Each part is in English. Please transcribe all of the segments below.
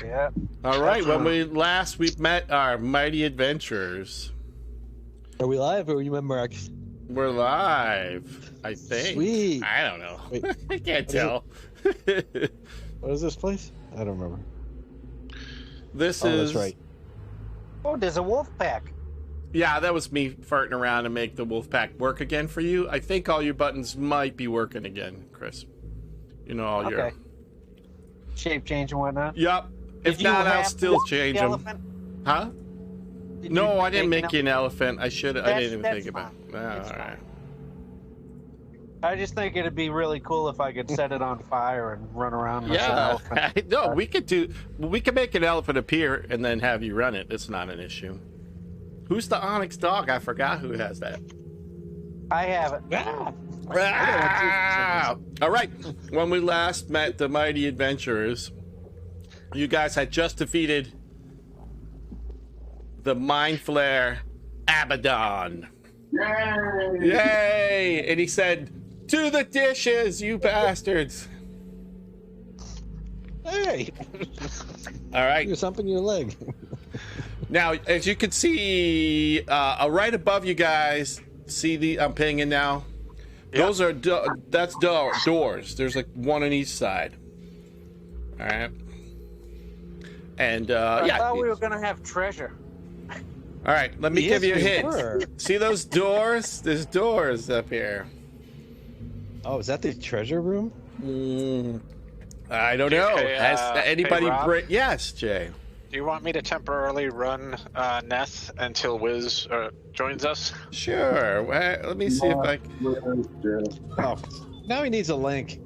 Yeah. All right. When we met our mighty adventurers. Are we live or are you Mark? We're live, I think. Sweet. I don't know. Wait, I can't tell. What is this place? I don't remember. This Oh, is that's right. Oh, there's a wolf pack. Yeah, that was me farting around to make the wolf pack work again for you. I think all your buttons might be working again, Chris. You know, all your... Shape change and whatnot? Yep. If not, I'll still change them. Huh? No, I didn't make you an elephant. I should. I didn't even think about it. Oh, all right. I just think it'd be really cool if I could set it on fire and run around with an elephant. No, we could make an elephant appear and then have you run it. It's not an issue. Who's the Onyx dog? I forgot who has that. I have it. All right. When we last met the mighty adventurers, you guys had just defeated the Mind Flare Abaddon. Yay! Yay! And he said, "To the dishes, you bastards!" Hey! All right. You're thumping your leg. Now, as you can see, right above you guys, see the I'm pinging now. Yep. Those are that's doors. There's like one on each side. All right. And I yeah. thought we were gonna have treasure. All right, let me give you a hint. Were. See those doors? There's doors up here. Oh, is that the treasure room? I don't know. Has anybody Yes, Jay. Do you want me to temporarily run Neth until Wiz joins us? Sure. Let me see if I can... Oh, now he needs a link.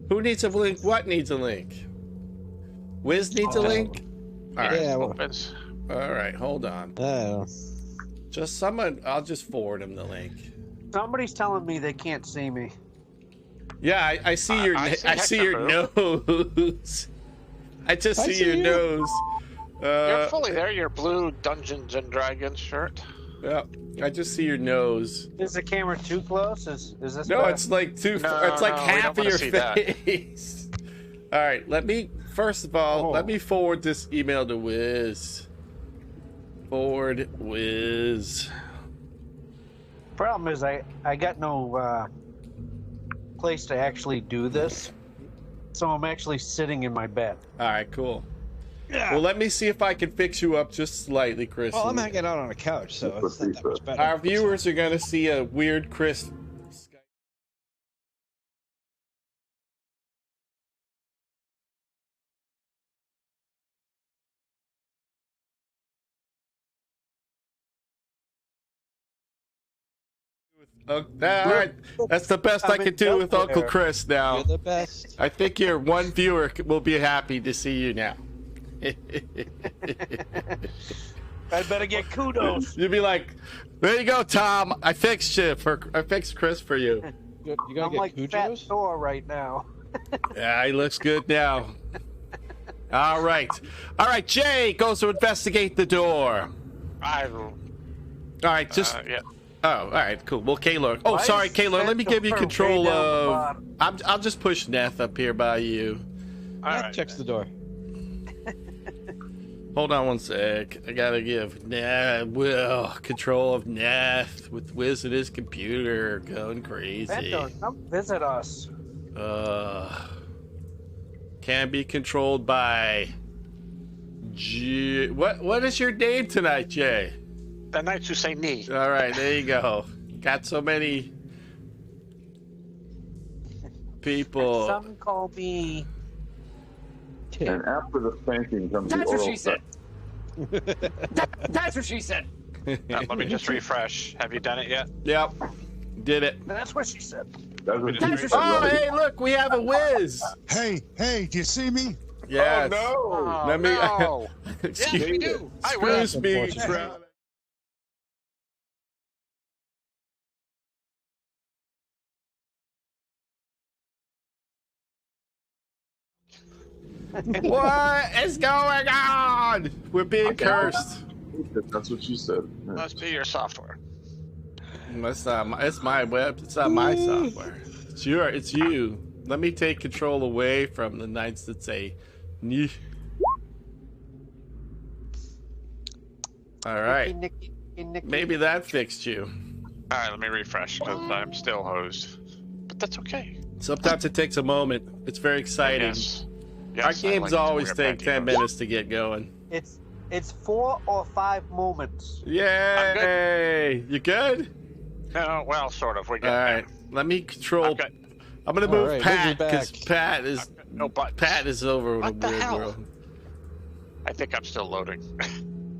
Who needs a link? What needs a link? Wiz needs a link? All right. Yeah, well, all right, hold on. Just someone, I'll just forward him the link. Somebody's telling me they can't see me. Yeah, I see your I see your nose. I just see your nose. You're fully there. Your blue Dungeons and Dragons shirt. Yeah, I just see your nose. Is the camera too close? Is this? No, bad? it's like it's like half of your face. All right, let me first of all let me forward this email to Wiz. Forward Wiz. Problem is, I got no place to actually do this, so I'm actually sitting in my bed. All right, cool. Yeah. Well, let me see if I can fix you up just slightly, Chris. Well, I'm hanging out on a couch, so it's not that much better. Our viewers are gonna see a weird Chris. All right, that's the best I can do with Uncle Chris now. You're the best. I think your one viewer will be happy to see you now. I better get kudos. You'd be like, "There you go, Tom. I fixed Chris for you." You gotta I'm get like Fat Cujo's? Thor right now. Yeah, he looks good now. All right, Jay goes to investigate the door. All right, just. Yeah. Oh, all right, cool. Well, Kaylor. Oh, sorry, Kaylor. Let me give you control of. I'll just push Neth up here by you. Neth checks the door. Hold on one sec. I gotta give Neth control of Neth with Wiz and his computer going crazy. Bento, come visit us. Can be controlled by. What is your name tonight, Jay? The Knights Who Say Knee. All right, there you go. Got so many people. Some call me. And after the spanking comes That's the what oral she said. That's what she said. Let me just refresh. Have you done it yet? Yep, did it. That's what she said. That's what That's she what said. Oh, hey, look, we have a Wiz. Hey, do you see me? Yes. Oh, no. Let me. No. Excuse Yes, we do. Excuse me. Unfortunately. What is going on? We're being cursed. That's what she said. Yeah. Must be your software. It's my web. It's not my software. It's you. Let me take control away from the knights that say, "Nyeh." All right. Nicky. Maybe that fixed you. All right, let me refresh because I'm still hosed. But that's okay. Sometimes it takes a moment. It's very exciting. Yes. Our Yes, I games like it. always We're take back 10 to minutes to get going. It's 4 or 5 moments. Yay! You good? No, well, sort of. We're All getting right. Let me control. Okay. I'm gonna All move right, Pat move you because back. Pat is no buttons. Pat is over in What a the weird hell? world. I think I'm still loading.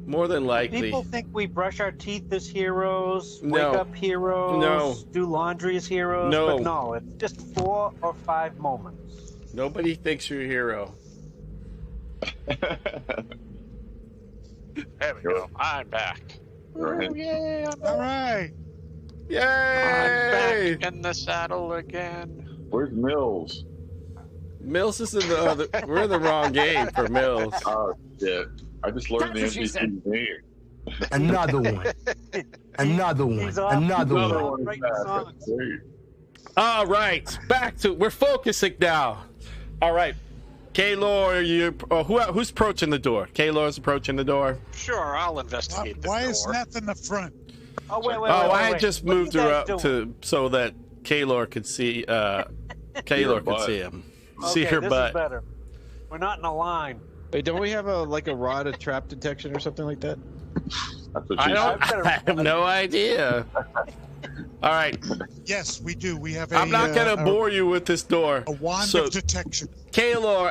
More than likely. People think we brush our teeth as heroes, No. wake up heroes, No. do laundry as heroes, No. but no, it's just 4 or 5 moments. Nobody thinks you're a hero. There we go. I'm back. Right. Oh, yay, All right. Yay! I'm back in the saddle again. Where's Mills? Mills is in the other. We're in the wrong game for Mills. Oh, shit. I just learned the That's what she NPC's name. Another one. Another one. He's off. Another Another one. one. Writing songs. That's great. All right, back to we're focusing now. All right, Kaylor, who's approaching the door? Kaylor's approaching the door. Sure, I'll investigate the Why door. is Neth in the front? Oh, wait, wait, Oh, wait, I wait. just What are moved you her guys up doing? so that Kaylor could see. Kaylor could butt. see him. Okay, See her this butt. is better. We're not in a line. Wait, don't we have a rod of trap detection or something like that? That's what I she don't. said. I have no idea. All right, Yes, we do. We have a. I'm not gonna bore you with this door. A wand So, of detection. Kaylor,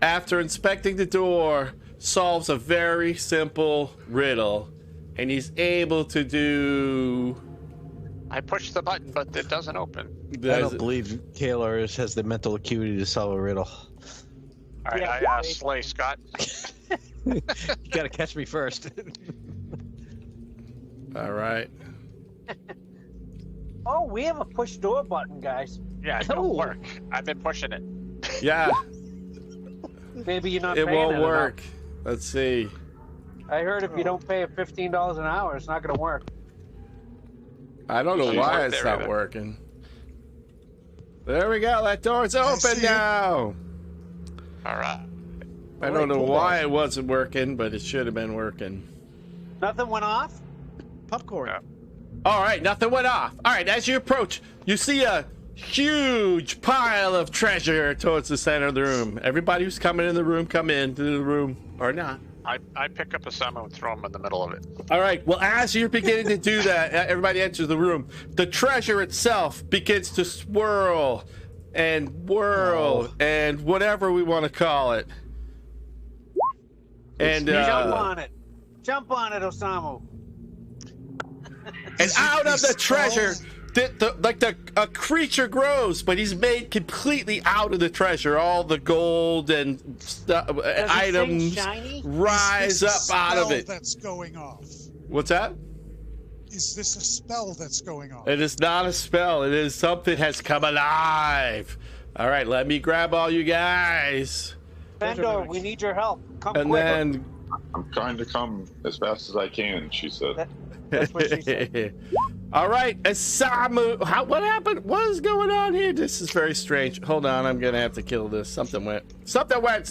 after inspecting the door, solves a very simple riddle, and he's able to do. I pushed the button, but it doesn't open. I don't believe Kaylor has the mental acuity to solve a riddle. All right, Yeah, I wait. slay Scott. You gotta catch me first. All right. Oh, we have a push door button, guys. Yeah, it Oh. don't work. I've been pushing it. Yeah, Maybe you're not it paying won't enough. work. Let's see. I heard if you don't pay $15 an hour, it's not going to work. I don't know She's why right it's there, not either. working. There we go. That door's I open see it. now. All right. I don't know why it wasn't working, but it should have been working. Nothing went off? Popcorn. Yeah. All right, nothing went off. All right, as you approach, you see a huge pile of treasure towards the center of the room. Everybody who's coming in the room, come into the room or not. I pick up a salmon and throw him in the middle of it. All right, well, as you're beginning to do that, everybody enters the room. The treasure itself begins to swirl and whirl and whatever we want to call it. And Jump on it. Jump on it, Osamu. And Is it out of the spell? treasure, a creature grows, but he's made completely out of the treasure. All the gold and items shiny? rise Is this up a out of spell it. That's going off. What's that? Is this a spell that's going off? It is not a spell. It is something has come alive. All right, let me grab all you guys, Fendor, we need your help. Come and quick. then. I'm trying to come as fast as I can, she said. That's what she said. All right, Osamu. What happened? What is going on here? This is very strange. Hold on, I'm gonna have to kill this. Something went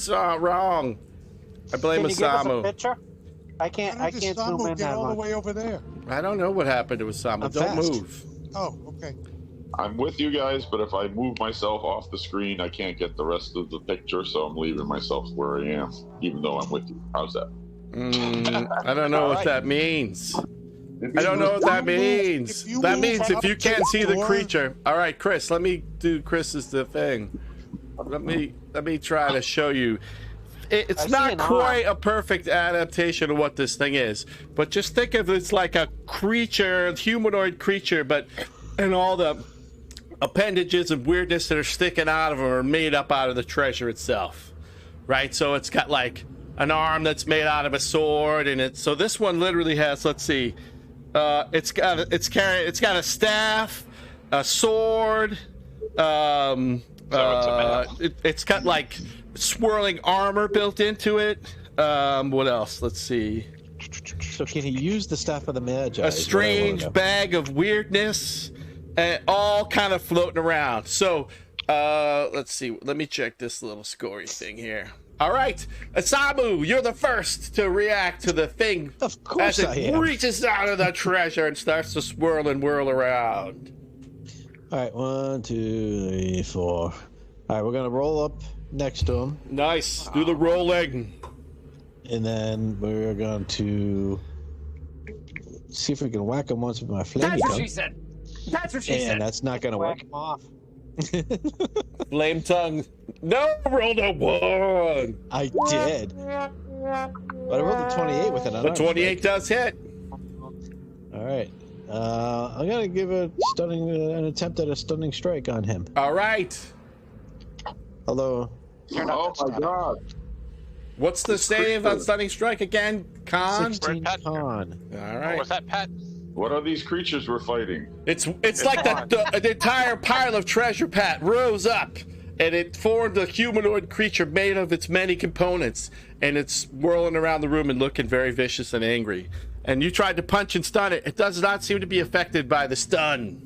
wrong. I blame Can you give us a Osamu. picture? I How can't did zoom Samu in get that all the much. way over there? I don't know what happened to Osamu. I'm Don't fast. move. Oh, okay. I'm with you guys, but if I move myself off the screen, I can't get the rest of the picture, so I'm leaving myself where I am, even though I'm with you. How's that? I don't know what that means. I don't know what that means. if you That move means if up you to can't the see the door- creature. All right, Chris, let me do Chris's the thing. Let me try to show you. It's I see not an quite a perfect adaptation of what this thing is, but just think of it's like a creature, humanoid creature, but and all the appendages and weirdness that are sticking out of them are made up out of the treasure itself, right? So it's got like an arm that's made out of a sword, and so this one literally has. Let's see, it's got a staff, a sword. It's got like swirling armor built into it. What else? Let's see. So can he use the staff of the Magi? A is what I strange wanna know. bag of weirdness, all kind of floating around. So, let's see. Let me check this little scory thing here. All right, Samu, you're the first to react to the thing Of course as I it am. reaches out of the treasure and starts to swirl and whirl around. All right, 1, 2, 3, 4. All right, we're gonna roll up next to him, Nice. Do the rolling. and then we're going to see if we can whack him once with my flamey That's what tongue. she said. That's what she And said. that's not gonna work. Whack him off. Flame tongue. No, rolled a 1. I did, but I rolled a 28 with it. The 28 does hit. All right, I'm gonna give an attempt at a stunning strike on him. All right. Although Oh my god. What's the save on stunning strike again? Con. 16 Pat. con. All What right. was that, Pat? What are these creatures we're fighting? It's like the entire pile of treasure, Pat, rose up, and it formed a humanoid creature made of its many components, and it's whirling around the room and looking very vicious and angry. And you tried to punch and stun it. It does not seem to be affected by the stun.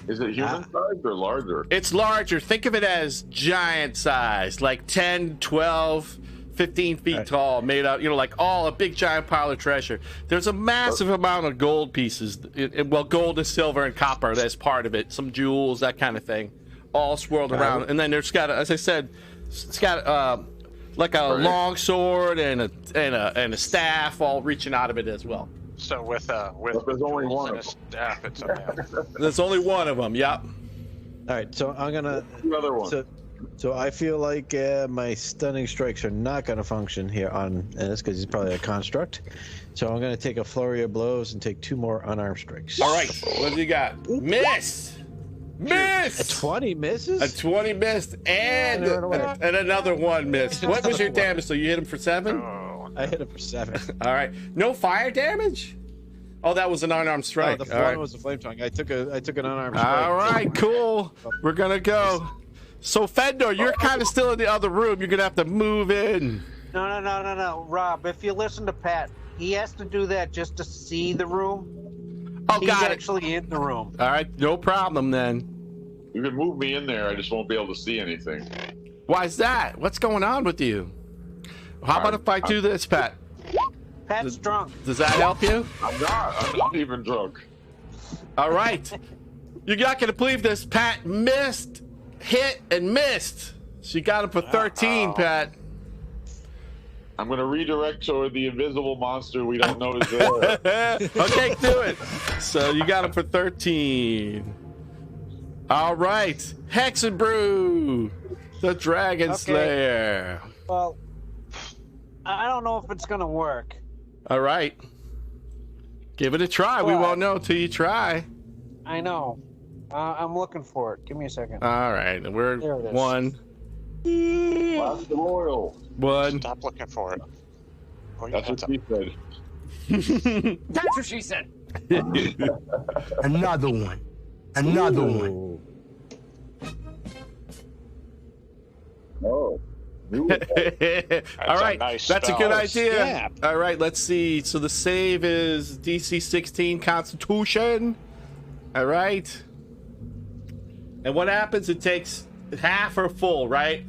Is it human sized or larger? It's larger. Think of it as giant size, like 10, 12, 15 feet tall, made out, like all a big giant pile of treasure. There's a massive amount of gold pieces. Well, gold and silver and copper, that's part of it. Some jewels, that kind of thing, all swirled around. And then there's got, as I said, it's got like a long sword and a staff all reaching out of it as well. So with But there's only jewels one and a of staff, it's okay. There's only one of them. Yep. All right, so I'm gonna. The other one. So I feel like my stunning strikes are not gonna function here on this because he's probably a construct. So I'm gonna take a flurry of blows and take 2 more unarmed strikes. All right. What do you got? Miss. Miss. A 20 misses. A 20 missed, and another 1 missed. What was your damage? So you hit him for 7? Oh, I hit him for 7. All right. No fire damage? Oh, that was an unarmed strike. The All one right. was the flame tongue. I took an unarmed strike. All right, cool. We're going to go. So, Fendor, you're kind of still in the other room. You're going to have to move in. No. Rob, if you listen to Pat, he has to do that just to see the room. Oh, He's got it. actually in the room. All right, no problem then. You can move me in there, I just won't be able to see anything. Why is that? What's going on with you? How about if I do this, Pat? Pat's drunk. Does that help you? I'm not even drunk. All right. You're not going to believe this. Pat missed, hit, and missed. She got him for 13, Pat. I'm gonna redirect toward the invisible monster we don't know is there. Okay, do it. So you got him for 13. All right. Hexenbrew, the Dragon Okay. Slayer. Well, I don't know if it's gonna work. All right. Give it a try. We What? won't know till you try. I know. I'm looking for it. Give me a second. All right. We're There it is. 1. Lots of oil. 1. stop looking for it. Oh, you That's got what she said. That's what she said. Another one. Another one. Oh. All a right, nice that's a spell. good idea. Snap. All right, let's see. So the save is DC 16 Constitution. All right. And what happens? It takes half or full, right?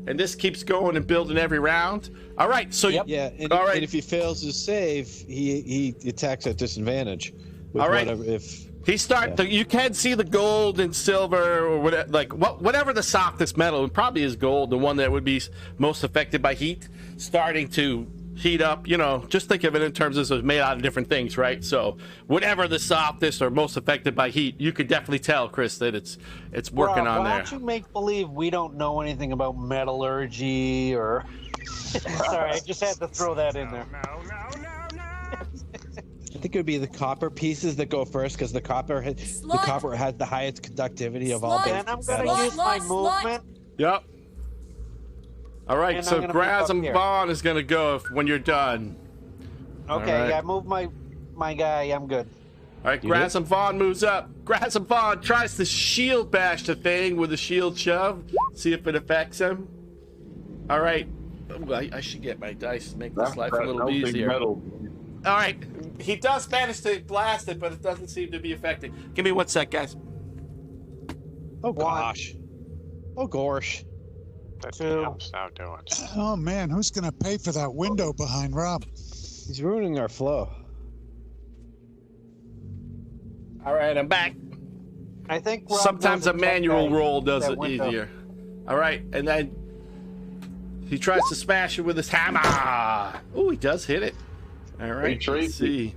And this keeps going and building every round. All right, so Yeah, and, All right. and if he fails his save, he attacks at disadvantage. With All right. whatever, if he start. You can see the gold and silver, or whatever, whatever the softest metal. It probably is gold, the one that would be most affected by heat, starting to heat up. Just think of it in terms of it's made out of different things, right? So whatever the softest or most affected by heat, you could definitely tell, Chris, that it's working Rob, on why there. don't you make believe we don't know anything about metallurgy or? Sorry, I just had to throw that in there. I think it would be the copper pieces that go first because the copper has the highest conductivity of all Slut. base And I'm gonna metals. use my Slut. movement. Yep. All right, And so I'm gonna move up Grasm here. Vaughn is going to go when you're done. Okay, All right. I moved my guy. I'm good. All right, You did? Grasm Vaughn moves up. Grasm Vaughn tries to shield bash the thing with a shield shove. See if it affects him. All right. Ooh, I should get my dice to make this life a little melting easier. metal. All right. He does manage to blast it, but it doesn't seem to be affecting. Give me 1 sec, guys. Oh gosh. Oh gosh. The Two. DM's now doing. Oh man, who's gonna pay for that window behind Rob? He's ruining our flow. All right, I'm back. I think Rob Sometimes knows a manual exactly roll does that it window. easier. All right, and then he tries to smash it with his hammer. Oh, he does hit it. All right, let's Tracy. see.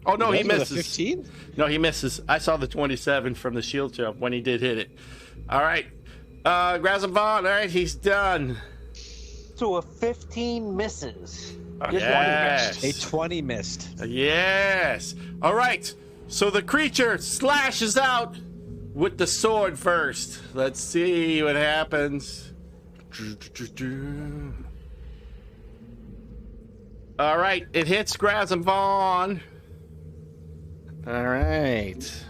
Oh no, he That's with a misses. 15? No, he misses. I saw the 27 from the shield jump when he did hit it. All right, Grazam Vaughn. All right, he's done. So a 15 misses. Yes. A 20 missed. Yes. All right. So the creature slashes out with the sword first. Let's see what happens. All right. It hits Grazam Vaughn. All right.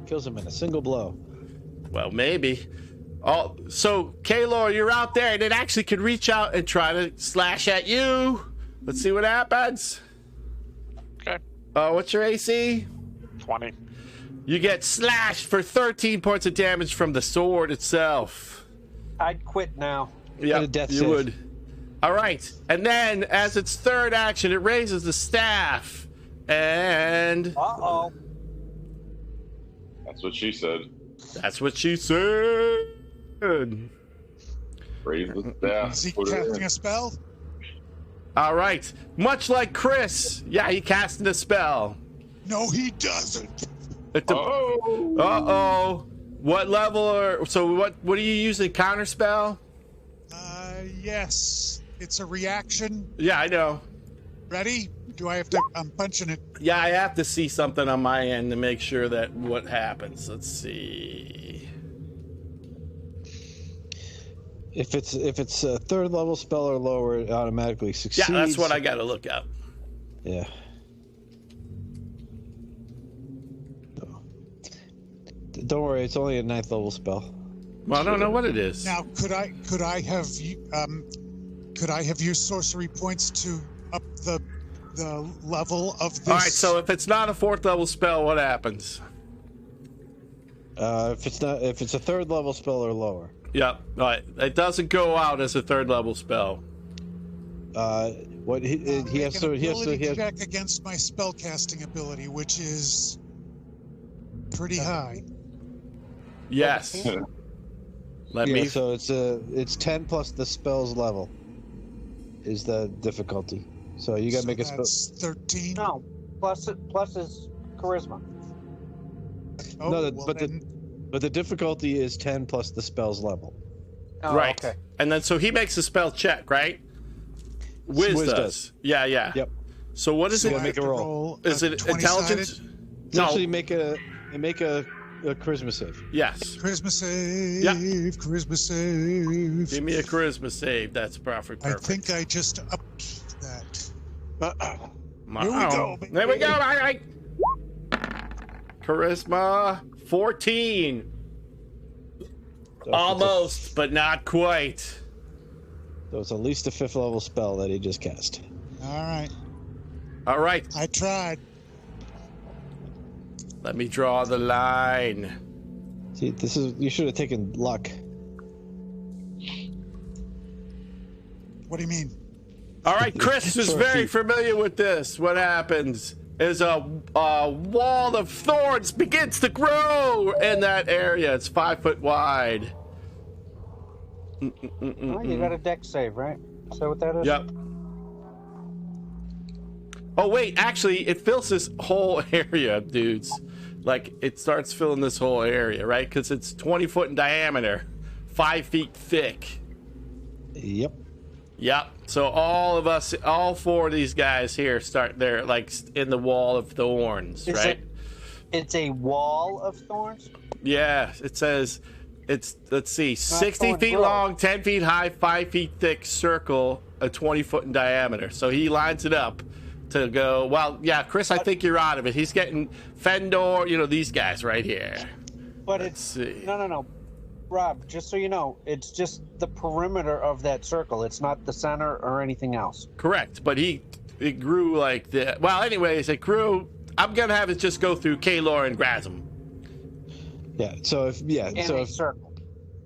Kills him in a single blow. Well, maybe. Oh, so Kaylor, you're out there, and it actually could reach out and try to slash at you. Let's see what happens. Okay. What's your AC? 20. You get slashed for 13 points of damage from the sword itself. I'd quit now. Yeah, a death you save. would. All right, and then as its third action, it raises the staff, and Uh-oh. That's what she said. that's what she said. Raise the staff. Is he put it casting in. a spell? All right, much like Chris, yeah, he casted a spell. No, he doesn't. Oh! Uh-oh. What level or so what are you using? Counter spell? Yes. It's a reaction. Yeah, I know. Ready? Do I have to? I'm punching it. Yeah, I have to see something on my end to make sure that what happens. Let's see. If it's a third level spell or lower, it automatically Yeah, succeeds. that's what I got to look up. Yeah. Don't worry, it's only a 9th level spell. Well, I don't know what it is. Now, could I have used sorcery points to up the level of this? All right, so if it's not a 4th level spell, what happens? If it's a 3rd level spell or lower. Yep. All right. It doesn't go out as a 3rd level spell. What he has to check against my spellcasting ability, which is pretty high. Yes. Let yeah, me. so it's 10 plus the spell's level is the difficulty. So you got to So make a spell. that's 13. No. Plus is charisma. Oh, No, well but then, the difficulty is 10 plus the spell's level. Oh, Right. Okay. And then so he makes a spell check, right? Wiz Wiz does. does. Yeah, yeah. Yep. So what is so it? I have make a to roll. Is a it 20-sided intelligence? No. Essentially, make a charisma save. Yes. Charisma save. Yeah. Charisma save. Give me a charisma save. That's perfect. I think I just upped that. Here we go, baby. There we go. All right. Charisma 14. So Almost, but not quite. So it's at least a 5th level spell that he just cast. All right. All right. I tried. Let me draw the line. See, you should have taken luck. What do you mean? All right, Chris is very familiar with this. What happens is a wall of thorns begins to grow in that area. It's 5 foot wide. Oh, you got a dex save, right? Is that what that is? Yep. Oh, wait, actually, it fills this whole area, dudes. Like, it starts filling this whole area, right? Because it's 20 foot in diameter, 5 feet thick. Yep. Yep. So all of us, all 4 of these guys here start there, like, in the wall of thorns, Is right? It's a wall of thorns? Yeah, it says it's, let's see, 60 thorn feet grove. long, 10 feet high, 5 feet thick circle, a 20 foot in diameter. So he lines it up to go, well, yeah, Chris, I think you're out of it. He's getting Fendor, these guys right here. But Let's see. No. Rob, just so you know, it's just the perimeter of that circle. It's not the center or anything else. Correct, but it grew like that. Well, anyways, it grew. I'm going to have it just go through Kaylor and Grazam. Yeah. So In a circle.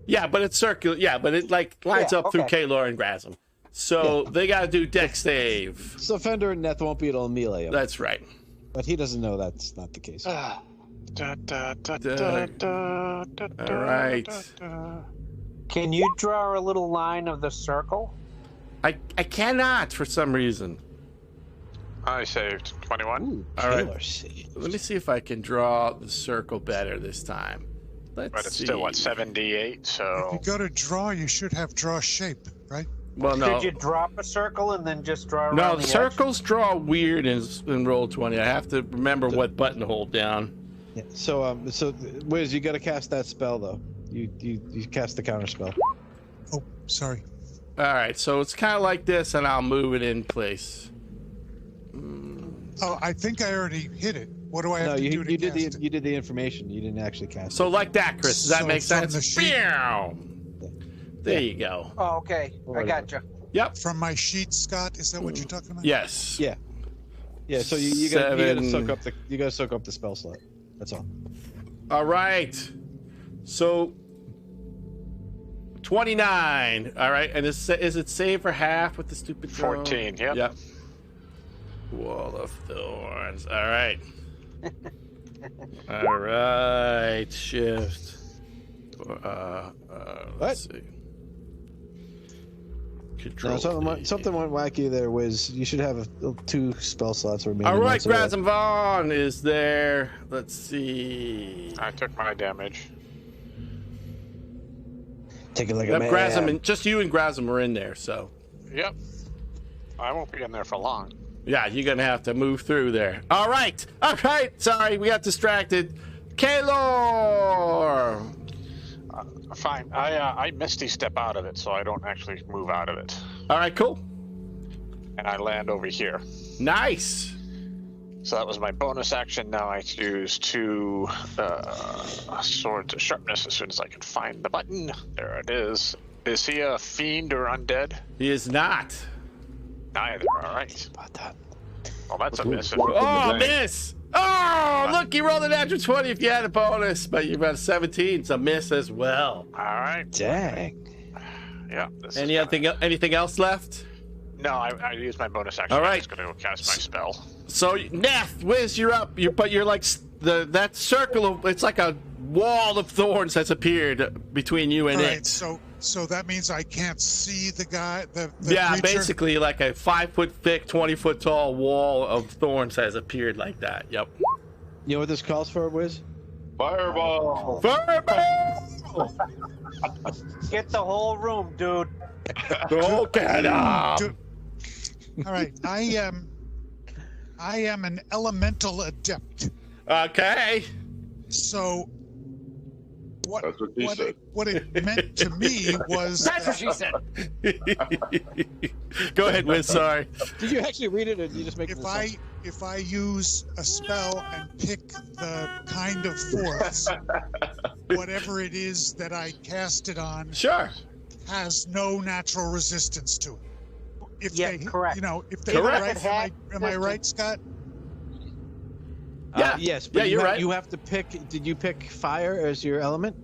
Yeah, but it's circular. Yeah, but it like lines Yeah, up through okay. Kalar and Grasm. So they got to do dex save. So Fender and Neth won't be able to melee him, That's right. but he doesn't know that's not the case. Da, da, da, da, Doug. da, da, All right. da, da. Can you draw a little line of the circle? I cannot for some reason. I saved 21. Ooh, All right. Kalar saved. Let me see if I can draw the circle better this time. Let's But it's see. still, what, 78? If So you go to draw, you should have draw shape, right? Well, no. Did you drop a circle and then just draw around No, the circles draw weird in Roll20. I have to remember what button to hold down. Yeah. So Wiz, you got to cast that spell though. You cast the counter spell. Oh, sorry. All right, so it's kind of like this, and I'll move it in place. Oh, I think I already hit it. What do I have No, to you do to did cast it? you did the information. You didn't actually cast. So like that, Chris. Does that So make from sense? the sheet- Meow. There you go. Oh, okay. I got you. Yep. From my sheet, Scott? Is that what you're talking about? Yes. Yeah. Yeah. So you got to Seven. soak up the spell slot. That's all. All right. So 29. All right, and is it save for half with the stupid throw? 14, yep. Yep. Wall of Thorns. All right. All right. Shift. Let's see. Control. No, P. something went wacky there. Wiz, you should have 2 spell slots remaining. All right, That's all Grasm Vaughn is there. Let's see. I took my damage. Take it like a Yep, man. Grasm and just you and Grasm are in there, so Yep. I won't be in there for long. yeah, you're gonna have to move through there. All right. Sorry, we got distracted. Kalar. Fine. I Misty step out of it, so I don't actually move out of it. All right, cool. And I land over here. Nice. So that was my bonus action. Now I use 2 swords of sharpness as soon as I can find the button. There it is. Is he a fiend or undead? He is not. Neither. All right. About that. Well, that's a miss. Oh, miss. Oh, look, you rolled a natural 20 if you had a bonus, but you've got a 17, so miss as well. All right. Dang. Yeah. This is Anything else left? No, I used my bonus action. All right. I'm just going to go cast my spell. So, Neth, Wiz, you're up. But you're like that circle of, it's like a wall of thorns has appeared between you and All it. right, so that means I can't see the guy. The Yeah, creature? basically like a 5 foot thick, 20 foot tall wall of thorns has appeared like that. Yep. You know what this calls for, Wiz? Fireball! Fireball! Get the whole room, dude. Okay. All right, I am an elemental adept. Okay. So That's what she said. what it meant to me was That's what she said. Go ahead, Wiz. Sorry. Did you actually read it, or did you just make it? if I use a spell and pick the kind of force, whatever it is that I cast it on Sure. has no natural resistance to it. If Yeah, they, correct. You know, if they Correct. right, am I right, Scott? Yeah. Yes, but Yeah, you you're have, right. You have to pick. Did you pick fire as your element?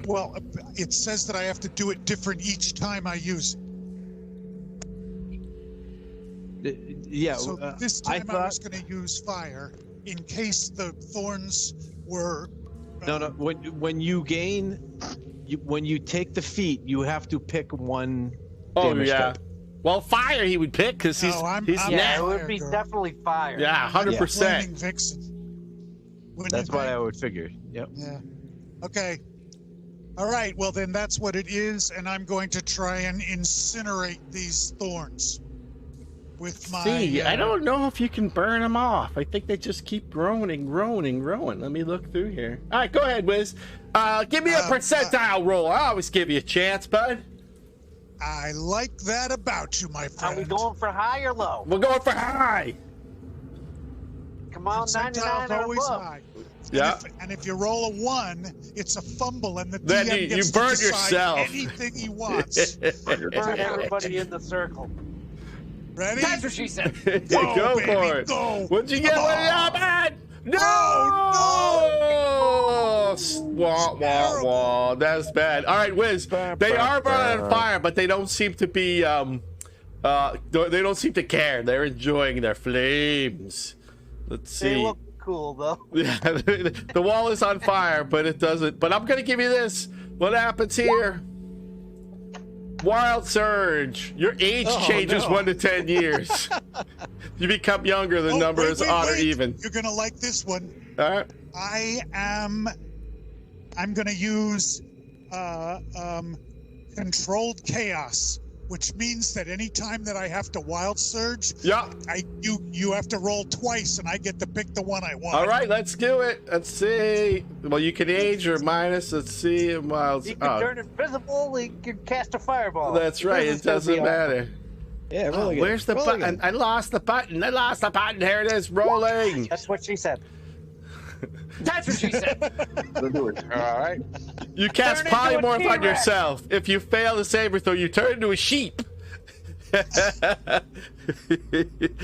Well, it says that I have to do it different each time I use it. Yeah. So this I time I, thought. was going to use fire in case the thorns were. No. When you gain, when you take the feat, you have to pick one. Oh damage yeah. type. Well, fire he would pick because he's No, I'm Yeah, Neth. it would be Fire girl. definitely fire. Yeah, I'm 100%. Flaming Vixen. Wouldn't That's it what be? I would figure. Yep. Yeah. Okay. All right. Well, then that's what it is, and I'm going to try and incinerate these thorns with my. See, I don't know if you can burn them off. I think they just keep growing and growing and growing. Let me look through here. All right, go ahead, Wiz. Give me a percentile roll. I always give you a chance, bud. I like that about you, my Are friend. we going for high or low? We're going for high. Come on, 99 Percentile's or always above. high. Yeah. And if you roll a 1, it's a fumble, and the Then DM you gets burn to decide yourself. anything he wants. Burn everybody in the circle. Ready? That's what she said. Go baby, for it. go. What'd you get? Come What on. happened? No! Oh, wah, wah, wah. That's bad. All right, Wiz. They are burning on fire, but they don't seem to be. They don't seem to care. They're enjoying their flames. Let's see. They look cool though. Yeah, the wall is on fire, but it doesn't. But I'm gonna give you this. What happens here? Wild surge. Your age changes 1 to 10 years. You become younger. The number is odd or even. You're gonna like this one. All right. I'm gonna use controlled chaos, which means that any time that I have to wild surge, Yeah. you have to roll twice, and I get to pick the one I want. All right, let's do it. Let's see. Well, you can age or minus. Let's see. Wild. You can turn invisible. You can cast a fireball. That's right. It doesn't matter. Yeah, roll again. Where's the Roll button? again. I lost the button. I lost the button. Here it is. Rolling. That's what she said. That's what she said. All right. You cast Turn into a polymorph on T-Rex. yourself. If you fail the saving throw, you turn into a sheep.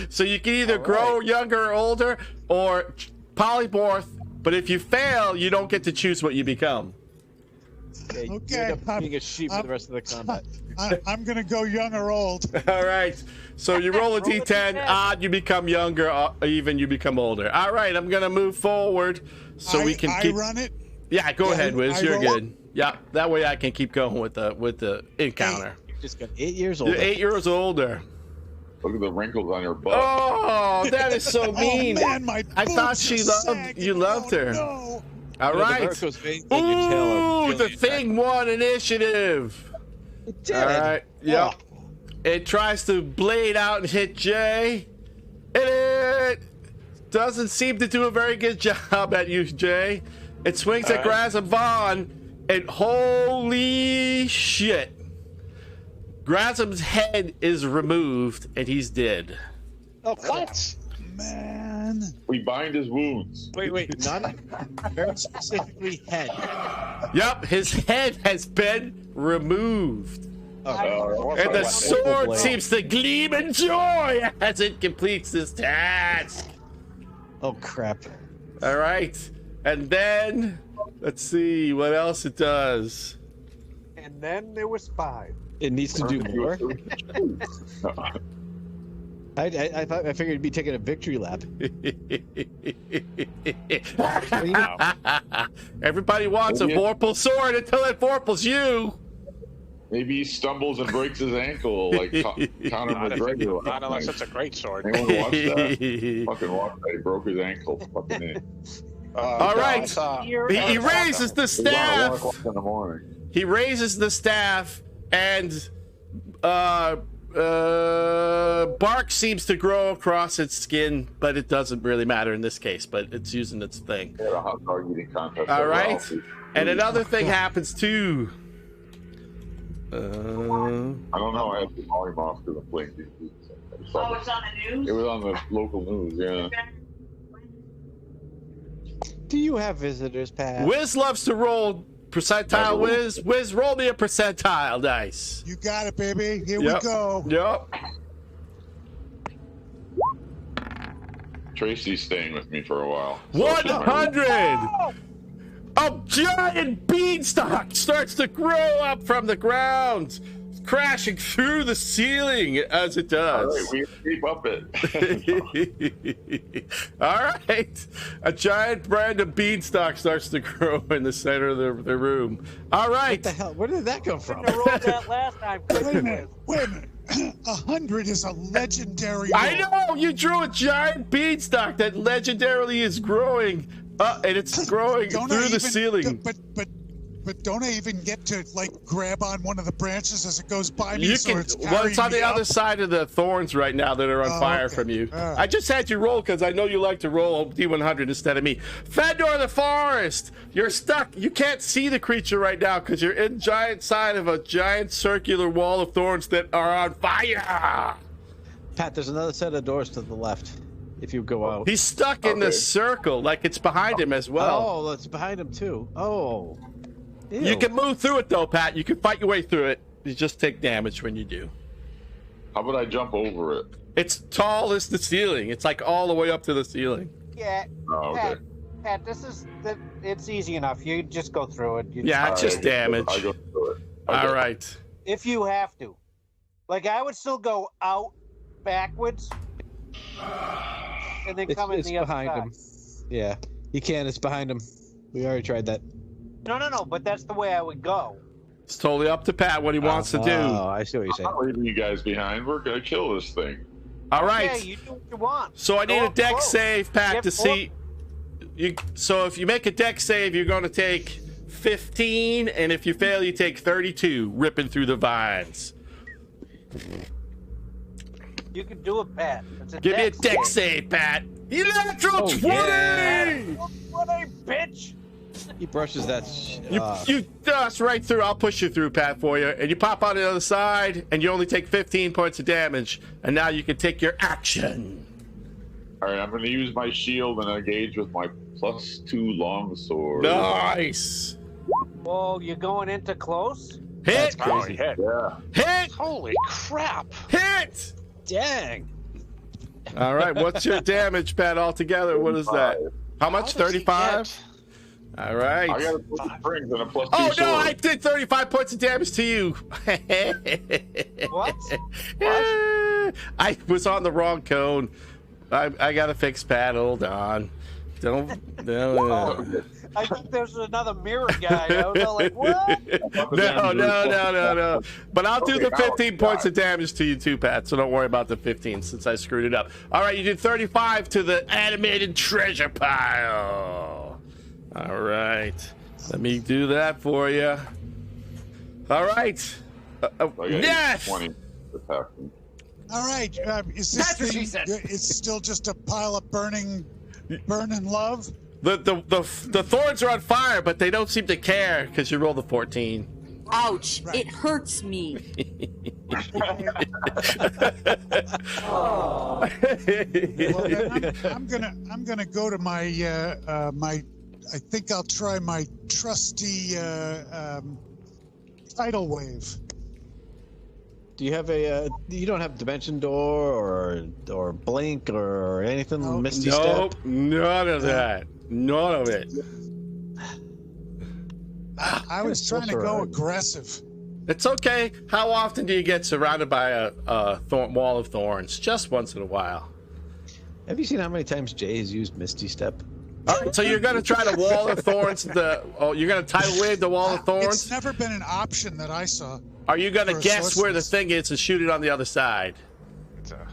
So you can either grow younger or older or polymorph, but if you fail, you don't get to choose what you become. Yeah, you Okay, end up being a sheep for the rest of the combat. I'm gonna go young or old. All right. So you roll a d10, odd, you become younger, even, you become older. All right, I'm going to move forward so we can keep. I run it. Yeah, go ahead, Wiz. I You're roll? good. Yeah, that way I can keep going with the encounter. You just got 8 years old. You're 8 years older. Look at the wrinkles on your butt. Oh, that is so mean. Oh man, my I thought boobs she are loved sagging. you. Loved her. No. All right. Ooh, the thing won initiative. It did. All right. Yep. It tries to blade out and hit Jay. And it doesn't seem to do a very good job at you, Jay. It swings at Grazam Vaughn, and holy shit. Grazam's head is removed, and he's dead. Oh, What? Man. We bind his wounds. wait, not very specifically head. Yep, his head has been removed. And the sword blade. seems to gleam in joy as it completes this task. Oh crap! All right. And then, let's see what else it does. And then there was 5. It needs to do more. I thought I figured it'd be taking a victory lap. Everybody wants a Vorpal sword until it Vorpals you. Maybe he stumbles and breaks his ankle like Conor McGregor. Not unless it's a great sword. Anyone watch that? Fucking watch that. He broke his ankle. Fucking in. All right. He raises the It was on at 1 staff. o'clock in the morning. He raises the staff, and bark seems to grow across its skin, but it doesn't really matter in this case. But it's using its thing. They had a hot dog eating contest. All at right. Ralphie's. And another thing happens too. I don't know. I had the volume off because I'm playing DC. Oh, it's on the news? It was on the local news, yeah. Do you have visitors, Pat? Wiz loves to roll percentile. Wiz, roll me a percentile dice. You got it, baby. Here Yep. we go. Yep. Tracy's staying with me for a while. 100. A giant beanstalk starts to grow up from the ground, crashing through the ceiling as it All does. right, we keep up it. All right. A giant brand of beanstalk starts to grow in the center of the room. All What right. the hell? Where did that come from? I rolled that last time. Wait a minute. 100 is a legendary. I roll. know you drew a giant beanstalk that legendarily is growing, and it's growing Don't through I the even- ceiling. But don't I even get to like grab on one of the branches as it goes by me? You so can. it's Well, it's carrying on the me other up? side of the thorns right now that are on Oh, fire okay. from you. All right. I just had you roll because I know you like to roll D100 instead of me. Fedor the Forest, you're stuck. You can't see the creature right now because you're in giant side of a giant circular wall of thorns that are on fire. Pat, there's another set of doors to the left. If you go out. He's stuck in the Okay. circle, like it's behind him as well. Oh, that's behind him too. Oh. Ew. You can move through it though, Pat. You can fight your way through it. You just take damage when you do. How about I jump over it? It's tall as the ceiling. It's like all the way up to the ceiling. Yeah. Oh, okay. Pat, it's easy enough. You just go through it. Yeah, it's just damage. I go through it. All right. If you have to. Like, I would still go out backwards and then come in It's the other behind side. him. Yeah, you can. It's behind him. We already tried that. No, but that's the way I would go. It's totally up to Pat what he wants to do. Oh, I see what you're saying. I'm not leaving you guys behind. We're gonna kill this thing. All right. Yeah, you do what you want. So I need Go a up deck close. save, Pat, Get to see. So if you make a deck save, you're going to take 15, and if you fail, you take 32, ripping through the vines. You can do it, Pat. It's Give me a deck save, Pat. Electro 20! yeah. What a bitch! He brushes that. You dust right through. I'll push you through, Pat, for you. And you pop on the other side, and you only take 15 points of damage. And now you can take your action. All right, I'm gonna use my shield and engage with my +2 longsword. Nice. Whoa, you're going into close? Hit! Oh, he hit. Yeah. Hit! Holy crap! Hit! Dang. All right, what's your damage, Pat, altogether? What is that? How much? How does he 35? get- All right. I got a +2 strength and a +2 Oh, sword. no, I did 35 points of damage to you. What? I was on the wrong cone. I got to fix Pat. Hold on. Don't. No, Oh, I think there's another mirror guy. I was all like, what? no. But I'll do Okay, the 15 now- points of damage to you too, Pat, so don't worry about the 15 since I screwed it up. All right, you did 35 to the animated treasure pile. All right. Let me do that for you. All right. I got Yes! 20 attacking. All right. Is this That's what she thing? said. It's still just a pile of burning love. The thorns are on fire, but they don't seem to care because you rolled a 14. Ouch! Right. It hurts me. Well, then I'm gonna go to my my. I think I'll try my trusty tidal wave. Do you have a? You don't have dimension door or blink or anything? No. Misty Nope, step. none of that. None of it. I was trying to go aggressive. It's okay. How often do you get surrounded by a wall of thorns? Just once in a while. Have you seen how many times Jay has used Misty Step? All right, so you're going to try the wall of thorns. You're going to tidal wave the wall of It's thorns. never been an option that I saw. Are you going to for a guess where the sorceress. thing is and shoot it on the other side?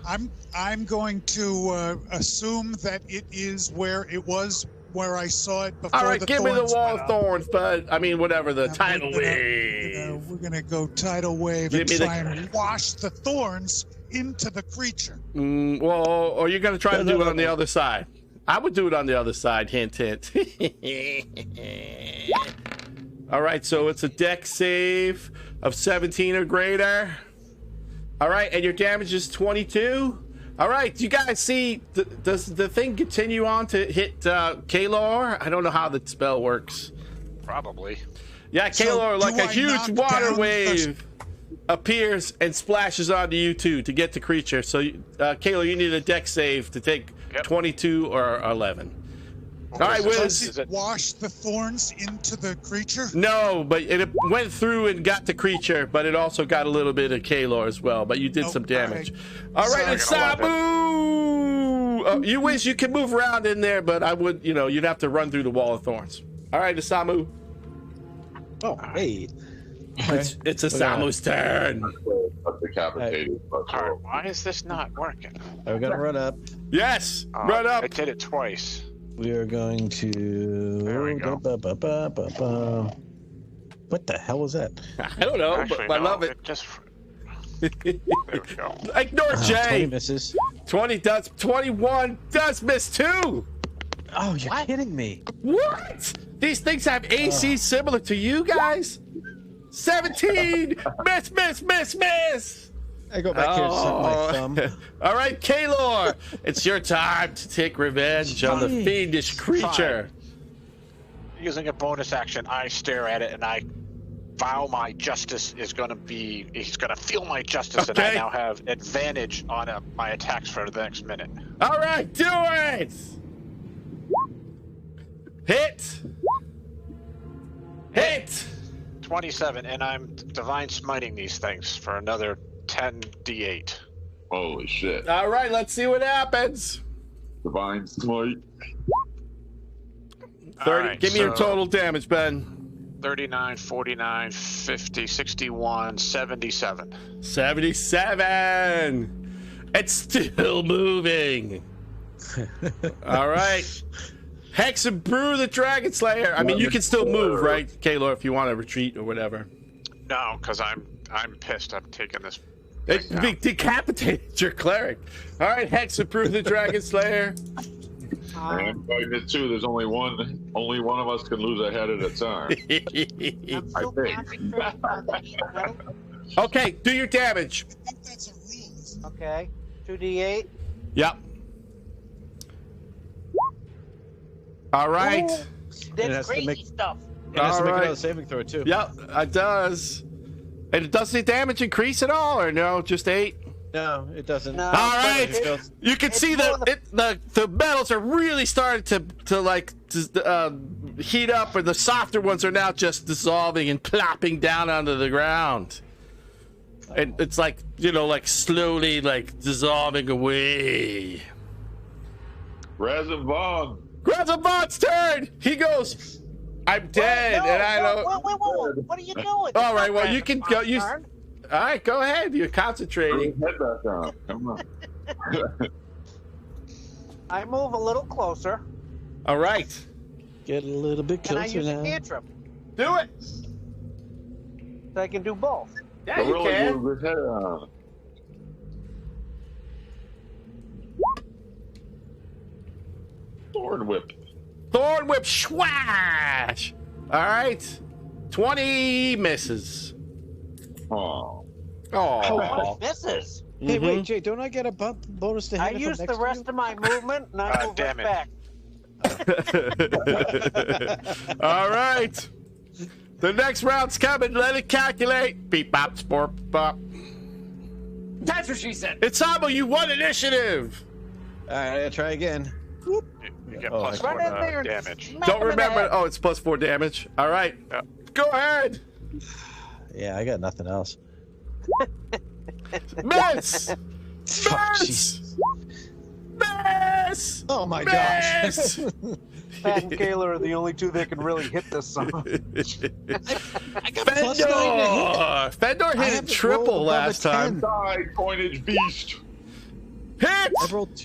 I'm going to assume that it is where it was where I saw it before. All right, the give me the thorns wall went of up. thorns, but I mean, whatever, the And tidal we're gonna- wave. We're gonna go tidal wave Give and me the- try and wash the thorns into the creature. Well, or you're going to try to do it on the other side. I would do it on the other side, hint, hint. All right, so it's a deck save of 17 or greater. All right, and your damage is 22. All right, do you guys see, does the thing continue on to hit Kalor? I don't know how the spell works. Probably. Yeah, So, Kalor, do like a I huge knock water down the- wave appears and splashes onto you two to get the creature. So, Kalor, you need a deck save to take Yep. 22 or 11. All right, Does Wiz. Does it wash the thorns into the creature? No, but it went through and got the creature, but it also got a little bit of Kalor as well. But you did Oh, some damage. okay. All right, it's Second Samu. You wish you could move around in there, but I would, you'd have to run through the wall of thorns. All right, it's Samu. Oh, hey. It's a Samu's turn. Decapitated. All right, why is this not working? We're gonna run up. Yes, run up. I did it twice. We are going to. There we go. What the hell was that? I don't know, Actually, but I no, love it. Just there we go. Ignore 20 Jay. misses. 21 does miss too. Oh, you're kidding me. What? These things have AC similar to you guys. 17. Miss. I go back here and suck my thumb. All right, Kalor, it's your time to take revenge on the Fine. fiendish creature. Using a bonus action, I stare at it and I vow my justice is going to be. He's going to feel my justice, and I Okay. now have advantage on my attacks for the next minute. All right, do it. Hit. Hit. 27, and I'm divine smiting these things for another 10d8. Holy shit. All right, let's see what happens. Divine Smite. 30. Alright, Give me your so- total damage, Ben. 39, 49, 50, 61, 77. 77. It's still moving. All right. Hex and Brew the Dragon Slayer. I mean, you can still move, right, Kaylor, if you want to retreat or whatever. No, because I'm pissed. I'm taking this. It decapitated your cleric. All right, Hex and Brew the Dragon Slayer. I'm fighting it too. There's only one of us can lose a head at a time. I'm still think. concentrating on the shadow. Okay, do your damage. I think that's a rule, isn't it? Okay, 2d8. Yep. All right. Ooh, It that's has to crazy make- stuff. It has to make Alright. another saving throw too. Yep, it does. And does the damage increase at all, or no? Just 8? No, it doesn't. No. All but right. it- You can it's see more the metals are really starting to heat up, and the softer ones are now just dissolving and plopping down onto the ground. And it's like, like slowly like dissolving away. Razin Grazabot's turn. He goes, "I'm dead," no, and I don't. Whoa. What are you doing? All right, well you can go. You. Turn. All right, go ahead. You're concentrating. Head back on. Come on. I move a little closer. All right, Get a little bit Can I closer use a now. cantrip? do it. So I can do both. Yeah, you Gorilla can. moves his head on. Thorn Whip. Thorn whip, swash. All right, 20 misses. Oh. Oh, Misses. Hey, wait, Jay, don't I get a bump bonus to I hit used the rest of my movement, and I move damn right it. back. all right. The next round's coming. Let it calculate. Beep, bop, sport, bop. That's what she said. It's Sabo. You won initiative. All right, I'll try again. You get Oh, plus I- one Run in there and damage. smack Don't him in the remember. head. Oh, it's plus 4 damage. All right. Yep. Go ahead. Yeah, I got nothing else. Miss. Fuck, Miss. Miss. Oh my Miss. gosh. Pat and Kayla are the only two that can really hit this song. I got plus 9 to hit. Fendor I hit it haven't triple rolled above a last time. 10. Die, coinage beast. Hit. I rolled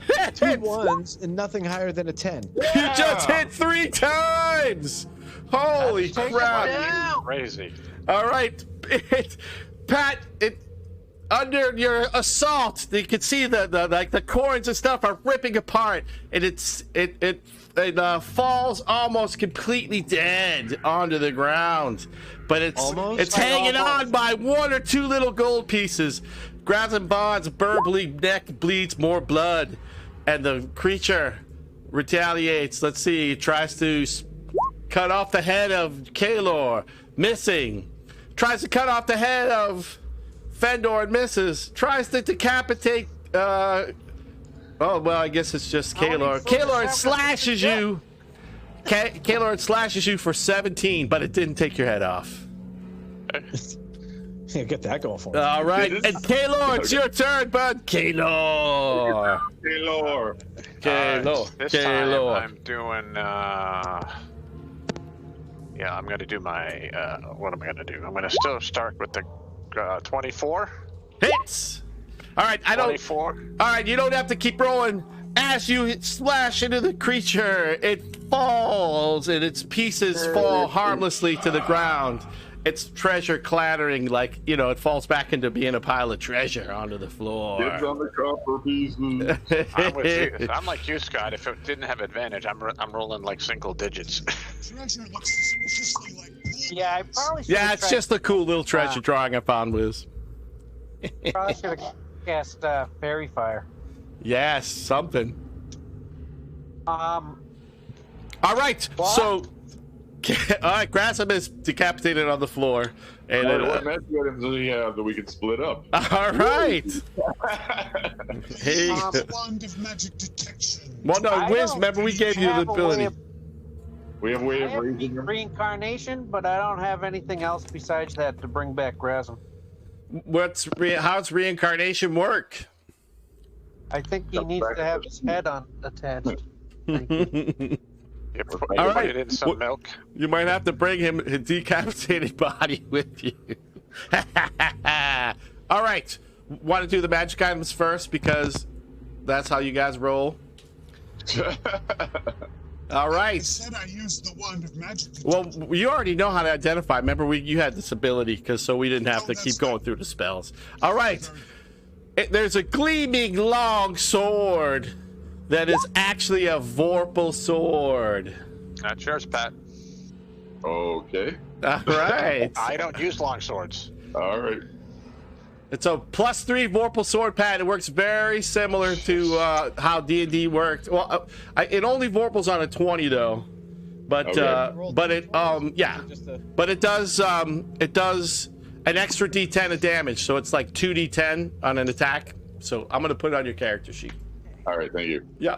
Hit. two ones and nothing higher than a 10. You just hit 3 times. Holy Take it crap. down. Crazy. All right, Pat. Under your assault, you can see the corns and stuff are ripping apart, and it falls almost completely dead onto the ground. But it's hanging on by 1 or 2 little gold pieces. Grazabot's burbly neck bleeds more blood, and the creature retaliates. Let's see, it tries to cut off the head of Kaylor, missing. Tries to cut off the head of Fendor and misses. Tries to decapitate. Oh well, I guess it's just Kaylor. Kaylor slashes you. Kaylor slashes you for 17, but it didn't take your head off. Yeah, get that going for me. All right, and Kaylor, it's your turn, bud. Kaylor. Kaylor. This time I'm doing. Yeah, I'm gonna do my. What am I gonna do? I'm gonna still start with the 24. Hits. All right, I don't. 24. All right, you don't have to keep rolling. As you slash into the creature, it falls and its pieces fall harmlessly to the ground. Its treasure clattering like, it falls back into being a pile of treasure onto the floor. Dibs on the copper pieces. I'm with you. I'm like you, Scott. If it didn't have advantage, I'm rolling like single digits. Treasure looks suspiciously like pool Yeah, I balls. probably should. Yeah, it's just a cool little treasure drawing I found, Wiz. Probably should have cast Fairy Fire. Yes, something. Um, All right, What? so all right, Grassham is decapitated on the floor, and What magic items do we have that we can split up? all right. Hey, The wand of magic detection. well, no, I Wiz. don't Remember we gave you the have a way ability. of- We have a way I of have raising them. reincarnation, but I don't have anything else besides that to bring back Grasm. How's reincarnation work? I think he needs to have his head attached. Thank you. You put, All you put right. it in some milk. You might have to bring him a decapitated body with you. All right. Want to do the magic items first because that's how you guys roll. All I right. said I used the wand of magic. Well, you already know how to identify. Remember, you had this ability, so we didn't have Oh, to that's keep going right. through the spells. All right. There's a gleaming long sword that is actually a Vorpal sword. That's yours, Pat. Okay. All right. I don't use long swords. All right. It's a +3 Vorpal sword pad. It works very similar to how D&D worked. Well, it only Vorpals on a 20 though, but Okay. but it but it does an extra D10 of damage, so it's like 2D10 on an attack. So I'm gonna put it on your character sheet. All right. Thank you. Yeah.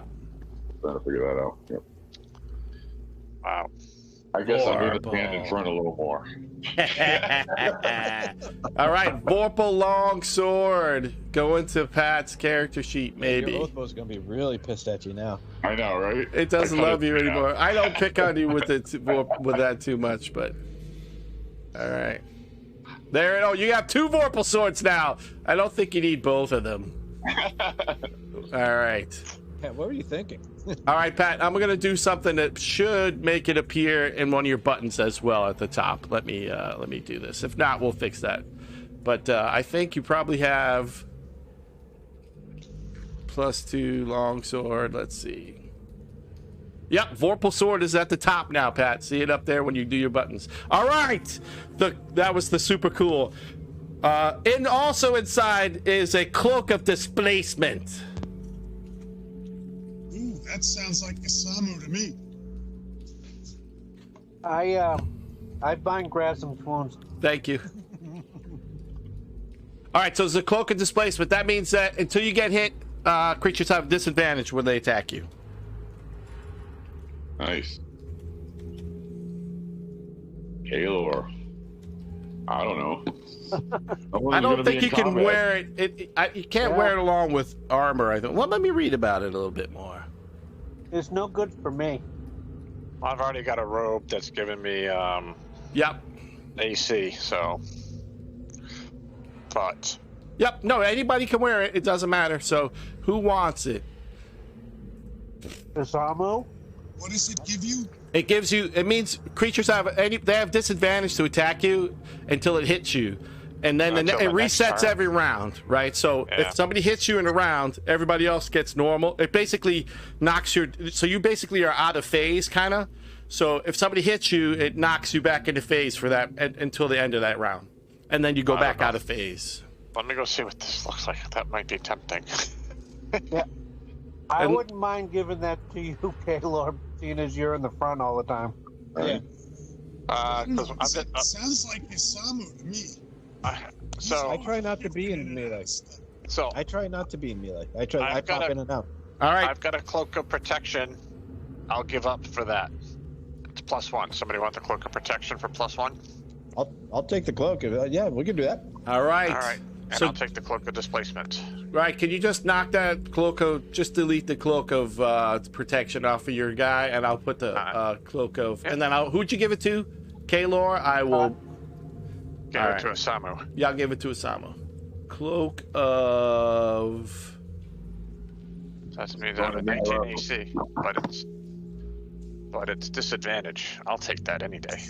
Trying to figure that out. Yep. Wow. I guess I'm going to Horrible. stand in front a little more. All right, Vorpal long sword. Go into Pat's character sheet, maybe. Your Oathbow's gonna be really pissed at you now. I know, right? It doesn't I cut love you out. anymore. I don't pick on you with it with that too much, but all right. There. Oh, you have 2 Vorpal swords now. I don't think you need both of them. All right. Pat, what were you thinking? All right, Pat. I'm gonna do something that should make it appear in one of your buttons as well at the top. Let me do this. If not, we'll fix that. But I think you probably have +2 longsword. Let's see. Yep, Vorpal sword is at the top now, Pat. See it up there when you do your buttons. All right, that was the super cool. And also inside is a cloak of displacement. Ooh, that sounds like Isamu to me. I bind Grasm's wounds. Thank you. All right, so it's a cloak of displacement. That means that until you get hit, creatures have disadvantage when they attack you. Nice. Kaelor. I don't know. I don't think you can wear it. You can't wear it along with armor. I think. Well, let me read about it a little bit more. It's no good for me. I've already got a robe that's giving me Yep. AC, so. But Yep. No, anybody can wear it. It doesn't matter. So, who wants it? Isamu? What does it give you? It gives you. It means creatures they have disadvantage to attack you until it hits you, and then Until it the next resets turn. every round, right? So Yeah. if somebody hits you in a round, everybody else gets normal. It basically knocks your. So you basically are out of phase, kind of. So if somebody hits you, it knocks you back into phase for that until the end of that round, and then you go I don't back know. out of phase. let me go see what this looks like. That might be tempting. Yeah. I And- wouldn't mind giving that to you, Kaelor, seeing as you're in the front all the time. Yeah. Because Sounds like Isamu to me. so I try not to be in melee. so I try not to be in melee. I try. I I've pop got a- in and out. All right. I've got a cloak of protection. I'll give up for that. It's +1. Somebody want the cloak of protection for +1? I'll take the cloak. Yeah, we can do that. All right. All right. And So- I'll take the cloak of displacement. Right, can you just knock that cloak of, just delete the cloak of protection off of your guy, and I'll put the cloak of, and then who'd you give it to? Kaelor? I will, Give All it right. to Isamu. yeah, I'll give it to Isamu. Cloak of, That's me down to 19 AC, but it's disadvantage. I'll take that any day.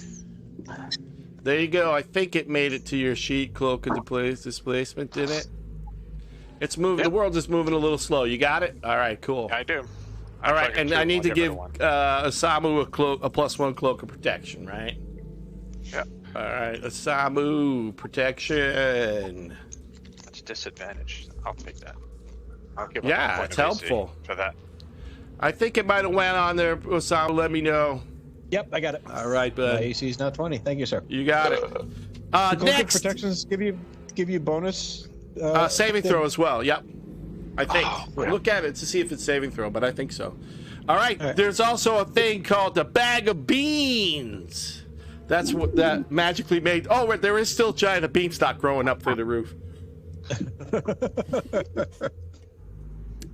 there you go, I think it made it to your sheet, cloak of displacement, didn't it? It's moving, the Yep. world is moving a little slow, you got it? All right, cool. I do. All right, and I need to give one. Isamu a +1 cloak of protection, right? Yeah, All right, Isamu protection. that's disadvantage. I'll take that. I'll give Yeah, up a point it's of AC helpful. for that. I think it might have went on there, Isamu. Let me know. Yep, I got it. All right, My bud. AC is now 20. Thank you, sir. You got it. Cloak of Next, protections give you bonus. saving throw as well. Yep. I think. Look at it to see if it's saving throw, but I think so. All right. There's also a thing called the bag of beans. That's what that magically made. Oh, there is still giant beanstalk growing up through the roof.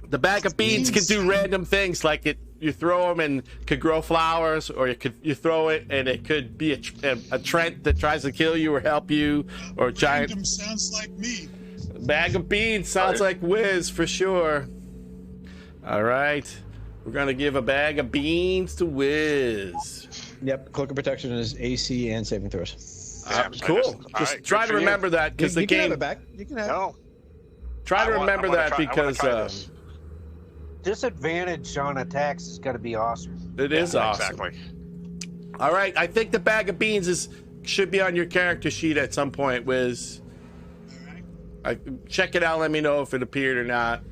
The bag of beans can do random things, like you throw them and could grow flowers, or you throw it and it could be a Trent that tries to kill you or help you, or a giant. Random sounds like me. Bag of beans sounds like Wiz for sure. All right, we're gonna give a bag of beans to Wiz. Yep, cloak of protection is AC and saving throws. Cool. Just try to remember that, because the game. You can have it back. You can have it. Try to remember that because disadvantage on attacks is going to be awesome. it is awesome. Exactly. All right, I think the bag of beans should be on your character sheet at some point, Wiz. Check it out. Let me know if it appeared or not.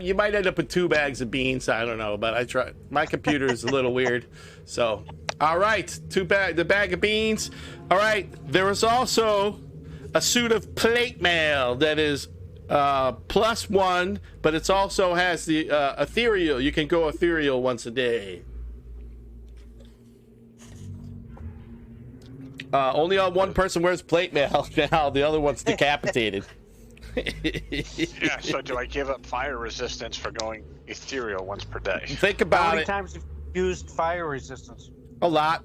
You might end up with 2 bags of beans. I don't know, but I try. My computer is a little weird. So, all right, the bag of beans. All right, there is also a suit of plate mail that is +1, but it also has the ethereal. You can go ethereal once a day. Only one person wears plate mail now. The other one's decapitated. Yeah, so do I give up fire resistance for going ethereal once per day? Think How about many it. times have you used fire resistance? A lot.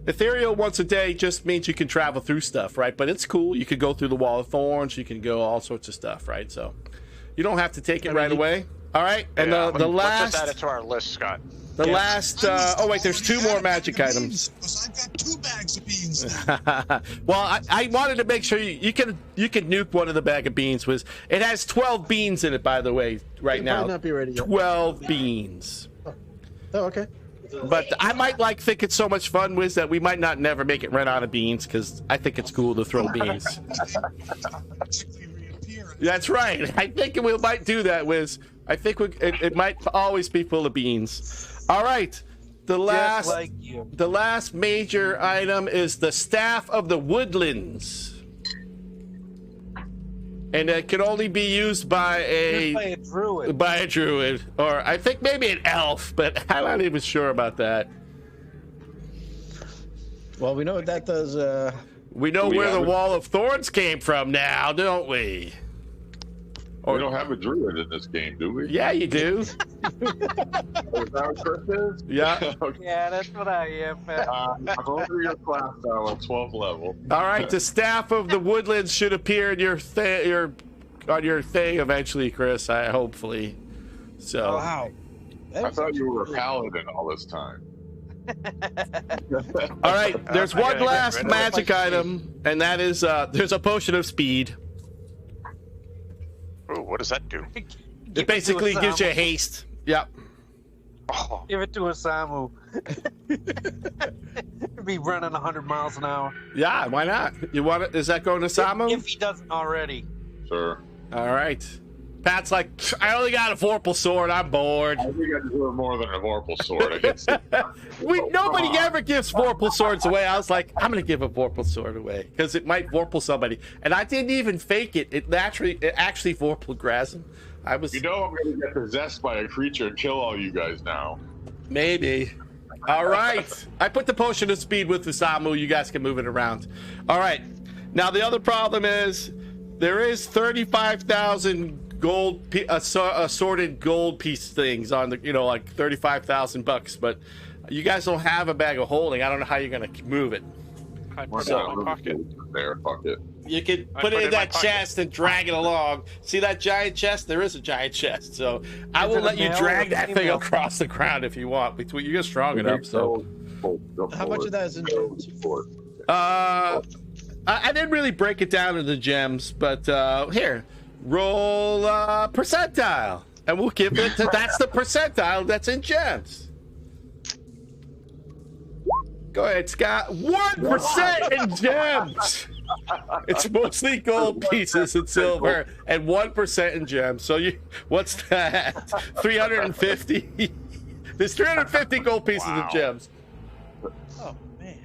Ethereal once a day just means you can travel through stuff, right? But it's cool. You could go through the wall of thorns. You can go all sorts of stuff, right? So you don't have to take it right away. All right. And the Let's last. just add it to our list, Scott. The last. Oh wait, there's 2 more magic items. Because I've got 2 bags of beans. Well, I wanted to make sure you can nuke one of the bag of beans. It has 12 beans in it, by the way, right now. Might not be ready yet. 12 beans. Oh, okay. But I might think it's so much fun, Wiz, that we might not never make it run out of beans, because I think it's cool to throw beans. That's right. I think we might do that, Wiz. I think it might always be full of beans. All right. The last major item is the Staff of the Woodlands. And it can only be used by a druid. By a druid. Or I think maybe an elf, but I'm not even sure about that. Well, we know what that does. We know where the Wall of Thorns came from now, don't we? We don't have a druid in this game, do we? Yeah, you do. Is that what Chris is? Yeah. Okay. Yeah, that's what I am. I'm over your class now at 12th level. All right, the Staff of the Woodlands should appear in on your thing eventually, Chris. Hopefully. So. Wow. I thought you were a paladin all this time. All right, there's one last magic item, and that is there's a potion of speed. Ooh, what does that do? It basically gives you haste. Yep. Oh, Give it to Osamu. Be running 100 miles an hour. Yeah, why not? You want it? Is that going to Samu? If he doesn't already. Sure. All right. Pat's like, I only got a Vorpal sword. I'm bored. I think I deserve more than a Vorpal sword. I guess. Nobody ever gives Vorpal swords away. I was like, I'm going to give a Vorpal sword away because it might Vorpal somebody. And I didn't even fake it. It actually Vorpal Grasm. I was. You know I'm going to get possessed by a creature and kill all you guys now. Maybe. All right. I put the potion of speed with Osamu. You guys can move it around. All right. Now, the other problem is there is 35,000 gold assorted gold piece things on the, like 35,000 bucks, but you guys don't have a bag of holding. I don't know how you're gonna move it. I put it in my pocket. There, fuck it. You can put it in that chest and drag it along. See that giant chest? There is a giant chest, so I will let you drag that thing across the ground if you want. You're strong enough. So how much of that is in gems? I didn't really break it down into gems, but here. Roll percentile, and we'll give it to that's the percentile that's in gems. Go ahead, Scott. 1% in gems. It's mostly gold pieces and silver, and 1% in gems. So what's that? 350. There's 350 gold pieces of gems. Oh man.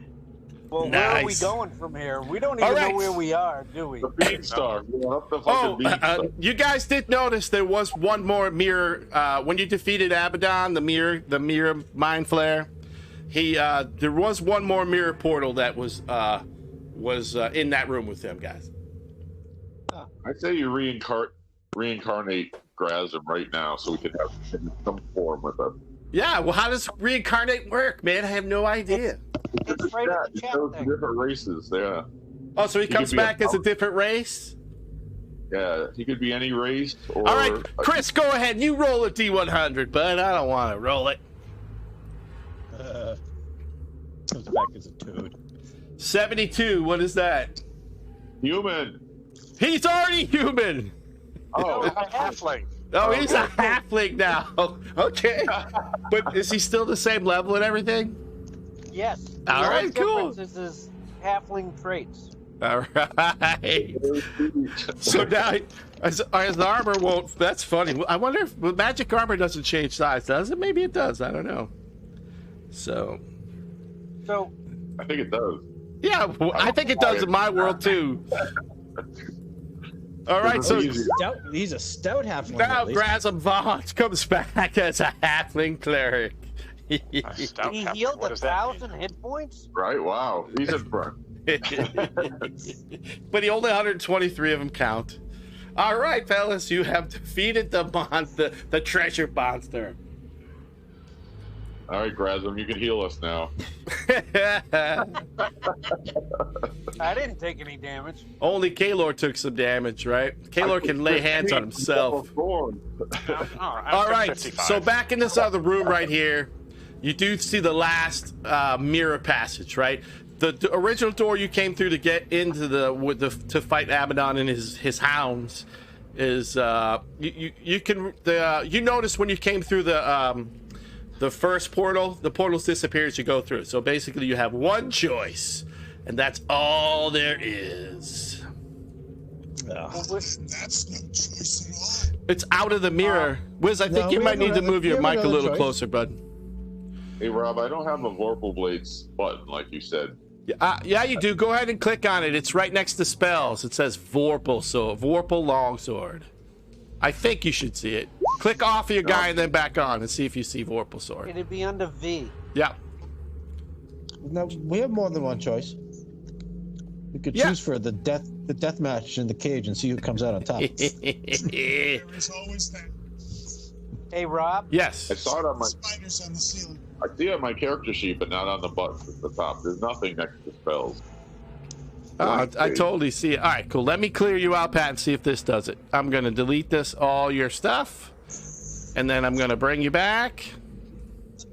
Well, where are we Nice. going from here? We don't All even right. know where we are, do we? The beanstalk. Yeah, up the Oh, fucking beanstalk. you guys did notice there was one more mirror when you defeated Abaddon, the mirror mind flare. There was one more mirror portal that was in that room with them guys. I say you reincarnate Grazum right now, so we can have some form with us. Yeah, well, how does reincarnate work, man? I have no idea. It's right Yeah, at the it chat shows thing. different races. Yeah, Oh, so he comes could be a back as a different race? yeah. He could be any race. Or All right, Chris, go ahead. You roll a D100, bud. I don't want to roll it. Comes back as a toad. 72, what is that? Human. He's already human. Oh, a halfling. Oh, he's a halfling now. Okay. But is he still the same level and everything? Yes. The All only right, cool. difference is his halfling traits. All right. So now, as the armor won't. That's funny. I wonder if magic armor doesn't change size, does it? Maybe it does. I don't know. So, So, I think it does. yeah, I think it does in my world too. All right, so He's a stout halfling. now at least. Grasm Vaught comes back as a halfling cleric. A stout he halfling. healed What does that mean? 1,000 hit points? Right? Wow. He's in front. But he only 123 of them count. All right, fellas, you have defeated the treasure monster. All right, Grazum, you can heal us now. I didn't take any damage. Only Kalor took some damage, right? Kalor can lay hands on himself. I'm All right, 55. so back in this other room right here, you do see the last mirror passage, right? The original door you came through to get into to fight Abaddon and his hounds is you notice when you came through the first portal, the portals disappear as you go through. So basically, you have one choice, and that's all there is. That's no choice at all. It's out of the mirror. Wiz, I think no, you we might have need to another- move your we have mic a another little choice. closer, bud. Hey, Rob, I don't have a Vorpal Blades button like you said. Yeah, you do. Go ahead and click on it. It's right next to spells. It says Vorpal, so Vorpal Longsword. I think you should see it. Click off of your guy and then back on and see if you see Vorpal Sword. It'd be under V. Yeah. No, we have more than one choice. We could Yeah. choose for the death match in the cage and see who comes out on top. There is always that. Hey, Rob. Yes. I saw it on my. Spiders on the ceiling. I see it on my character sheet, but not on the buttons at the top. There's nothing next to spells. I totally see it. All right, cool. Let me clear you out, Pat, and see if this does it. I'm going to delete all your stuff, and then I'm going to bring you back.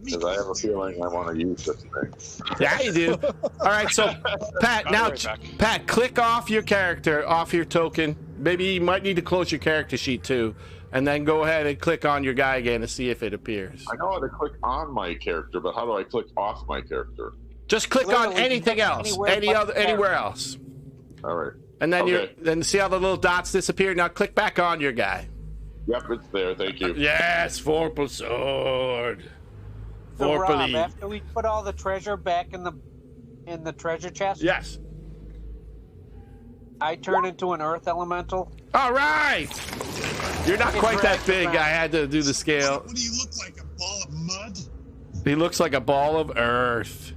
Because I have a feeling I want to use this thing. Yeah, you do. All right, so Pat, now right back. Pat, click off your character, off your token. Maybe you might need to close your character sheet too, and then go ahead and click on your guy again to see if it appears. I know how to click on my character, but how do I click off my character? Just click on Literally, anything click else, anywhere but anywhere character. else, All right. and then Okay. then see how the little dots disappear. Now click back on your guy. Yep, it's there. Thank you. Yes, Vorpal Sword. So, Rob, Vorpal. after we put all the treasure back in the treasure chest, Yes. I turn into an earth elemental. All right. You're not It's quite that right big. around. I had to do the scale. What do you look like? A ball of mud? He looks like a ball of earth.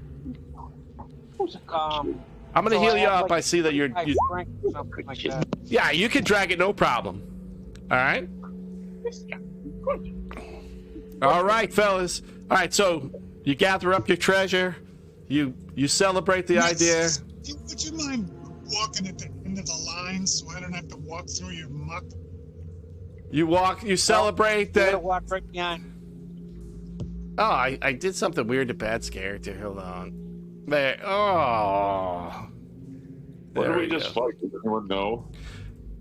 Um, I'm gonna so heal I you have, up. like, I see that you're. high strength or something like that. Yeah, you can drag it, no problem. All right. All right, fellas. All right, so you gather up your treasure. You celebrate the idea. Would you mind walking at the end of the line so I don't have to walk through your muck? You celebrate You gotta that. walk right behind. Oh, I did something weird to Pat's character. Hold on. There. Oh. What There do we we just go. fight? Does anyone know?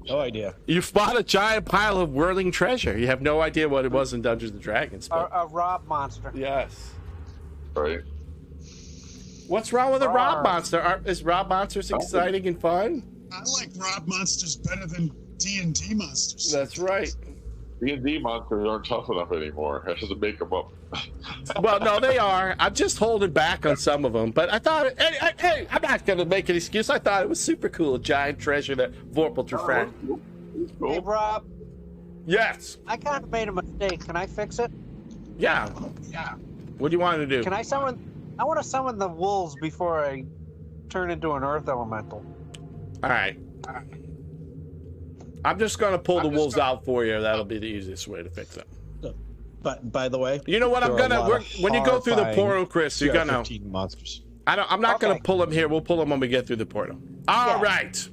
No idea. You fought a giant pile of whirling treasure. You have no idea what it was in Dungeons and Dragons. But A Rob monster. yes. Right. What's wrong with a Rob. Rob monster? Is Rob monsters exciting and fun? I like Rob monsters better than D&D monsters. That's right. D&D monsters aren't tough enough anymore. I have to make them up. Well, no, they are. I'm just holding back on some of them. But I thought, hey, I'm not going to make an excuse. I thought it was super cool. A giant treasure that Vorpal threw friend. Hey, Rob, Yes. I kind of made a mistake. Can I fix it? Yeah. What do you want to do? Can I summon? I want to summon the wolves before I turn into an earth elemental. All right. I'm just going to pull the wolves out for you. That'll be the easiest way to fix it. But by the way, You know what? I'm there are gonna a lot of when you go through the horrifying portal, Chris. You're gonna. CR-15 monsters. I'm not gonna Okay. pull them here. We'll pull them when we get through the portal. All Yeah. right.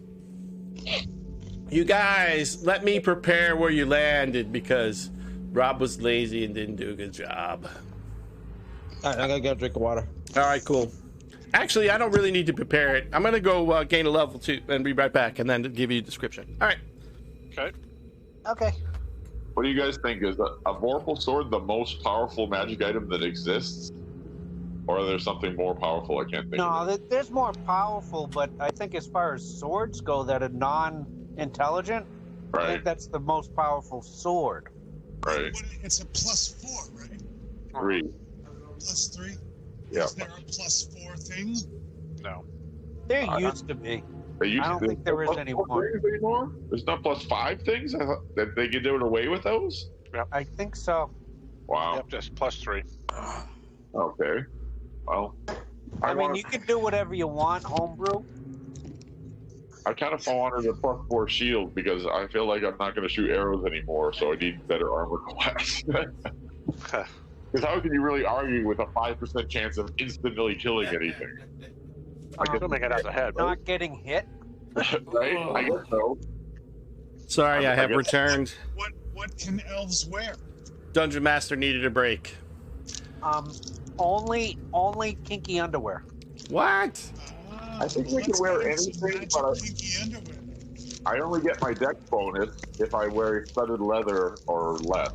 You guys, let me prepare where you landed because Rob was lazy and didn't do a good job. All right, I gotta get a drink of water. All right, cool. Actually, I don't really need to prepare it. I'm gonna go gain a level 2 and be right back, and then give you a description. All right. Okay. Okay. What do you guys think? Is a Vorpal sword the most powerful magic item that exists? Or is there something more powerful? I can't think of it. No, there's more powerful, but I think as far as swords go that are non-intelligent, I Right, think that's the most powerful sword. right. It's a +4, right? 3. +3? Yeah. Is there a +4 thing? No. There used to be. They used I don't to- think there is plus anymore. 4 things anymore. There's not +5 things? I thought that they could do it away with those? I think so. Wow. Yep, just +3. Okay. Well, I mean, wanna- you can do whatever you want, homebrew. I kind of fall under the +4 shield because I feel like I'm not going to shoot arrows anymore, so I need better armor class. Because how can you really argue with a 5% chance of instantly killing anything? I Still guess, make it out the head. Not getting hit. right? I guess so. Sorry, I I have guess- returned. What can elves wear? Dungeon Master needed a break. Only kinky underwear. What? I think we can let's wear get some anything, magic but kinky underwear. I only get my dex bonus if I wear studded leather or less.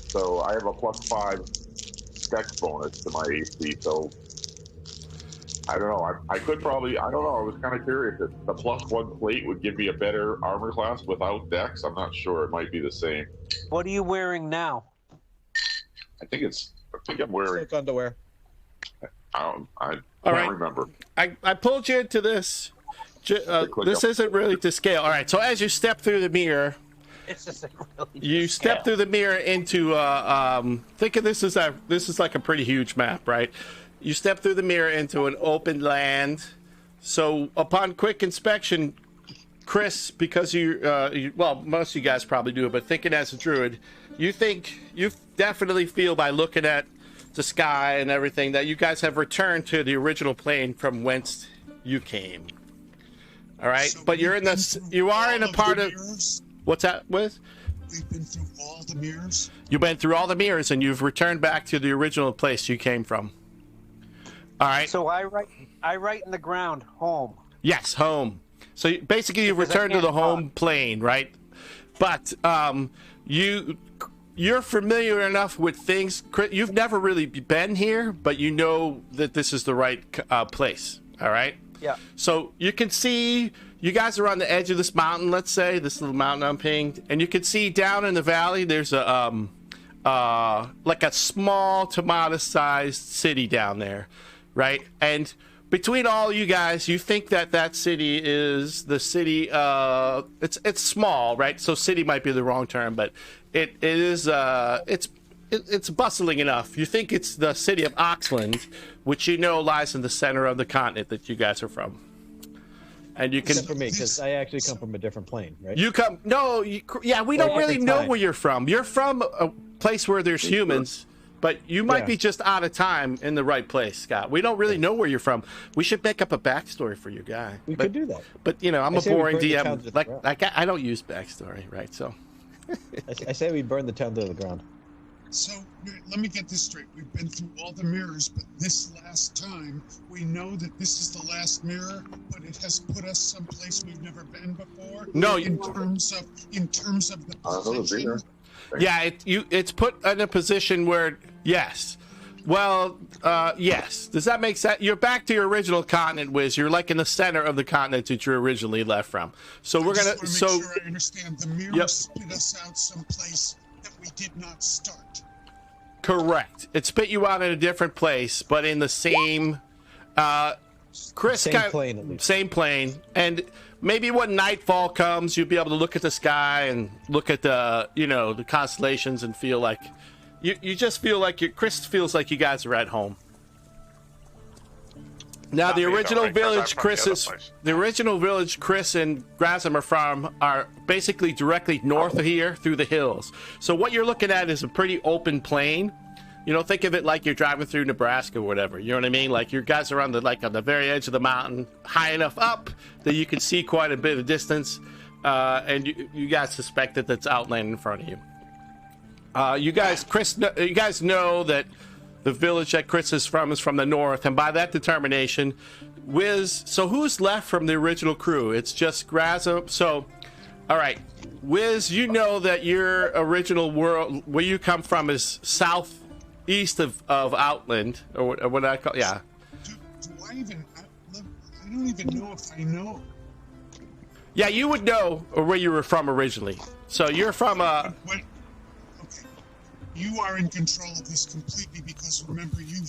So I have a +5 dex bonus to my AC, so I don't know. I could probably, I don't know. I was kind of curious if the +1 plate would give me a better armor class without dex. I'm not sure. It might be the same. What are you wearing now? I think I'm wearing, Silk underwear. I All can't right. remember. I pulled you into this. This isn't really to scale. All right. So as you step through the mirror, It's just a really you step through the mirror into. Think of this as like a pretty huge map, right? You step through the mirror into an open land. So upon quick inspection, Chris, because well, most of you guys probably do it, but thinking as a druid, you definitely feel by looking at the sky and everything that you guys have returned to the original plane from whence you came. All right, So but you're we've in been this. through You are in a all part the of. mirrors? What's that with? We've been through all the mirrors. You've been through all the mirrors and you've returned back to the original place you came from. All right. So I write in the ground home. Yes, home. So basically, you've Because I returned to the can't home plane, right? But you're familiar enough with things. You've never really been here, but you know that this is the right place. All right. Yeah. So you can see you guys are on the edge of this mountain. Let's say this little mountain I'm pinged, and you can see down in the valley. There's a like a small tomato-sized city down there, right? And between all you guys, you think that city is the city. It's small, right? So city might be the wrong term, but it is. It's bustling enough. You think it's the city of Oxland, which you know lies in the center of the continent that you guys are from. And you can. Except for me, because I actually come from a different plane, right? You come. No. Yeah, we don't Well, really every know time. where you're from. You're from a place where there's humans. But you might Yeah. be just out of time in the right place, Scott. We don't really know where you're from. We should make up a backstory for your guy. We could do that. But you know, I'm I a say we boring burn the town DM. to the Like, ground. I don't use backstory, right? So I say we burn the town to the ground. So let me get this straight. We've been through all the mirrors, but this last time, we know that this is the last mirror, but it has put us someplace we've never been before. No, in terms of the Another position. beer. yeah, it's put in a position where yes. Well, yes. Does that make sense? You're back to your original continent, Wiz. You're like in the center of the continent that you originally left from. So we're I gonna. just So wanna make sure I understand. The mirrors Yep. spit us out someplace we did not start. Correct. It spit you out in a different place, but in the same. Chris, Same plane, at least. Same plane, and maybe when nightfall comes, you'll be able to look at the sky and look at the, the constellations and feel like you just feel like Chris feels like you guys are at home. Now, the original village Chris and Grasm are from are basically directly north of here through the hills. So what you're looking at is a pretty open plain. Think of it like you're driving through Nebraska or whatever. You know what I mean? Like your guys are on the very edge of the mountain, high enough up that you can see quite a bit of distance, and you guys suspect that that's Outland in front of you. You guys know that the village that Chris is from the north, and by that determination, Wiz. So who's left from the original crew? It's just Grasm. So, all right, Wiz. You know that your original world, where you come from, is southeast of Outland, or what I call, yeah. Do I even? I don't even know if I know. Yeah, you would know where you were from originally. So you're from Okay. You are in control of this completely because remember you.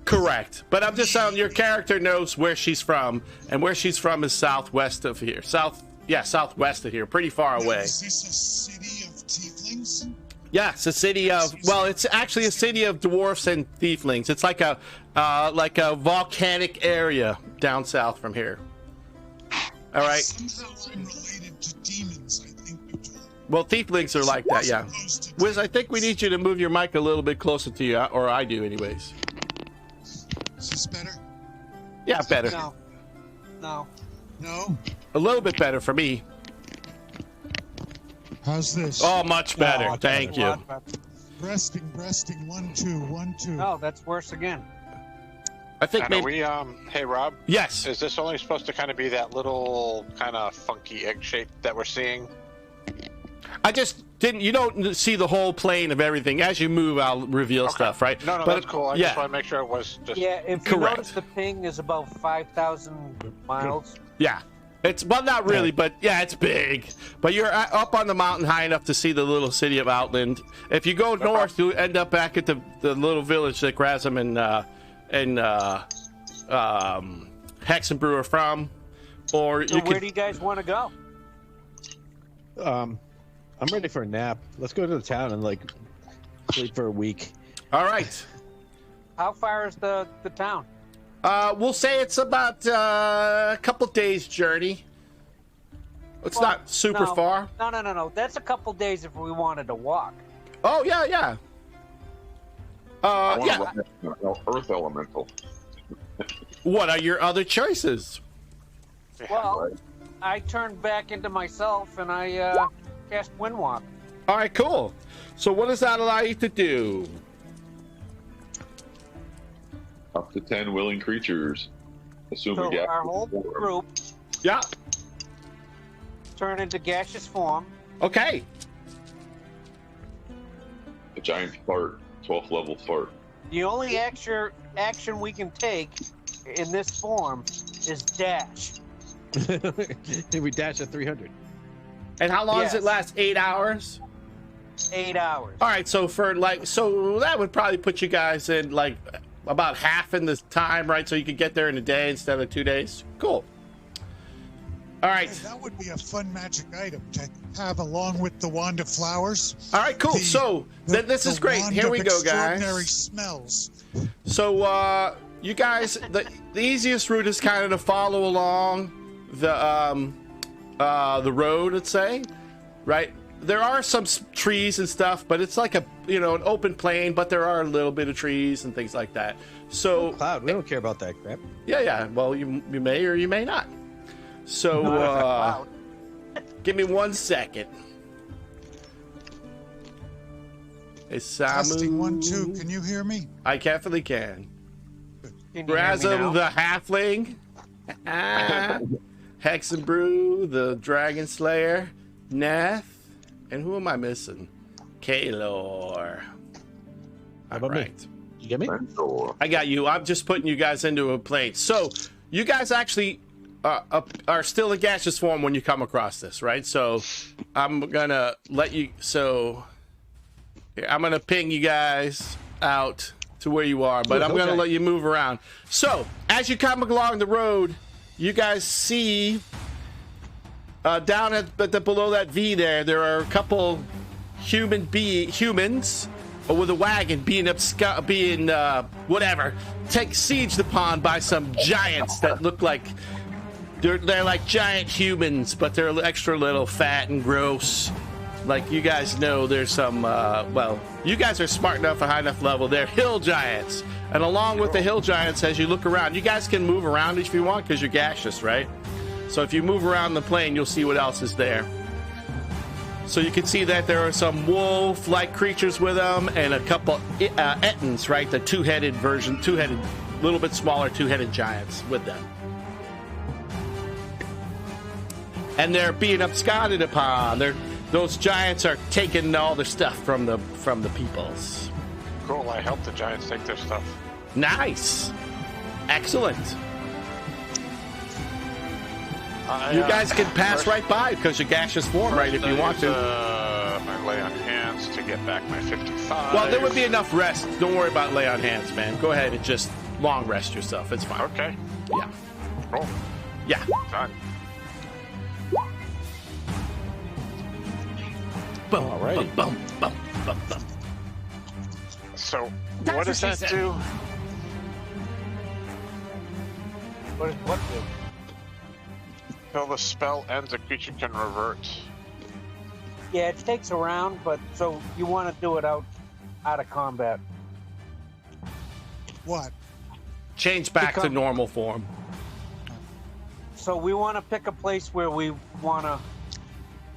Correct, but I'm just saying your character knows where she's from, and where she's from is southwest of here. Southwest of here, pretty far away. Is this a city of tieflings? Yeah, it's a city of, well, it's actually a city of dwarfs and tieflings. It's like a volcanic area down south from here. All right. Somehow I'm related to demons, I think you told me. Well, tieflings are like that, yeah. Wiz, I think we need you to move your mic a little bit closer to you, or I do anyways. Is this better? Yeah, better. No. A little bit better for me. How's this? Oh, much better. Thank you. Breasting, 1 2 1 2. No, that's worse again. I think And maybe. hey Rob. Yes. Is this only supposed to kind of be that little kind of funky egg shape that we're seeing? I just didn't. You don't see the whole plane of everything. As you move, I'll reveal stuff, right? No, But that's cool. I just want to make sure it was just. Yeah, if you Correct. notice, the ping is about 5,000 miles. Yeah. It's, well, not really, but yeah, it's big. But you're up on the mountain high enough to see the little city of Outland. If you go north, you end up back at the little village that Grasm and Hexenbrew are from. Or So you where can. do you guys want to go? I'm ready for a nap. Let's go to the town and sleep for a week. All right. How far is the town? We'll say it's about a couple days journey. It's Well, not super no. far. No. That's a couple days if we wanted to walk. Oh yeah. I want Yeah. to Earth Elemental. What are your other choices? Well, I turned back into myself and I cast Windwalk. All right, cool. So what does that allow you to do? Up to 10 willing creatures. Assuming So gaseous our whole form. group Yeah. turn into gaseous form. Okay. A giant fart. 12th level fart. The only action we can take in this form is dash. We dash at 300. And how long does Yes. it last? 8 hours? 8 hours. All right, so so that would probably put you guys in about half in the time, right? So you could get there in a day instead of 2 days. Cool. All right. Hey, that would be a fun magic item to have along with the wand of flowers. All right, cool. So this is great. wand Here of we go, extraordinary guys. smells. So you guys, the easiest route is kind of to follow along the road, let's say, right? There are some trees and stuff, but it's like an open plain, but there are a little bit of trees and things like that. So Cloud, we don't care about that crap. yeah. Well, you may or you may not. So give me 1 second. Hey, Samu. Testing 1 2. Can you hear me? I definitely can. Can you hear me Grasm now? the halfling. Hexenbrew, the dragon slayer. Neth. And who am I missing? Kaelor. How about me? You get me? Mentor. I got you. I'm just putting you guys into a plane. So you guys actually are still in gaseous form when you come across this, right? So I'm gonna let you. So Here, I'm gonna ping you guys out to where you are, but I'm gonna let you move around. So as you come along the road, you guys see down at below that V there are a couple humans with a wagon being sieged upon by some giants that look like they're like giant humans, but they're extra little, fat and gross. Like, you guys know there's some well, you guys are smart enough and high enough level. They're hill giants, and along with the hill giants, as you look around, you guys can move around if you want because you're gaseous, right? So if you move around the plane, you'll see what else is there. So you can see that there are some wolf-like creatures with them, and a couple Ettins, right? The two-headed, little bit smaller two-headed giants with them. And they're being absconded upon. Those giants are taking all their stuff from the peoples. Cool, I helped the giants take their stuff. Nice. Excellent. You guys can pass right by because you're gaseous form, right, if you want to. I lay on hands to get back my 55. Well, there would be enough rest. Don't worry about lay on hands, man. Go ahead and just long rest yourself. It's fine. Okay. Yeah. Cool. Yeah. Done. Boom, alrighty. Boom, boom, boom, boom. So, what does that do? What do? Until the spell ends, a creature can revert. Yeah, it takes a round, but so you want to do it out of combat. What? Change back to normal form. So we want to pick a place where we want to.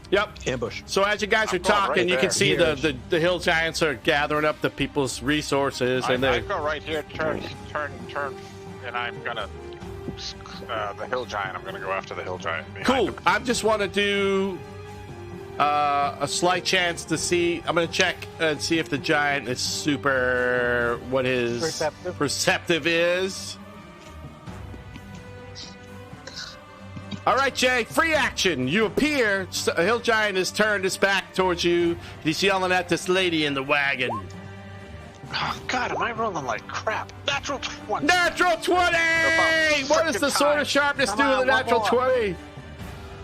Yep. Ambush. So as you guys are talking, you can see the hill giants are gathering up the people's resources, and I go right here, turn, and I'm gonna the hill giant. I'm gonna go after the hill giant. Cool. I just want to do a slight chance to see. I'm gonna check and see if the giant is super. What his perceptive is. All right, Jay, free action. You appear. A hill giant has turned his back towards you. He's yelling at this lady in the wagon. Oh, God, am I rolling like crap? Natural 20. Natural 20! What does the sword of sharpness do with a natural 20?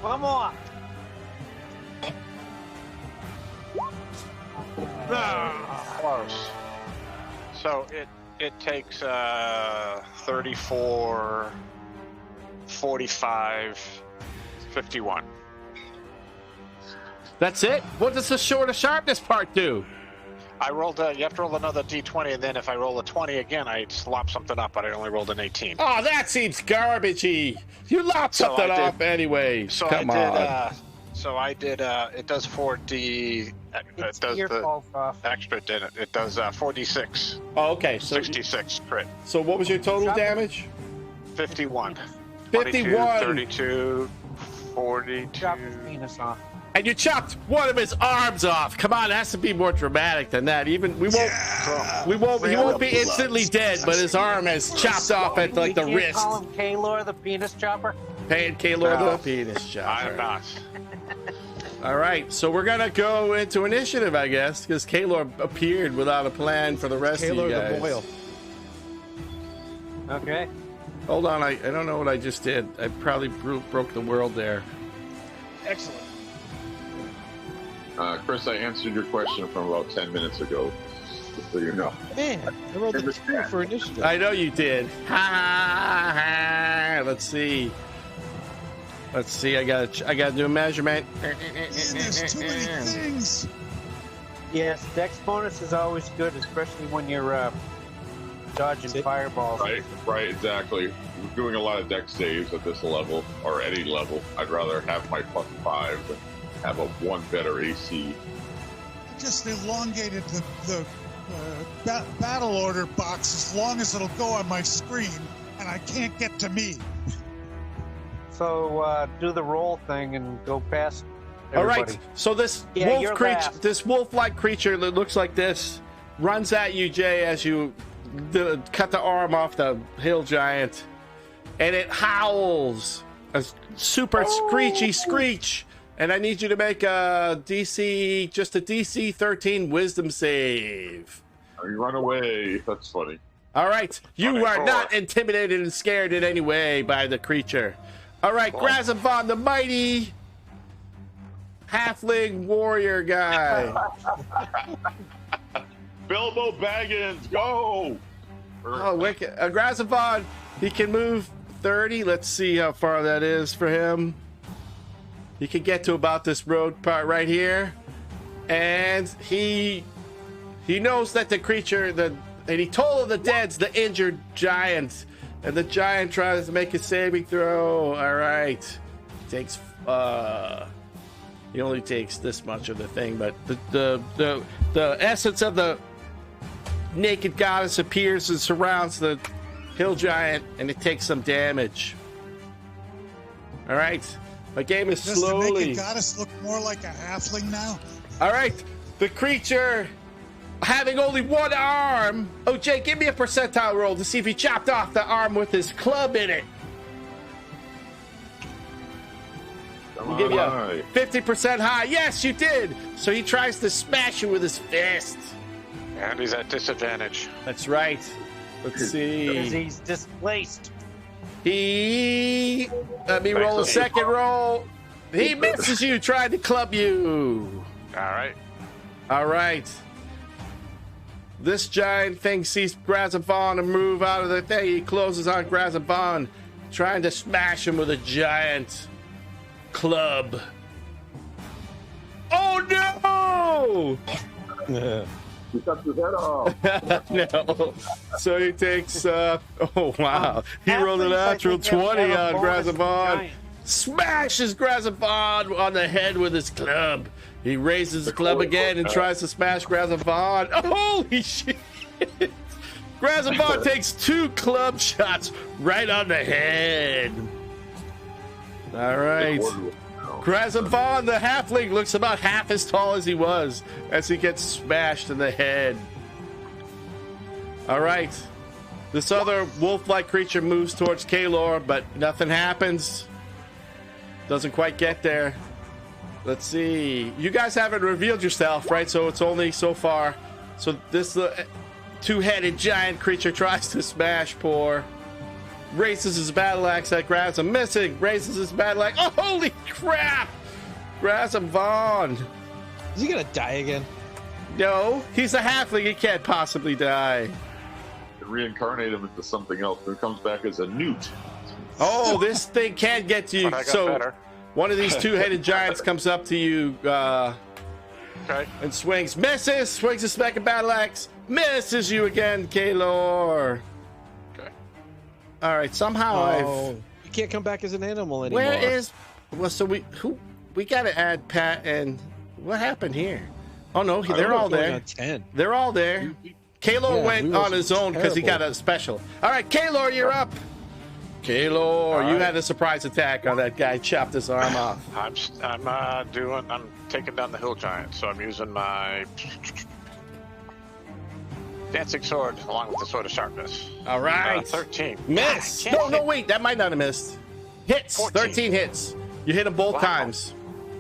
One more. Close. So it takes 34... 45, 51. That's it? What does the sword of sharpness part do? I rolled you have to roll another d20, and then if I roll a 20 again, I slop something up, but I only rolled an 18. Oh, that seems garbagey. You lop something up anyway. So Come on. So I did, it does 4D, it does the extra, didn't it? It does 4d6. Oh, okay. So 66 crit. So what was your total damage? 51. 51. 32, 42. Chop his penis off. And you chopped one of his arms off. Come on, it has to be more dramatic than that. Even he won't be instantly dead, but his arm has chopped off at like the wrist. Call him Kaylor the penis chopper. Paying Kaylor the penis chopper. I'm not. All right, so we're gonna go into initiative, I guess, because Kaylor appeared without a plan for the rest of you guys. Kaylor the boil. Okay. Hold on, I don't know what I just did. I probably broke the world there. Excellent. Chris, I answered your question from about 10 minutes ago, just so you know. Man, I rolled a 2 for initiative. I know you did. Ha ha. Let's see. I gotta do a measurement. There's too many things. Yes, dex bonus is always good, especially when you're dodging fireballs. Right, exactly. We're doing a lot of dex saves at this level, or any level. I'd rather have my +5 than have a 1 better AC. I just elongated the battle order box as long as it'll go on my screen, and I can't get to me. So do the roll thing and go past everybody. All right. So this this wolf-like creature that looks like this, runs at you, Jay, as you cut the arm off the hill giant, and it howls a super screechy screech And I need you to make a DC 13 wisdom save. You run away. That's funny. All right. You Okay, are four. not intimidated and scared in any way by the creature. All right, Grazavon, the mighty halfling warrior guy. Bilbo Baggins, go! Oh, wicked. Grazavon, he can move 30. Let's see how far that is for him. He can get to about this road part right here. And he knows that the creature, and he told the dead's the injured giant. And the giant tries to make a saving throw. All right. Takes, he only takes this much of the thing, but the essence of the naked goddess appears and surrounds the hill giant, and it takes some damage. All right. My game is Does the slowly. naked goddess look more like a halfling now? All right. The creature having only one arm. Oh, Jay, give me a percentile roll to see if he chopped off the arm with his club in it. I'll give you a 50% high. Yes, you did. So he tries to smash you with his fist. And he's at disadvantage. That's right. Let's Because see. he's displaced. Let me roll a second roll. He misses you, trying to club you. All right. All right. This giant thing sees Grazavon and move out of the thing. He closes on Grazavon, trying to smash him with a giant club. Oh no! He cut his head off. No. So he takes. Oh wow! He rolled a natural 20 on Grazavon. Smashes Grazavon on the head with his club. He raises his club again and tries to smash Grazavon. Oh, holy shit! Grazavon takes 2 club shots right on the head. All right. Grazavon, the halfling, looks about half as tall as he was as he gets smashed in the head. All right. This other wolf-like creature moves towards Kalor, but nothing happens. Doesn't quite get there. Let's see. You guys haven't revealed yourself, right? So it's only so far. So this two-headed giant creature tries to smash poor. Raises his battle axe that grabs him. Missing. Raises his battle axe. Oh, holy crap! Grazavon. Is he gonna die again? No, he's a halfling. He can't possibly die. Reincarnate him into something else. Then comes back as a newt. Oh, this thing can't get to you. But I got So better. one of these two-headed giants comes up to you Okay. and swings. Misses. Swings his second battle axe. Misses you again, Kalor. Okay. All right. Somehow You can't come back as an animal anymore. Where is? Well, so we got to add Pat and what happened here? Oh no, they're all there. 10. They're all there. Kalor Yeah, went we were on his own because he got terrible. a special. All right, Kalor, you're up. Kalor, you right. had a surprise attack on that guy. Chopped his arm off. I'm taking down the hill giant, so I'm using my dancing sword along with the sword of sharpness. All right. 13. Miss. God, No, wait, that might not have missed. Hits. 14. 13 hits. You hit him both Wow. times.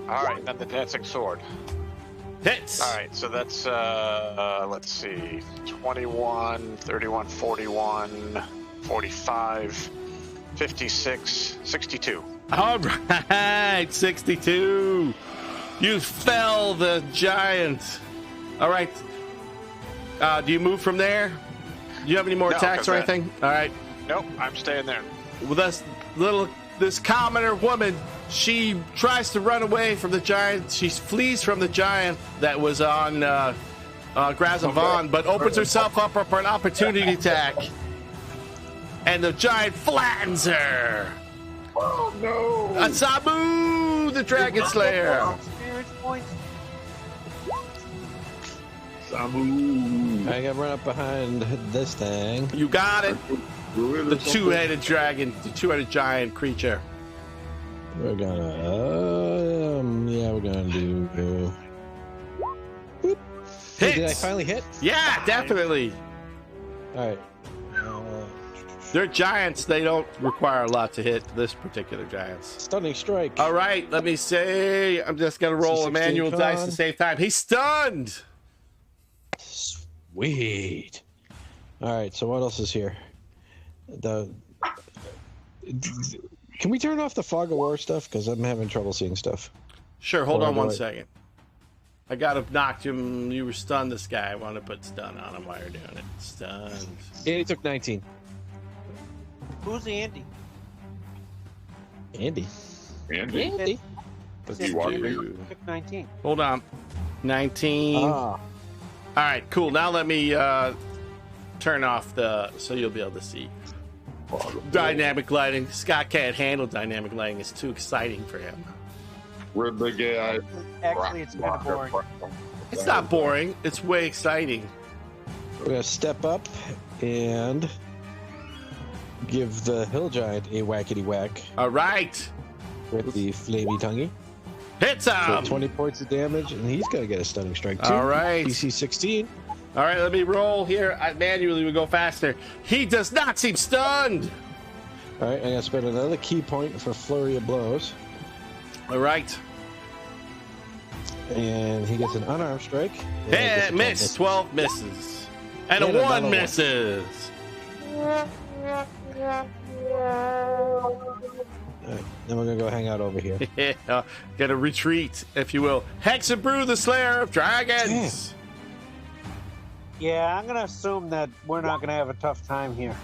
All right, then the dancing sword. Hits. All right, so that's let's see, 21, 31, 41, 45, 56, 62. All right, 62. You fell the giant. All right. Do you move from there? Do you have any more No, attacks or 'cause anything? All right. Nope, I'm staying there. Well, this commoner woman, she tries to run away from the giant. She flees from the giant that was on Grazavon, but opens herself up for an opportunity attack. And the giant flattens her. Oh no! Asabu, the Dragon Slayer. Experience points. Samu. I gotta run up behind this thing. You got it. The two-headed dragon, the two-headed giant creature. We're gonna, we're gonna do. Boop. Hey, did I Hits. finally hit? Yeah, definitely. All right. They're giants. They don't require a lot to hit this particular giants. Stunning strike. All right, let me say. I'm just gonna roll a manual dice to save time. He's stunned. Sweet. All right. So what else is here? Can we turn off the fog of war stuff? Because I'm having trouble seeing stuff. Sure. Hold on 1 second. I gotta knock him. You were stunned. This guy. I want to put stun on him while you're doing it. Stunned. Andy took 19. Who's Andy? Andy. Andy? Does he watch me? Took 19. Hold on. 19. All right. Cool. Now let me turn off so you'll be able to see. Dynamic lighting. Scott can't handle dynamic lighting. It's too exciting for him. We're the guy. Actually, it's kind of boring. It's not boring. It's way exciting. We're gonna step up and give the hill giant a whackety whack. All right. With the flamey tonguey. Hits him. So 20 points of damage, and he's gonna get a stunning strike too. All right. DC 16. All right, let me roll here. Manually, we go faster. He does not seem stunned. All right, I'm gonna spend another key point for flurry of blows. All right. And he gets an unarmed strike. And miss. 12 misses. And a 1 misses. All right, then we're gonna go hang out over here. Yeah, get a retreat, if you will. Hexabrew, the Slayer of Dragons. Yeah, I'm gonna assume that we're not gonna have a tough time here.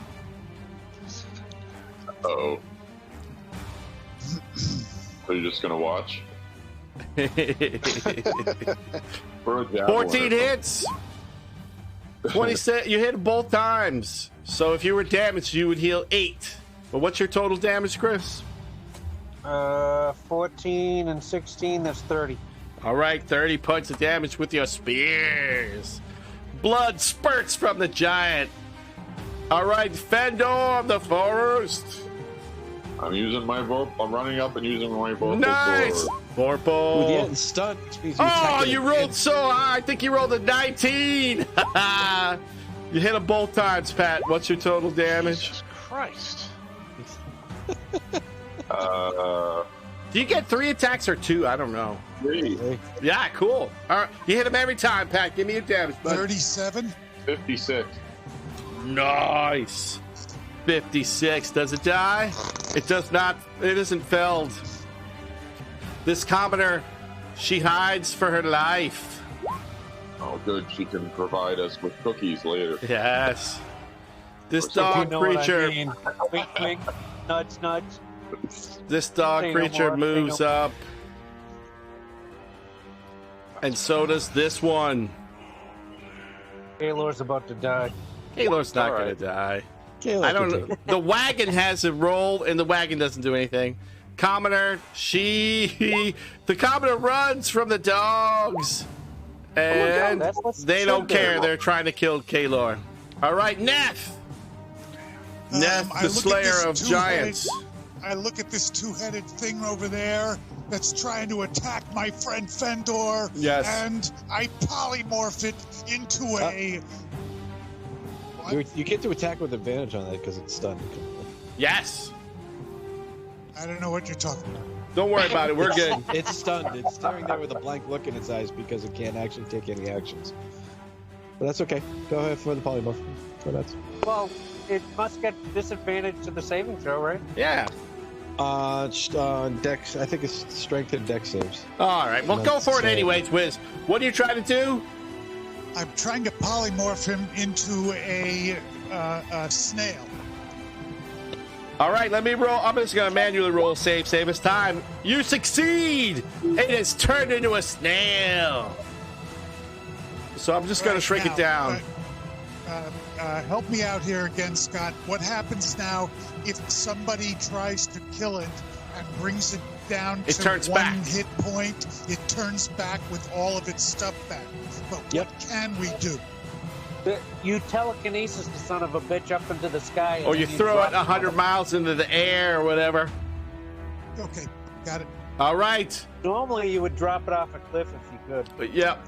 Uh-oh. So you're just gonna watch? 14 hits. 26. You hit both times. So if you were damaged, you would heal 8. But what's your total damage, Chris? 14 and 16. That's 30. All right, 30 points of damage with your spears. Blood spurts from the giant. All right, Fendor of the Forest. I'm using my I'm running up and using my vocal. Nice. Vorpal. With the stun, oh, you rolled so high. I think you rolled a 19. You hit him both times, Pat. What's your total damage? Jesus Christ. Do you get 3 attacks or 2? I don't know. 3. Yeah, cool. All right, you hit him every time, Pat. Give me your damage, bud. 37. 56. Nice. 56. Does it die? It does not. It isn't felled. This commoner, she hides for her life. Oh, good. She can provide us with cookies later. Yes. This So dog You know what I creature. mean. Wink, wink. Nudge, nudge. This dog Say no creature more, say moves no more. up. And so does this one. Gaylor's about to die. Gaylor's not All going right. to die. Gaylor I can don't take know. it. The wagon has a roll, and the wagon doesn't do anything. Commoner, the commoner runs from the dogs, and That's what they she don't said there. care. They're trying to kill Kaylor. All right, Neff. Neff, I the look at Slayer this of two-headed- Giants. I look at this two-headed thing over there that's trying to attack my friend Fendor. Yes. And I polymorph it into a. You get to attack with advantage on that because it's stunned. Yes. I don't know what you're talking about. Don't worry about it. We're good. It's stunned. It's staring there with a blank look in its eyes because it can't actually take any actions. But that's okay. Go ahead for the polymorph. Go nuts. Well, it must get disadvantage to the saving throw, right? Yeah. Dex. I think it's strength and dex saves. All right. Well, go for it anyways, Wiz. What are you trying to do? I'm trying to polymorph him into a snail. All right, let me roll. I'm just going to manually roll save us time. You succeed. It is turned into a snail. So I'm just going to shrink it down. Help me out here again, Scott. What happens now if somebody tries to kill it and brings it down It to turns one back. hit point? It turns back with all of its stuff back. But Yep. what can we do? You telekinesis the son of a bitch up into the sky. and Or you then throw drop it 100 miles into the air or whatever. Okay, got it. All right. Normally, you would drop it off a cliff if you could. But, yep.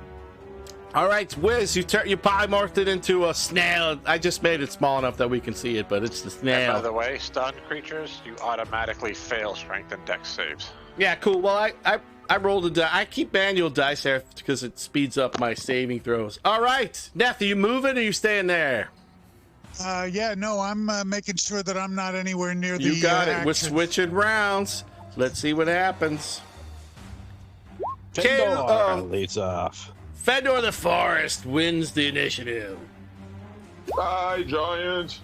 All right, Wiz, you polymorphed it into a snail. I just made it small enough that we can see it, but it's the And snail. by the way, stunned creatures, you automatically fail strength and dex saves. Yeah, cool. Well, I rolled a die. I keep manual dice there because it speeds up my saving throws. All right, Neff, are you moving or are you staying there? Yeah, no, I'm making sure that I'm not anywhere near the. You got it. action. We're switching rounds. Let's see what happens. Fendor leads off. Fendor the Forest wins the initiative. Bye, giant.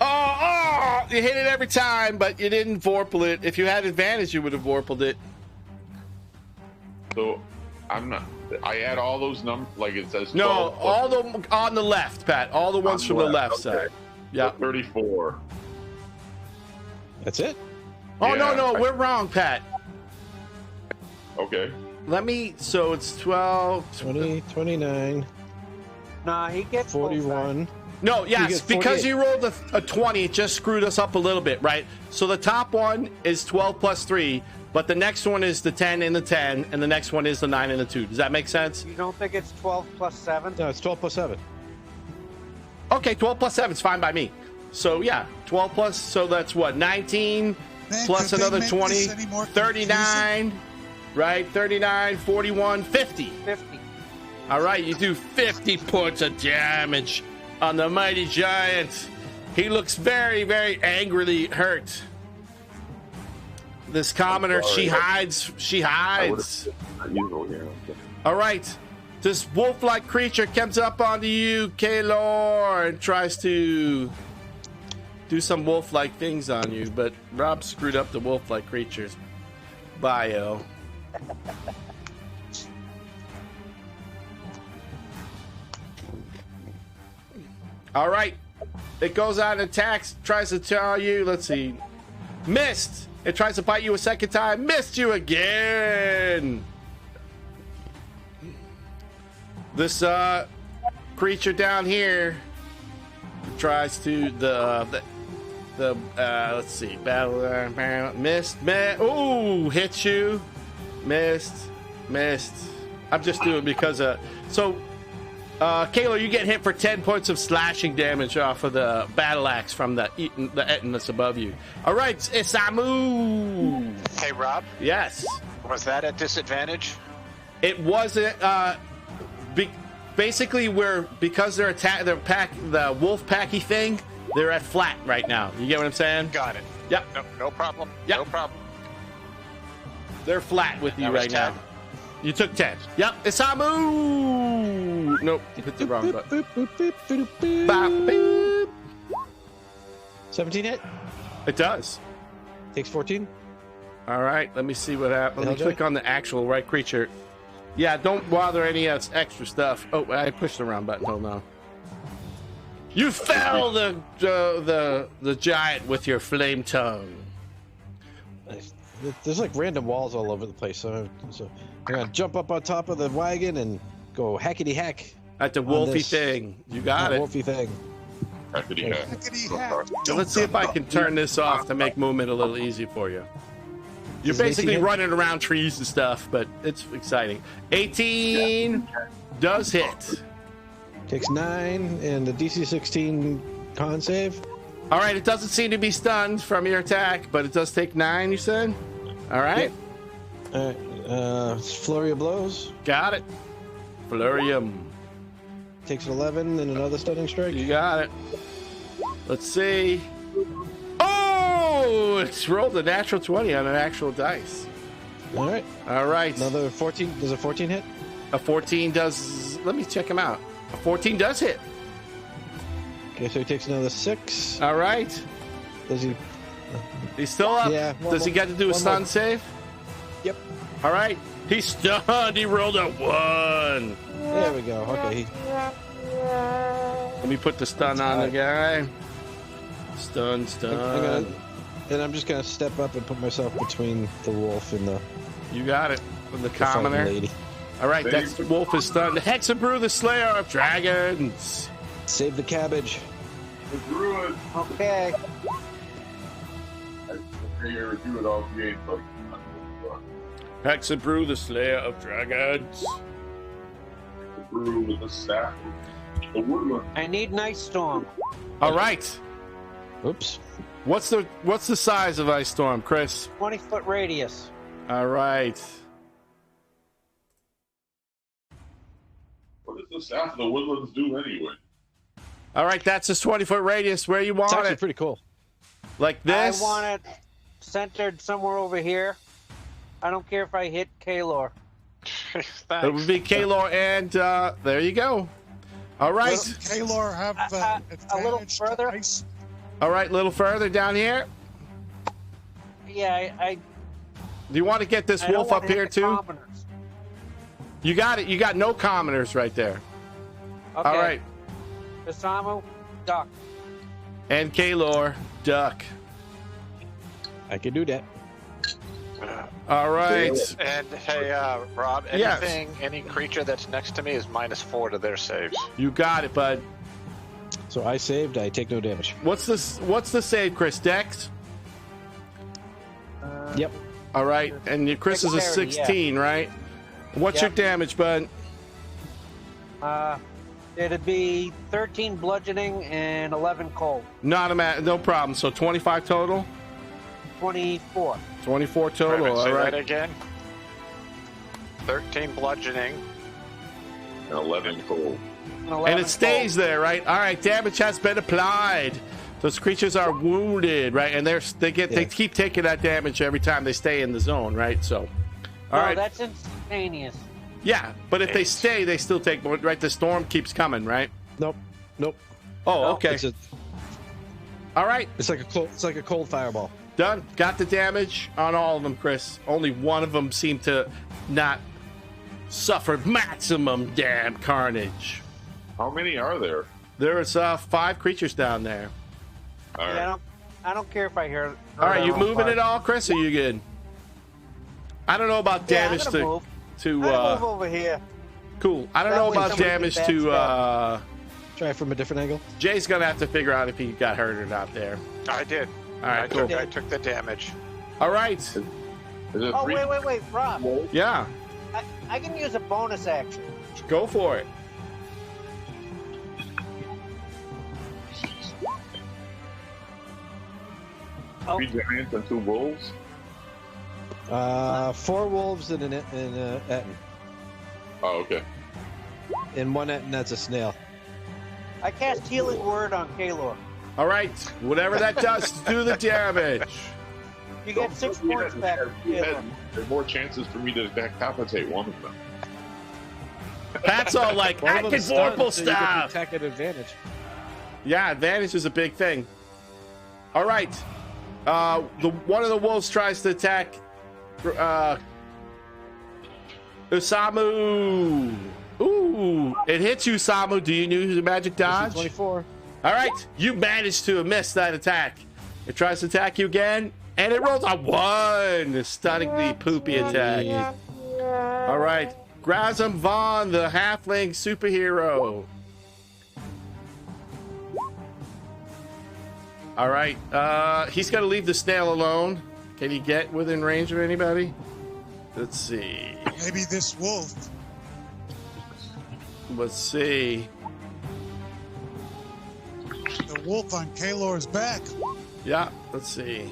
Oh, you hit it every time, but you didn't vorpal it. If you had advantage, you would have vorpaled it. So I'm not. I add all those numbers like it says. No, 12 all the on the left, Pat. All the ones On from the the left left, okay. side. Yeah. 34. That's it. Oh Yeah, no, we're wrong, Pat. Okay. Let me. So it's 12, 20, 29, Nah, he gets both back. 41. No, yes, get because 48. you rolled a 20, it just screwed us up a little bit, right? So the top one is 12 plus 3, but the next one is the 10 and the 10, and the next one is the 9 and the 2. Does that make sense? You don't think it's 12 plus 7? No, it's 12 plus 7. Okay, 12 plus 7 is fine by me. So yeah, 12 plus, so that's what, 19 Man, plus could they another make 20, this any more 39, right? 39, 41, 50. 50. All right, you do 50 points of damage on the mighty giant. He looks very, very angrily hurt. This commoner, she hides. She hides. Usual here. All right. This wolf-like creature comes up onto you, Kaylor, and tries to do some wolf-like things on you, but Rob screwed up the wolf-like creature's bio. All right. It goes out and attacks, tries to tell you. Let's see. Missed. It tries to bite you a second time. Missed you again. This creature down here tries to let's see, battle missed, ooh, hit you, missed. I'm just doing because Kayla, you get hit for 10 points of slashing damage off of the battle axe from the Etten that's above you. All right, Isamu. Hey, Rob, Yes, was that at disadvantage? it wasn't. Basically, because they're the wolf packy thing, they're at flat right now. You get what I'm saying? Got it. Yep. No problem. Yep. No problem. They're flat with you That was right now. 10. You took 10. Yep. Isamu. Nope. You hit the wrong button. Bop, boop. 17 hit. It does. Takes 14. All right. Let me see what happens. Let me LJ? click on the actual right creature. Yeah. Don't bother any of this extra stuff. Oh, I pushed the wrong button. Hold on. You fell the giant with your flame tongue. There's like random walls all over the place. So I'm gonna jump up on top of the wagon and go hackety hack. At the on wolfy this. thing. You got it. Wolfy thing. Hackety hack. Hackety hack. So let's see if I can turn this off to make movement a little easy for you. You're Is it basically 18 hit? running around trees and stuff, but it's exciting. 18 does hit. Takes 9 and the DC 16 con save. All right, it doesn't seem to be stunned from your attack, but it does take 9, you said? All right, All right. Flurry of blows. got it. Flurium. Takes 11 and another stunning strike. You got it. Let's see. Oh, it's rolled a natural 20 on an actual dice. All right. All right. Another 14. Does a 14 hit? A 14 does. Let me check him out. A 14 does hit. Okay, so he takes another 6. All right. Does he? He's still up. Yeah, one Does he more- get to do a one stun more. save? Yep. All right. He's stunned. He rolled a 1. There we go. Okay. Let me put the stun on the guy. Stun. And I'm just gonna step up and put myself between the wolf and the You got it. From the fighting commoner. lady. All right. That's wolf is stunned. The Hexabrew, the Slayer of Dragons. Save the cabbage. Druid. Okay. I figure do it all game, but Hexabrew, the Slayer of Dragons. through with the staff. The woodland. I need Night Storm. All right. Oops. What's the size of Ice Storm, Chris? 20-foot radius. All right. What does the staff of the woodlands do anyway? All right, that's his 20-foot radius. Where you It's want actually it? pretty cool. Like this? I want it centered somewhere over here. I don't care if I hit Kaylor. It would be Kaylor, and there you go. All right. Does Kaylor have a little advantage to further? ice? All right, a little further down here. Yeah, I Do you want to get this don't wolf want up to hit here the too? commoners. You got it. You got no commoners right there. Okay. All right. Isamu, duck. And Kaylor, duck. I can do that. All right. And hey, Rob, Yes. any creature that's next to me is -4 to their saves. You got it, bud. So I saved. I take no damage. What's the save, Chris? Dex? Yep. All right. And Chris is a Dexterity, 16, right? What's your Yep. damage, bud? It'd be 13 bludgeoning and 11 cold. No problem. So 25 total? 24. 24 Wait a total. minute, All say right. that again. 13 bludgeoning. And 11 cold. And 11 And it stays cold. there, right? All right, damage has been applied. Those creatures are wounded, right? And they keep taking that damage every time they stay in the zone, right? So, all No, right, that's instantaneous. yeah. But if they stay, they still take more, right? The storm keeps coming, right? Nope. Nope. Oh, No. okay. All right, It's like a cold fireball. done. Got the damage on all of them, Chris. Only one of them seemed to not suffer maximum damn carnage. How many are there? There's 5 creatures down there. All right. Yeah, I don't care if I hear. All right, you moving at all, Chris? Or you good? I don't know about Yeah, I'm damage gonna move. to I'm gonna move over here. cool. I don't That know way about somebody damage can to backstab. Try it from a different angle. Jay's gonna have to figure out if he got hurt or not there. I did. All right, cool. I took the damage. All right. Is it Oh, 3? wait, Rob. Yeah, I can use a bonus action. go for it. Oh, 3 giants and 2 wolves? 4 wolves and an Etten. Oh, okay. And one Etten that's a snail. I cast Healing Word on Kaylor. All right, whatever that does, do the damage. You get 6 points back. Kaylor. There's more chances for me to decapitate one of them. Pat's all like, One I of can them's stunned, vorpal so you get the stuff. attack at advantage. Yeah, advantage is a big thing. All right, one of the wolves tries to attack Usamu. Ooh, it hits you, Samu. Do you use a magic dodge? 24. All right, you managed to miss that attack. It tries to attack you again, and it rolls a 1, stunning the poopy attack. All right, Grazam Vaughn, the halfling superhero. All right, he's got to leave the snail alone. Can he get within range of anybody? Let's see. Maybe this wolf. Let's see. The wolf on Kaylor's back. Yeah, let's see.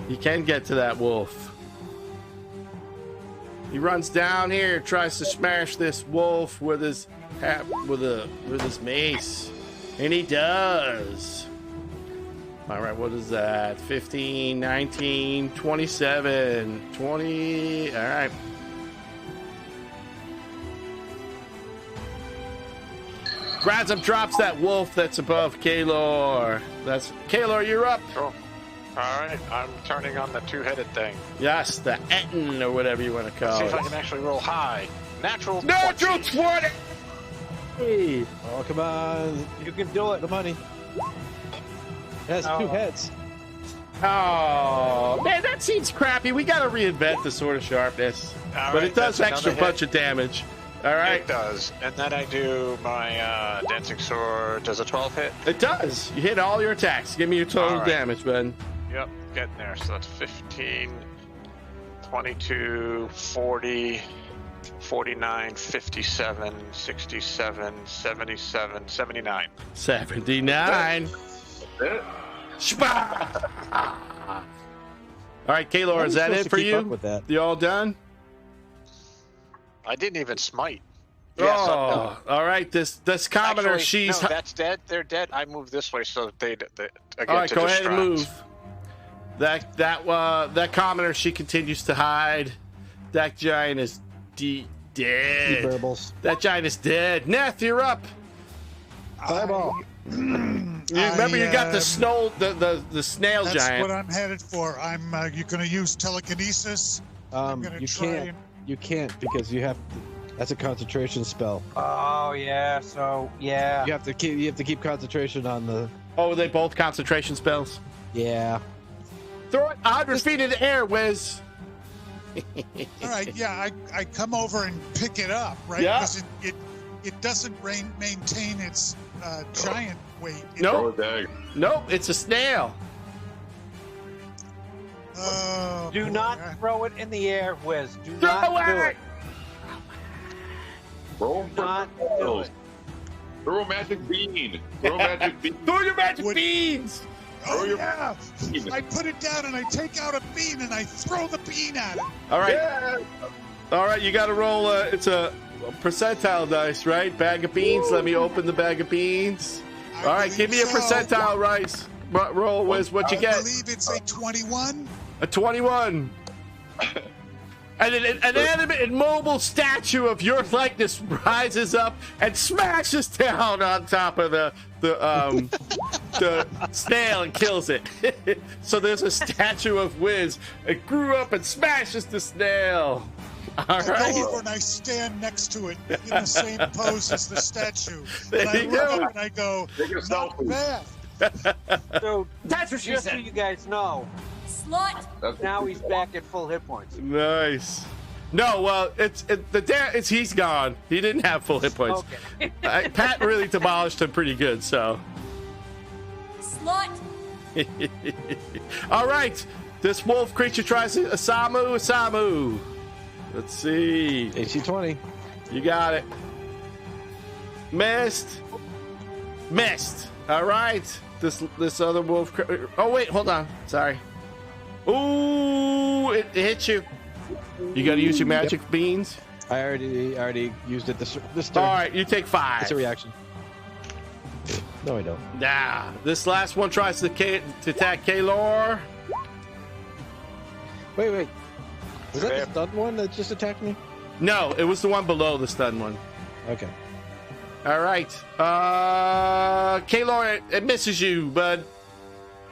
He can get to that wolf. He runs down here, tries to smash this wolf with his with his mace, and he does. All right, what is that? 15, 19, 27, 20. All right. Grazam drops that wolf that's above Kaylor. That's Kaylor, you're up. Cool. All right, I'm turning on the 2-headed thing. Yes, the Etten or whatever you want to See call if I can it. actually roll high. Natural 20! Hey. Oh, come on. You can do it. The money. It has 2 heads. Oh, man, that seems crappy. We got to reinvent the sword of sharpness. All But right, it does that's extra another bunch of damage. All right. It does. And then I do my dancing sword. Does a 12 hit? It does. You hit all your attacks. Give me your total All right. damage, bud. Yep, getting there. So that's 15, 22, 40, 49, 57, 67, 77, 79. 79. It? Shpa! All right, Kaylor, is that supposed it to for keep up you? with that. You all done? I didn't even smite. Yes, I'm done. All right. This commoner, Actually, she's no, that's dead. They're dead. I moved this way so they I get all right. to Go ahead and distract. move. That commoner, she continues to hide. That giant is dead. Burbles. That giant is dead. Neth, you're up. Fireball. You remember you got the snow, the snail That's giant. what I'm headed for. You're going to use telekinesis. I'm gonna You try can't because you have. That's a concentration spell. Oh yeah. So yeah. You have to keep concentration on the. Oh, they both concentration spells. Yeah. Throw it 100 feet in the air, Wiz. All right, yeah, I come over and pick it up, right? Yeah. Because it doesn't maintain its giant weight. Nope. Throw a dag. Nope, it's a snail. Do not throw it in the air, Wiz. Do Throw not do it! it. Roll Do not do it. Throw a magic bean. Throw a magic bean. Throw your magic Would- beans. Oh your yeah! bean. I put it down and I take out a bean and I throw the bean at it. All right. Yeah. All right, you got to roll. It's a percentile dice, right? Bag of beans. Let me open the bag of beans. I All right, give me a believe so. percentile, Rice. Roll, Wiz. What you I get? believe it's a 21. A 21. And an animate, immobile statue of your likeness rises up and smashes down on top of the snail and kills it. So there's a statue of Wiz. It grew up and smashes the snail. All I go right. over and I stand next to it in the same pose as the statue. There And I you look go. up and I go, Take a not selfie. bad. So That's what she just so said. you guys know, Slut. That's now he's back at full hit points. Nice. No, well, he's gone. He didn't have full hit points. Okay. Pat really demolished him pretty good. So, Slut. all right. This wolf creature tries to Samu. Let's see. AC 20. You got it. Missed. All right. This other wolf. Oh wait, hold on. Sorry. Ooh, it hit you. You got to use your magic beans. I already used it this turn. All right, you take 5. It's a reaction. No, I don't. Nah. This last one tries to attack Kaylor. Wait. Was that the stun one that just attacked me? No, it was the one below the stun one. Okay. All right. Kaylor, it misses you, bud.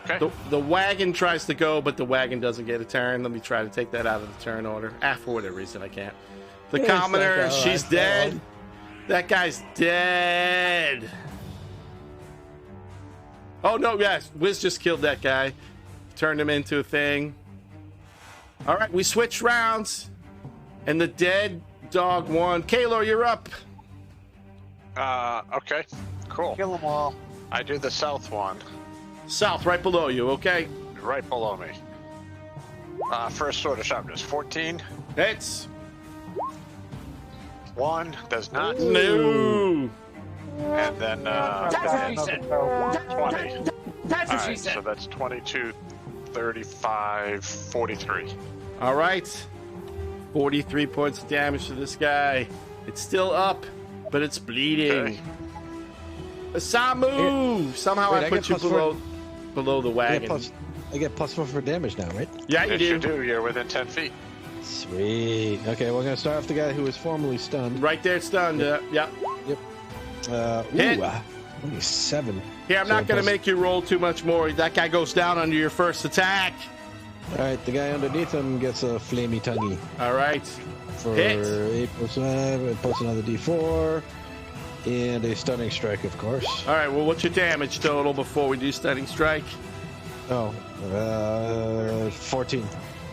Okay. The wagon tries to go, but the wagon doesn't get a turn. Let me try to take that out of the turn order. For whatever reason, I can't. The Yeah, commoner, it's like, she's dead. That guy's dead. Oh, no, yes. Wiz just killed that guy. Turned him into a thing. All right, we switched rounds. And the dead dog won. Kaylor, you're up. Okay. Cool. Kill them all. I do the south one. South, right below you, okay? Right below me. First sword of sharpness, 14. Hits. 1 does not. No. And then That's what she said. 20. That's what she Alright, said. so that's 22, 35, 43. All right. 43 points of damage to this guy. It's still up, but it's bleeding. Okay. Samu! Somehow Wait, I I put get you +4. below the wagon. I get +4 for damage now, right? Yeah, you Yes, you do. do. You're within 10 feet. Sweet. Okay, we're gonna start off the guy who was formerly stunned. Right there, it's done. Yeah. Ooh, only 7. Here, I'm So not going to plus- make you roll too much more. That guy goes down under your first attack. All right, the guy underneath him gets a flamey tonguey All right. for Hit. 8 + 5, plus another D4, and a stunning strike, of course. All right, well, what's your damage total before we do stunning strike? Oh, 14.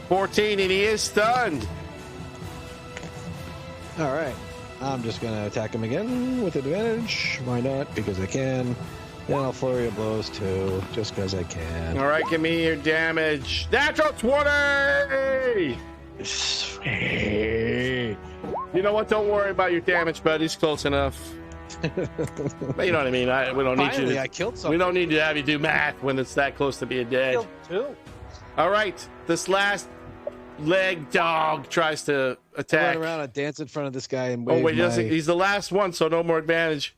14, and he is stunned. All right, I'm just gonna attack him again with advantage. Why not? Because I can. Then I'll flurry of blows too, just because I can. All right, give me your damage. Natural 20! You know what? Don't worry about your damage, bud. He's close enough. But you know what I mean. We don't need Finally, you. I killed something. We don't need to have you do math when it's that close to being dead. Killed two. All right. This last leg dog tries to attack. Run around and dance in front of this guy and Oh wave wait, my... he's the last one, so no more advantage.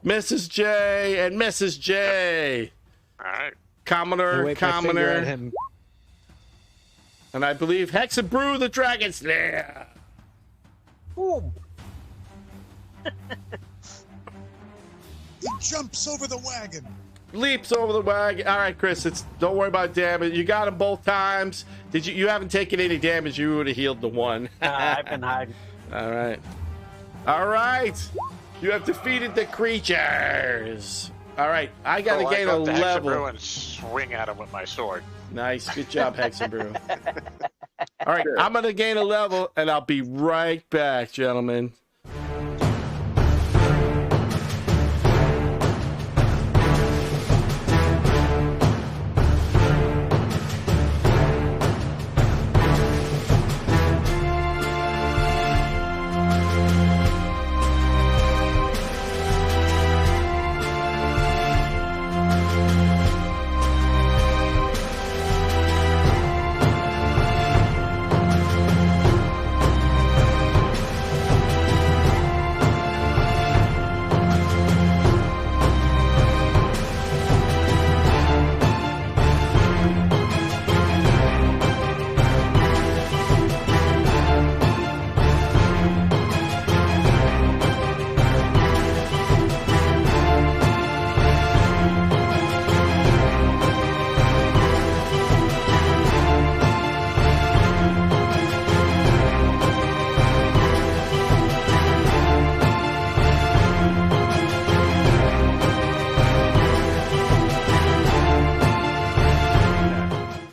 Mrs. J and Mrs. J. All right. Commoner, wave my finger at Commoner, him. and I believe Hexabrew the Dragon Slayer. Boom. He jumps over the wagon. Leaps over the wagon. All right, Chris. Don't worry about damage. You got him both times. Did you? You haven't taken any damage. You would have healed the one. I've been hiding. All right. All right. You have defeated the creatures. All right. I got to gain a level. And swing at him with my sword. Nice. Good job, Hexabrew. All right. I'm going to gain a level, and I'll be right back, gentlemen.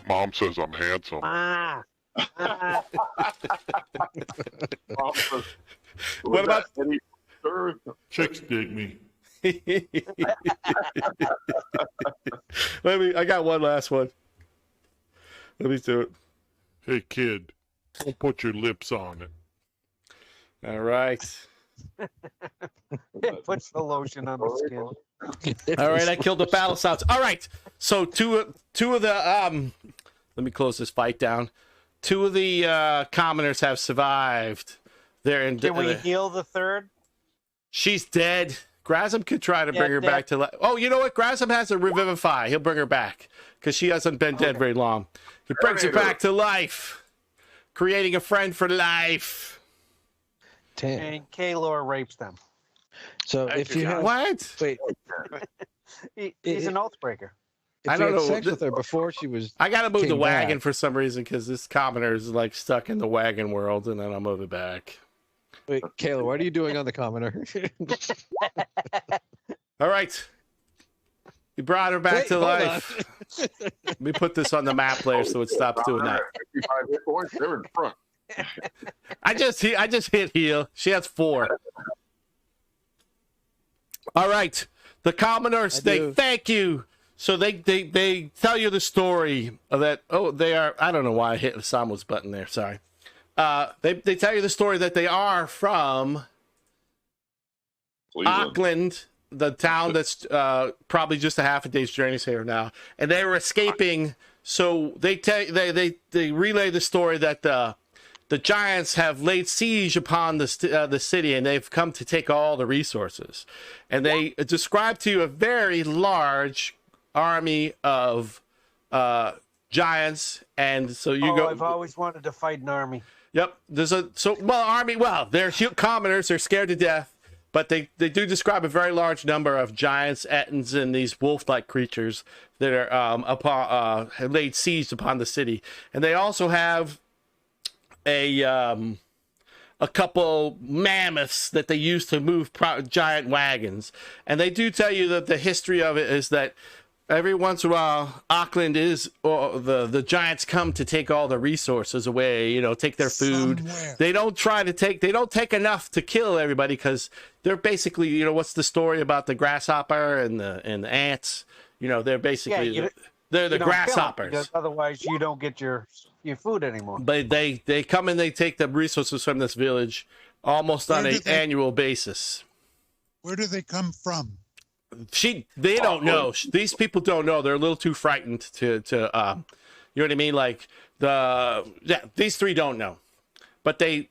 Mom says I'm handsome. What about Chicks dig me. I got one last one. Let me do it. Hey, kid, don't put your lips on it. All right. It puts the lotion on the skin. All right, I killed the battle sounds. All right, so two of the let me close this fight down. Two of the commoners have survived. They're in. Can we heal the third? She's dead. Grasm could try to bring her back to life. Oh, you know what? Grasm has a revivify. He'll bring her back because she hasn't been dead very long. He brings her back to life, creating a friend for life. And Kaylor rapes them. So if you have what? Wait, he's an oathbreaker. if I you don't had know. sex with her before she was, I gotta move the came wagon back. for some reason because this commoner is like stuck in the wagon world, and then I'll move it back. Wait, Kayla, what are you doing on the commoner? All right. You brought her back Wait, to hold life. Let me put this on the map player so it stops doing that. 55 hit points, they're in front. I just hit heal. She has 4. All right. The commoners, they thank you. So they tell you the story of that. Oh, they are. I don't know why I hit Samuel's button there. Sorry. They tell you the story that they are from Auckland, the town that's probably just a half a day's journey here now, and they were escaping. So they relay the story that the giants have laid siege upon the city, and they've come to take all the resources. And they describe to you a very large army of giants, and so you go. I've always wanted to fight an army. Yep. There's army. Well, they're commoners. They're scared to death, but they do describe a very large number of giants, ettins, and these wolf-like creatures that are have laid siege upon the city. And they also have a couple mammoths that they use to move giant wagons. And they do tell you that the history of it is that every once in a while, Auckland the giants come to take all the resources away, take their food. Somewhere. They don't take enough to kill everybody because they're basically, what's the story about the grasshopper and the ants? They're basically, they're the grasshoppers. Because otherwise you don't get your food anymore. But they come and they take the resources from this village, almost on Where an do they- annual basis. Where do they come from? They don't know. These people don't know. They're a little too frightened to you know what I mean? Like these three don't know, but they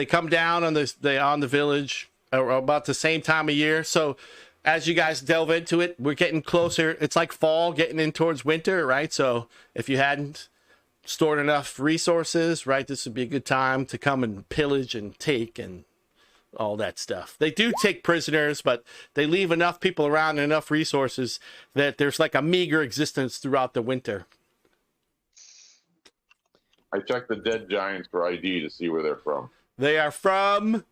come down on the village about the same time of year. So as you guys delve into it, we're getting closer. It's like fall getting in towards winter, right? So if you hadn't stored enough resources, right, this would be a good time to come and pillage and take and all that stuff. They do take prisoners, but they leave enough people around and enough resources that there's like a meager existence throughout the winter. I checked the dead giants for ID to see where they're from. They are from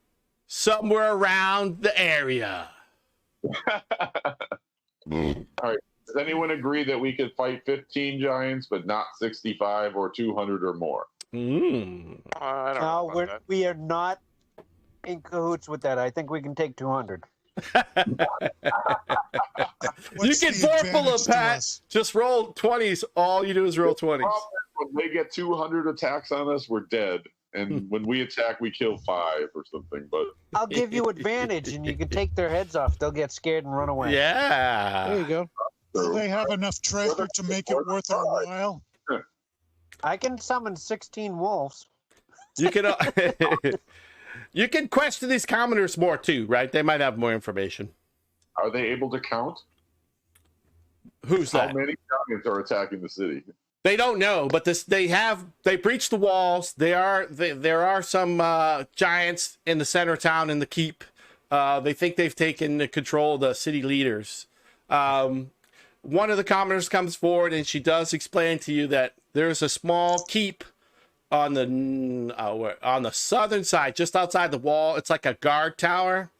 somewhere around the area. All right. Does anyone agree that we could fight 15 giants, but not 65 or 200 or more? I don't know about that. We are not in cahoots with that. I think we can take 200. You What's can the forfeit advantage them, to Pat. us? Just roll 20s. All you do is roll 20s. When they get 200 attacks on us, we're dead. And when we attack, we kill 5 or something. But I'll give you advantage, and you can take their heads off. They'll get scared and run away. Yeah. There you go. Do they have enough treasure to make it worth our while? I can summon 16 wolves. You can you can question these commoners more too, right? They might have more information. are they able to count? Who's How that? many giants are attacking the city? They don't know, but they breached the walls. There are some giants in the center of town in the keep. They think they've taken control of the city leaders. One of the commoners comes forward and she does explain to you that there's a small keep on the southern side, just outside the wall. It's like a guard tower,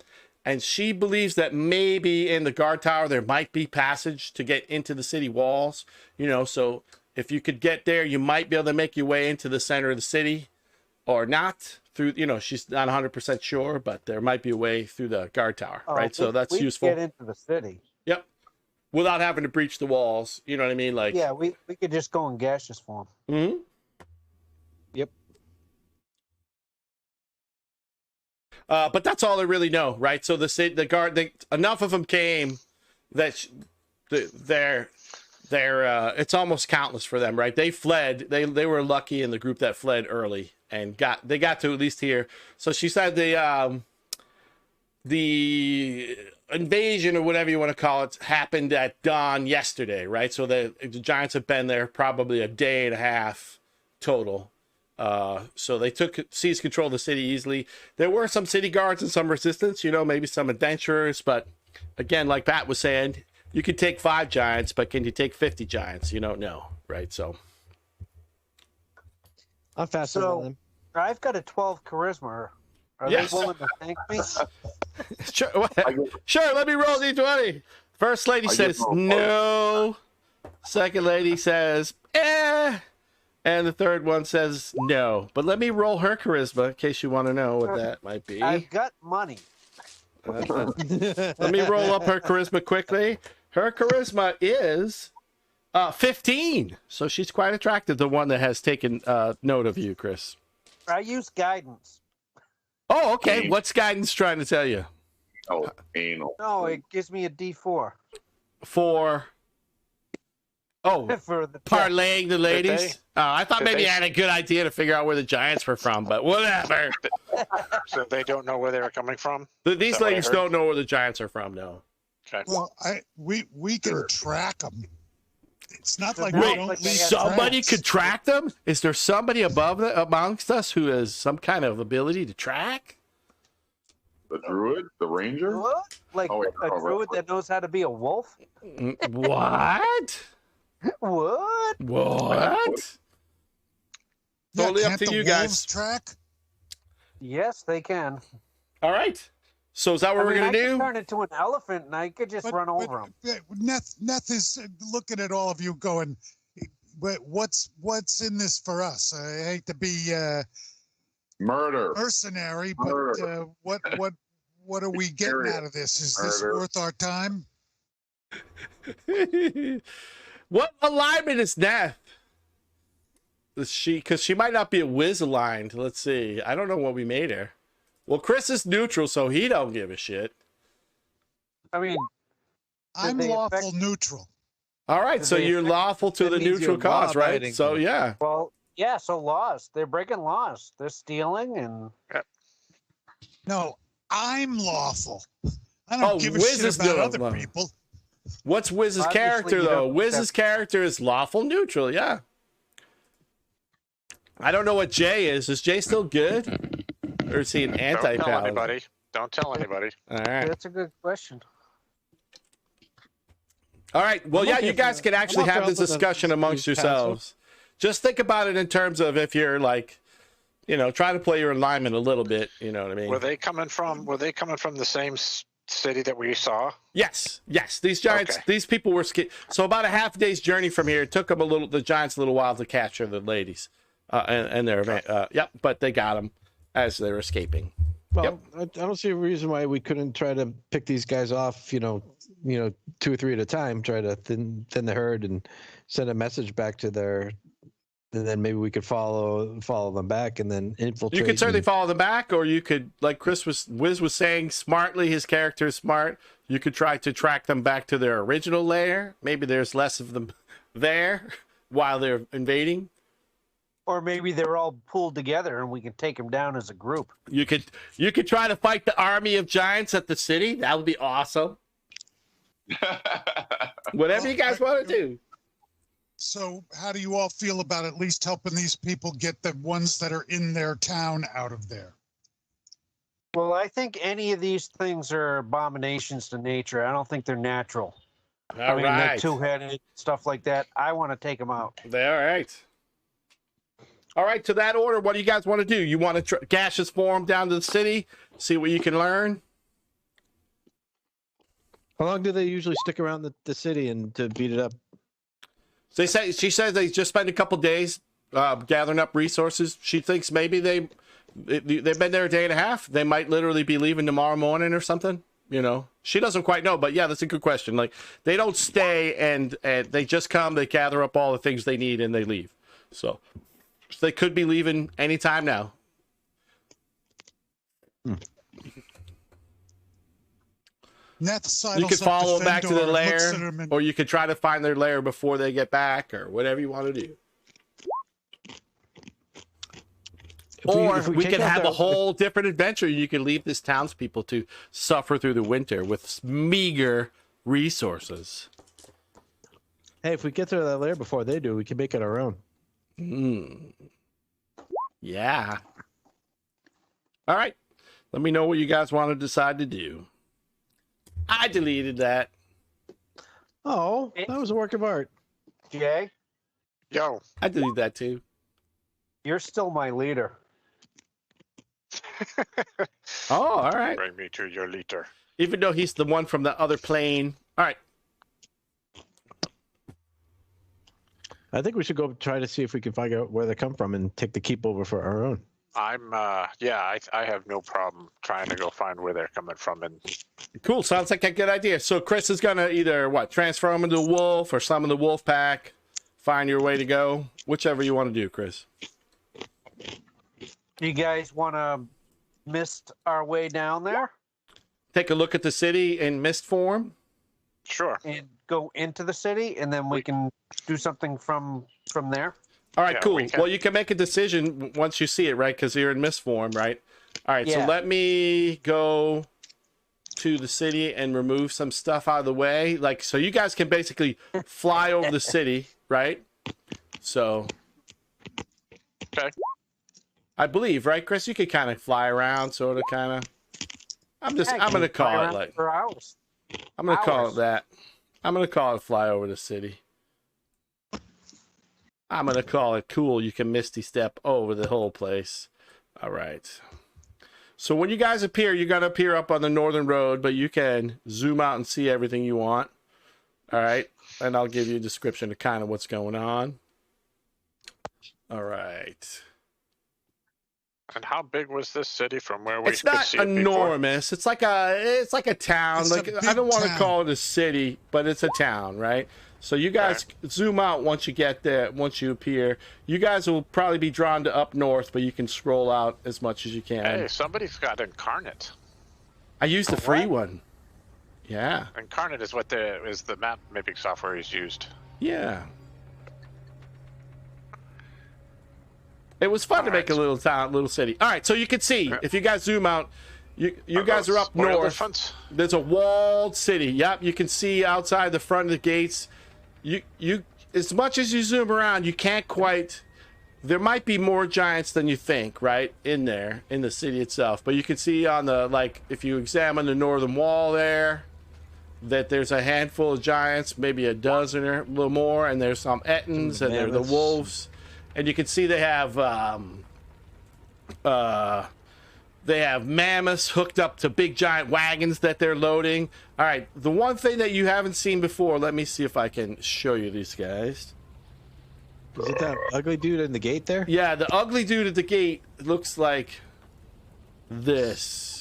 and she believes that maybe in the guard tower there might be passage to get into the city walls. So if you could get there, you might be able to make your way into the center of the city, or not through. She's not 100% sure, but there might be a way through the guard tower, right? So that's we useful. Get into the city. Yep, without having to breach the walls. You know what I mean? Like, yeah, we could just go in gaseous form. Mm-hmm. Yep. But that's all they really know, right? So the guard, enough of them came that they're it's almost countless for them, right? They fled. They were lucky in the group that fled early and got to at least here. So she said the invasion, or whatever you want to call it, happened at dawn yesterday, right? So the giants have been there probably a day and a half total. So they seized control of the city easily. There were some city guards and some resistance, maybe some adventurers, but again, like Pat was saying, you could take 5 giants, but can you take 50 giants? You don't know, right? So I'm faster than So them. I've got a 12 charisma. Are Yes. they willing to thank me? sure, let me roll D20. First lady I says get no. Second lady says eh. And the third one says no. But let me roll her charisma in case you want to know what that might be. I've got money. Let me roll up her charisma quickly. Her charisma is 15. So she's quite attractive, the one that has taken note of you, Chris. I use guidance. Oh, okay. What's guidance trying to tell you? Oh, anal. No, it gives me a D4 For for the parlaying the ladies? I thought Did maybe they- you had a good idea to figure out where the giants were from, but whatever. So they don't know where they were coming from? These that what I ladies heard? don't know where the giants are from, no. Okay. Well, we can track them. It's not like Wait, we don't like they leave have Somebody tracks. could track them? Is there somebody amongst us who has some kind of ability to track? The druid? The ranger? What? Like Oh, wait, a no, druid that knows how to be a wolf? What? What? What? Yeah, Totally up can't to the you wolves guys. Track? Yes, they can. All right. So is that what we're I going to could do? turn into an elephant and I could just run over them. Neth is looking at all of you going, but what's in this for us? I hate to be Murder. mercenary, but Murder. what are we getting Period. out of this? Is this Murder. worth our time? What alignment is Neth? Is she, because she might not be a whiz aligned. Let's see. I don't know what we made her. Well, Chris is neutral, so he don't give a shit. I mean, I'm they lawful affect- neutral. All right, Did so they you're affect- lawful to that the means neutral you're cause, right? law-abiding. So yeah. well, yeah. So laws. They're breaking laws. They're stealing, and No, I'm lawful. I don't give a Wiz shit is about doing other law. people. What's Wiz's Obviously, character you though? don't Wiz's character is lawful neutral. Yeah. I don't know what Jay is. Is Jay still good, or is he an Don't anti-paladin? tell anybody. Don't tell anybody. All right. that's a good question. All right. Well, I'm yeah, okay you guys for- can actually I'm okay have this with the- discussion amongst these council. yourselves. Just think about it in terms of if you're like, try to play your alignment a little bit. You know what I mean? Were they coming from the same city that we saw? Yes. These giants, Okay. these people were so about a half day's journey from here. It took them the giants a little while to capture the ladies, and their event. Yep, but they got them as they were escaping. Well, I don't see a reason why we couldn't try to pick these guys off, 2 or 3 at a time, try to thin the herd and send a message back to their, and then maybe we could follow them back and then infiltrate. You could certainly and- follow them back, or you could, like Wiz was saying, smartly, his character is smart. You could try to track them back to their original lair. Maybe there's less of them there while they're invading. Or maybe they're all pulled together, and we can take them down as a group. You could try to fight the army of giants at the city. That would be awesome. Whatever you guys want to do. So how do you all feel about at least helping these people get the ones that are in their town out of there? Well, I think any of these things are abominations to nature. I don't think they're natural. All they're right. two-headed, stuff like that. I want to take them out. All right. All right, to that order, what do you guys want to do? You want to gaseous form down to the city, see what you can learn? How long do they usually stick around the city and to beat it up? She says they just spent a couple days gathering up resources. She thinks maybe they've been there a day and a half. They might literally be leaving tomorrow morning or something. She doesn't quite know, but yeah, that's a good question. Like, they don't stay and they just come, they gather up all the things they need, and they leave. So they could be leaving anytime now. You could follow them back to the lair, or you could try to find their lair before they get back, or whatever you want to do. Or we could have a whole different adventure. You could leave this townspeople to suffer through the winter with meager resources. Hey, if we get to that lair before they do, we can make it our own. Yeah. All right. Let me know what you guys want to decide to do. I deleted that. Oh, that was a work of art. Jay, Yo. I deleted that too. you're still my leader. Oh, all right. Bring me to your leader. Even though he's the one from the other plane. All right. I think we should go try to see if we can find out where they come from and take the keep over for our own. I have no problem trying to go find where they're coming from. And Cool. Sounds like a good idea. So Chris is gonna either transfer him into a wolf or summon the wolf pack. Find your way to go. Whichever you want to do, Chris. You guys want to mist our way down there Take a look at the city in mist form. sure. and go into the city, and then we can do something from there? All right, Yeah, cool. we can- Well, you can make a decision once you see it, right? Because you're in mist form, right? All right, so Yeah. let me go to the city and remove some stuff out of the way. Like, so you guys can basically fly over the city, right? So, Okay. I believe, right, Chris? You could kind of fly around, sort of, kind of. I'm going to call it like, for hours. I'm going to call hours. it that. I'm going to call it fly over the city. I'm going to call it cool. You can misty step over the whole place. All right. So when you guys appear, you're going to appear up on the northern road, but you can zoom out and see everything you want. All right. And I'll give you a description of kind of what's going on. All right. And how big was this city from where we It's could not see it before? enormous. It's like a town. It's a Like I big don't want to town. call it a city, but it's a town, right? So you guys zoom out once you get there. Once you appear, you guys will probably be drawn to up north, but you can scroll out as much as you can. Hey, somebody's got Incarnate. I used the free one. Yeah, Incarnate is what is the map mapping software he's used. yeah. It was fun to make a little town, little city. All right, so you can see if you guys zoom out, you guys are up What are the north. fronts? There's a walled city. Yep, you can see outside the front of the gates. You as much as you zoom around, you can't quite. There might be more giants than you think, right, in there in the city itself. But you can see on the if you examine the northern wall there, that there's a handful of giants, maybe a dozen or a little more, and there's some Ettins and they're the mammoths. wolves. And you can see they have mammoths hooked up to big giant wagons that they're loading. All right, the one thing that you haven't seen before, let me see if I can show you these guys. Is it that ugly dude in the gate there? Yeah, the ugly dude at the gate looks like this.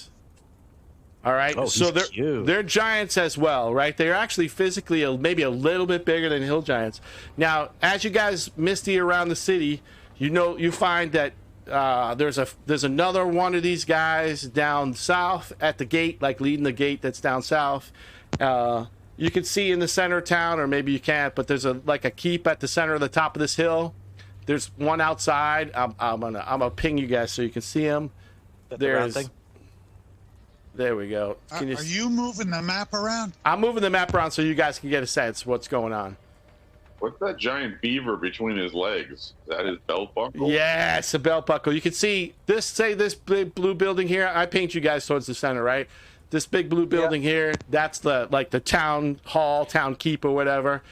All right, Oh, so he's cute. they're giants as well, right? They're actually physically maybe a little bit bigger than hill giants. Now, as you guys misty around the city, you find that there's another one of these guys down south at the gate, like leading the gate that's down south. You can see in the center of town, or maybe you can't, but there's a keep at the center of the top of this hill. There's one outside. I'm gonna ping you guys so you can see him. There we go. Are you moving the map around? I'm moving the map around so you guys can get a sense of what's going on. What's that giant beaver between his legs? Is that his belt buckle? Yeah, it's a belt buckle. You can see this big blue building here. I paint you guys towards the center, right? This big blue building here, that's the town hall, town keep or whatever.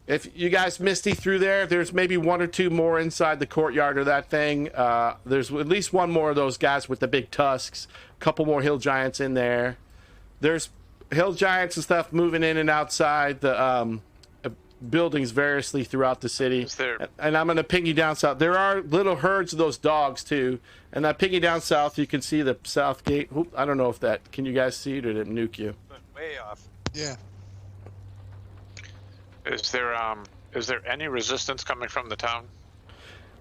If you guys misty through there's maybe one or two more inside the courtyard of that thing. There's at least one more of those guys with the big tusks. A couple more hill giants in there. There's hill giants and stuff moving in and outside the buildings variously throughout the city. And I'm going to ping you down south. There are little herds of those dogs too. And I ping you down south. You can see the south gate. Oop, I don't know if can you guys see it or did it nuke you? Way off. Yeah. Is there any resistance coming from the town?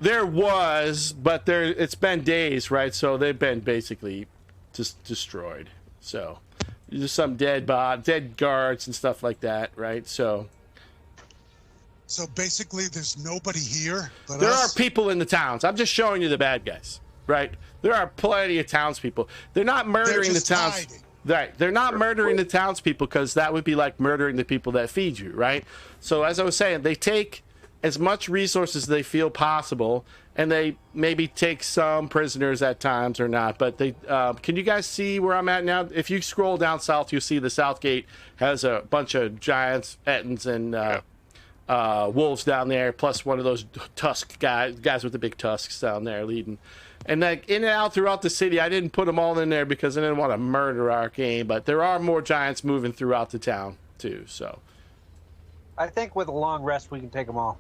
There was, but it's been days, right? So they've been basically just destroyed. So there's some dead guards and stuff like that, right? So basically, there's nobody here but there us? are people in the towns. I'm just showing you the bad guys, right? There are plenty of townspeople. They're not murdering the just towns. hiding. Right. They're not murdering the townspeople because that would be like murdering the people that feed you, right? So as I was saying, they take as much resources as they feel possible, and they maybe take some prisoners at times or not. But they can you guys see where I'm at now? If you scroll down south, you'll see the south gate has a bunch of giants, Ettins, and wolves down there, plus one of those tusk guys with the big tusks down there leading. And like in and out throughout the city, I didn't put them all in there because I didn't want to murder our game. But there are more giants moving throughout the town too. So I think with a long rest, we can take them all.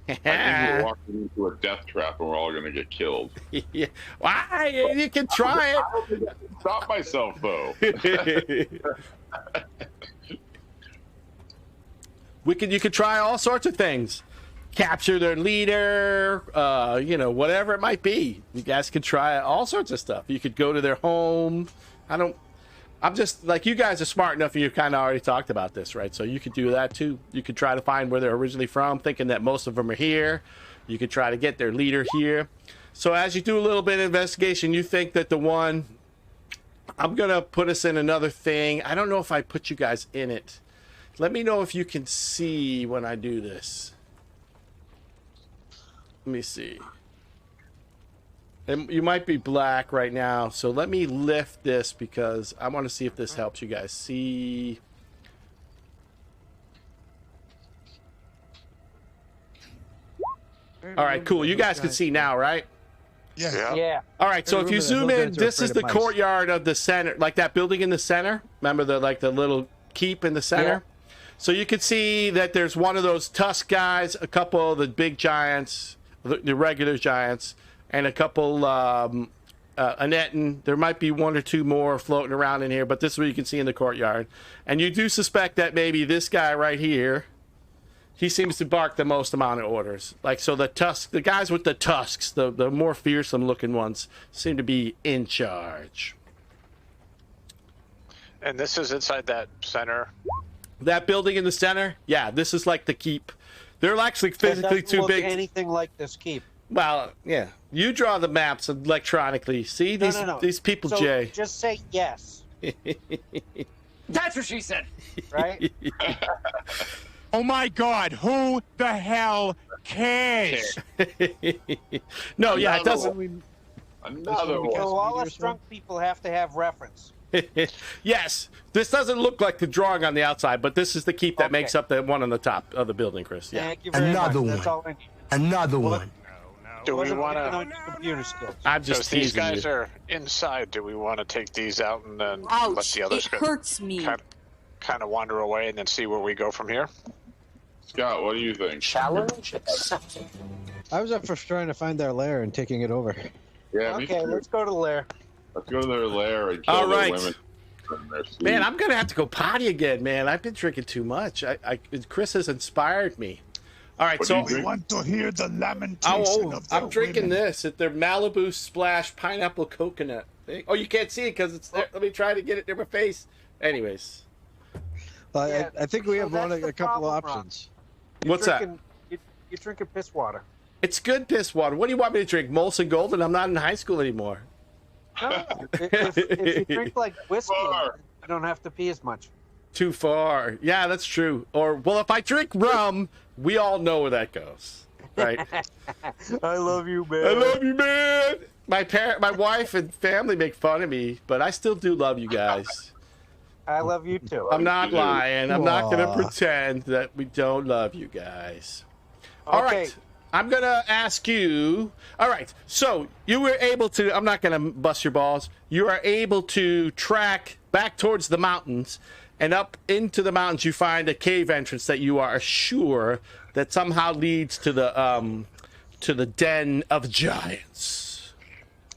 I think we're walking into a death trap and we're all going to get killed. Yeah. Why? You can try it. I don't think I can stop myself, though. You could try all sorts of things. Capture their leader, whatever it might be. You guys could try all sorts of stuff. You could go to their home. I'm just like, you guys are smart enough and you kind of already talked about this, right? So you could do that too. You could try to find where they're originally from, thinking that most of them are here. You could try to get their leader here. So as you do a little bit of investigation, you think that I'm going to put us in another thing. I don't know if I put you guys in it. Let me know if you can see when I do this. Let me see. And you might be black right now, so let me lift this because I want to see if this helps you guys see. All right, cool. You guys can see now, right? Yeah. All right, so if you zoom in, this is the courtyard of the center, like that building in the center. Remember the little keep in the center? Yeah. So you can see that there's one of those tusk guys, a couple of the big giants, the regular giants, and a couple Annetton. There might be one or two more floating around in here, but this is what you can see in the courtyard. And you do suspect that maybe this guy right here, he seems to bark the most amount of orders. Like, so the guys with the tusks, the more fearsome looking ones, seem to be in charge. And this is inside that center. That building in the center, yeah, this is like the keep. They're actually physically It doesn't too look big. anything like this keep. Well, yeah, you draw the maps electronically. See these No. these people, So Jay. just say yes, That's what she said. right? Oh my God, who the hell cares? No, yeah, it Another doesn't. one. Another one. So all us drunk people have to have reference. Yes, this doesn't look like the drawing on the outside, but this is the keep that Okay. makes up the one on the top of the building, Chris. Yeah. Thank you very Another much. That's one. all I need. Another one. Do we Wasn't want picking to? on your computer skills. I'm Because just these teasing guys you. are inside, do we want to take these out and then let Ouch! the others It hurts me. kind of wander away and then see where we go from here? Scott, what do you think? Challenge accepted. I was up for trying to find their lair and taking it over. Yeah, me Okay, too. let's go to the lair. Let's go to their lair and kill All their right. women. and their sleep. Man, I'm gonna have to go potty again, man. I've been drinking too much. Chris has inspired me. All right, What so do you We drink? want to hear the lamentation of their I'm drinking women. this at their Malibu Splash Pineapple Coconut thing. Oh, you can't see it because it's there. Let me try to get it near my face. Anyways, Yeah, I think we so have that's the a couple of problem, Ron. options. what's that? You're drinking piss water. It's good piss water. What do you want me to drink? Molson Golden? I'm not in high school anymore. No, if you drink like whiskey, Far. you don't have to pee as much. Too far. Yeah, that's true. Or, well, if I drink rum, we all know where that goes. Right? I love you, man. I love you, man. My wife and family make fun of me, but I still do love you guys. I love you too. I'm not lying. I'm not going to Aw. pretend that we don't love you guys. All Okay. right. I'm going to ask you. All right. So you were able to, I'm not going to bust your balls. You are able to track back towards the mountains, and up into the mountains you find a cave entrance that you are sure that somehow leads to the den of giants.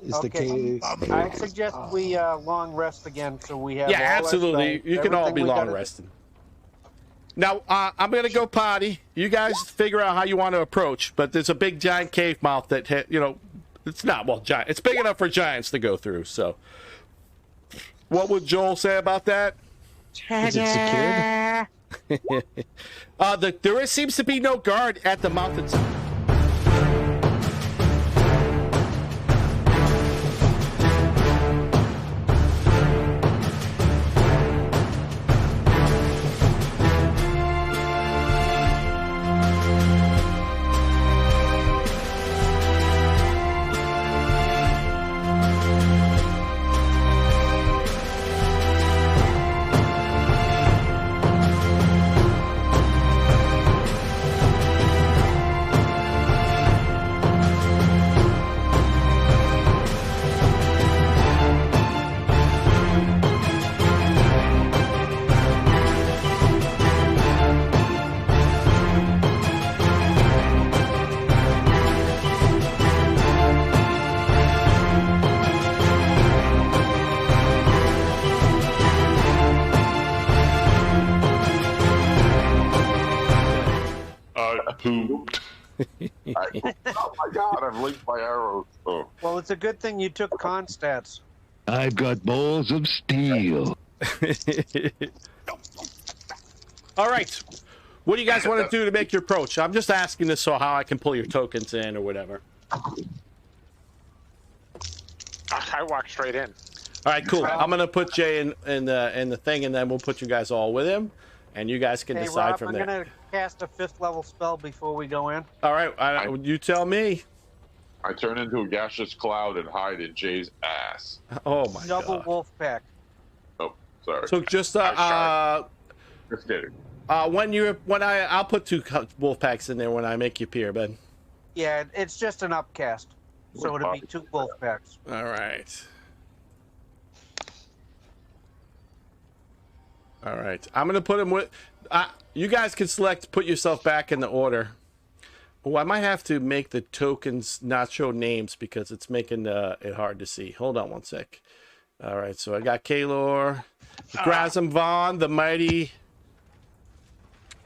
Is the Okay. cave? I suggest we long rest again, so we have. Yeah, all our absolutely. spells, You can all everything be we long gotta do. resting. Now, I'm going to go potty. You guys figure out how you want to approach, but there's a big giant cave mouth that, it's not, well, giant. It's big enough for giants to go through, so. What would Joel say about that? Is it secured? There seems to be no guard at the mouth itself. Pooped. Oh my god, I've linked my arrows. Oh. Well, it's a good thing you took con stats. I've got balls of steel. All right. What do you guys want to do to make your approach? I'm just asking this so how I can pull your tokens in or whatever. I walked straight in. All right, cool. I'm gonna put Jay in the thing, and then we'll put you guys all with him, and you guys can Hey, decide Rob, from I'm there. gonna cast a 5th level spell before we go in. All right, you tell me. I turn into a gaseous cloud and hide in Jay's ass. Oh my Double god. wolf pack. Oh, sorry. So just I'm Just kidding. I'll put 2 wolf packs in there when I make you appear, Ben. Yeah, it's just an upcast, so it'll be 2 wolf packs. All right. All right. I'm gonna put him with. You guys can select. Put yourself back in the order. Oh, I might have to make the tokens not show names because it's making it hard to see. Hold on one sec. All right, so I got Kaylor, Grazam Vaughn, the mighty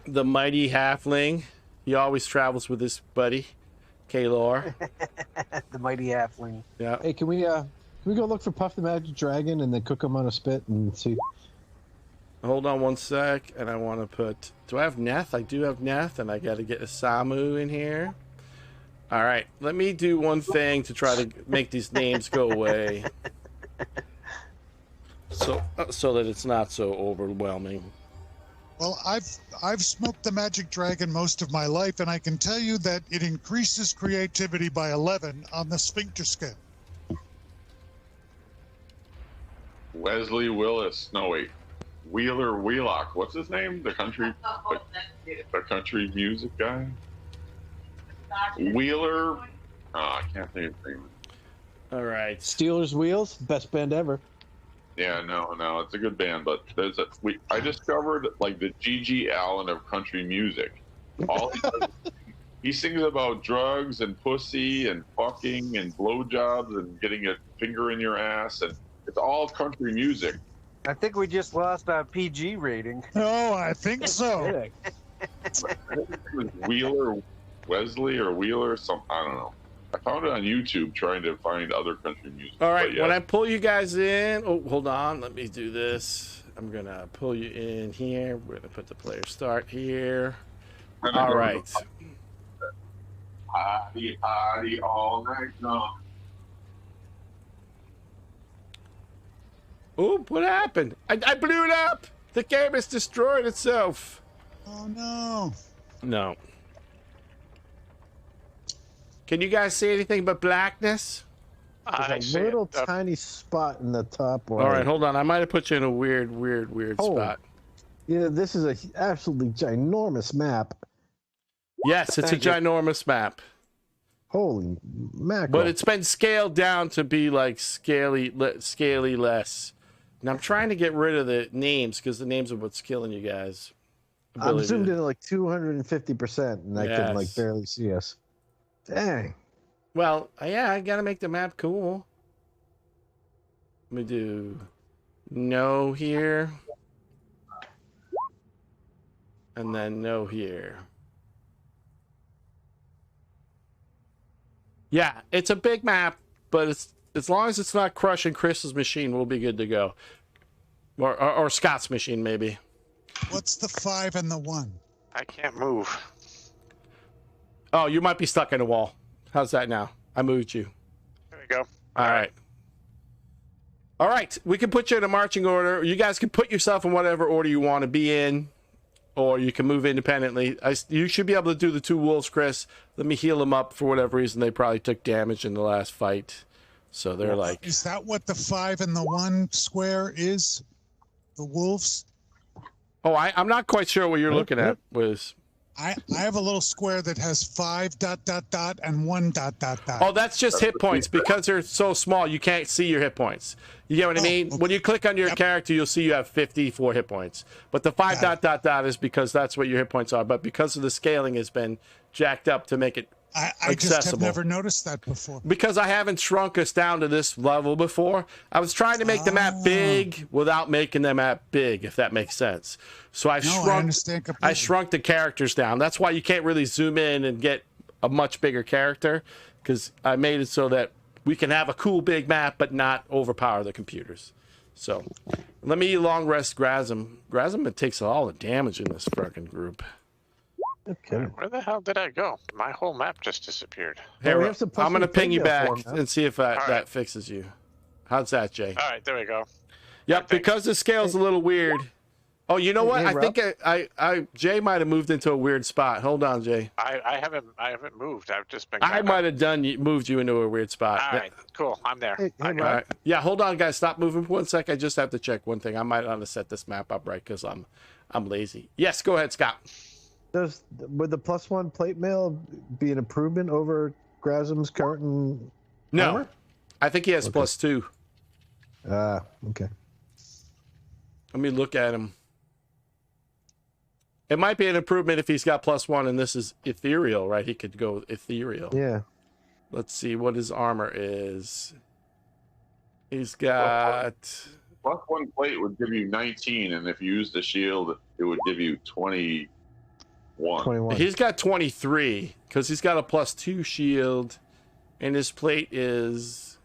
halfling. He always travels with his buddy, Kaylor. The mighty halfling. Yeah. Hey, can we go look for Puff the Magic Dragon and then cook him on a spit and see? Hold on one sec, and I want to put... Do I have Neth? I do have Neth, and I got to get a Samu in here. All right, let me do one thing to try to make these names go away. So that it's not so overwhelming. Well, I've smoked the Magic Dragon most of my life, and I can tell you that it increases creativity by 11 on the Sphincter scale. Wesley Willis. No, wait. Wheeler Wheelock. What's his name? The country music guy? Wheeler. Oh, I can't think of his name. All right. Steelers Wheels, best band ever. Yeah, no, it's a good band, but I discovered like the G.G. Allen of country music. All he sings about drugs and pussy and fucking and blowjobs and getting a finger in your ass, and it's all country music. I think we just lost our PG rating. Oh, I think so. I think it was Wheeler, Wesley, or Wheeler. I don't know. I found it on YouTube trying to find other country music. All right, yeah. when I pull you guys in... Oh, hold on. Let me do this. I'm going to pull you in here. We're going to put the player start here. All right. Party all night long. Oh, what happened? I blew it up. The game has destroyed itself. Oh, no. No. Can you guys see anything but blackness? There's a little tiny spot in the top right. All right, hold on. I might have put you in a weird spot. Yeah, this is a absolutely ginormous map. Yes, it's a ginormous map. Holy mackerel. But it's been scaled down to be like scaly less. And I'm trying to get rid of the names because the names are what's killing you guys. I'm zoomed in at like 250%, and I can like barely see us. Dang. Well, yeah, I gotta make the map cool. Let me do no here. And then no here. Yeah, it's a big map, but it's as long as it's not crushing Chris's machine, we'll be good to go. Or Scott's machine, maybe. What's the 5 and the 1? I can't move. Oh, you might be stuck in a wall. How's that now? I moved you. There we go. All right. All right. We can put you in a marching order. You guys can put yourself in whatever order you want to be in, or you can move independently. You should be able to do the 2 wolves, Chris. Let me heal them up for whatever reason. They probably took damage in the last fight. So they're like... Is that what the 5 and the 1 square is? The wolves? Oh, I'm not quite sure what you're looking at, Wiz. I have a little square that has 5 ... and 1 ... Oh, that's just hit points. Because they're so small, you can't see your hit points. You get what I mean? Okay. When you click on your character, you'll see you have 54 hit points. But the 5 ... is because that's what your hit points are. But because of the scaling has been jacked up to make it I just have never noticed that before. Because I haven't shrunk us down to this level before. I was trying to make the map big without making the map big, if that makes sense. So I shrunk the characters down. That's why you can't really zoom in and get a much bigger character, because I made it so that we can have a cool big map but not overpower the computers. So let me long rest Grazam. Grazam takes all the damage in this fucking group. Okay. Where the hell did I go? My whole map just disappeared. Here, I'm going to ping you back and see if that fixes you. How's that, Jay? All right, there we go. Yep, because the scale's a little weird. Oh, you know what? I think Jay might have moved into a weird spot. Hold on, Jay. I haven't moved. I've just been. I might have moved you into a weird spot. All right, cool. I'm there. All right. Yeah, hold on, guys. Stop moving for 1 sec. I just have to check one thing. I might want to set this map up right because I'm lazy. Yes, go ahead, Scott. Would the +1 plate mail be an improvement over Grazam's current armor? I think he has +2. Okay. Let me look at him. It might be an improvement if he's got +1 and this is ethereal, right? He could go ethereal. Yeah. Let's see what his armor is. He's got... +1 plate would give you 19, and if you use the shield, it would give you 21. 21. He's got 23 because he's got a +2 shield, and his plate is...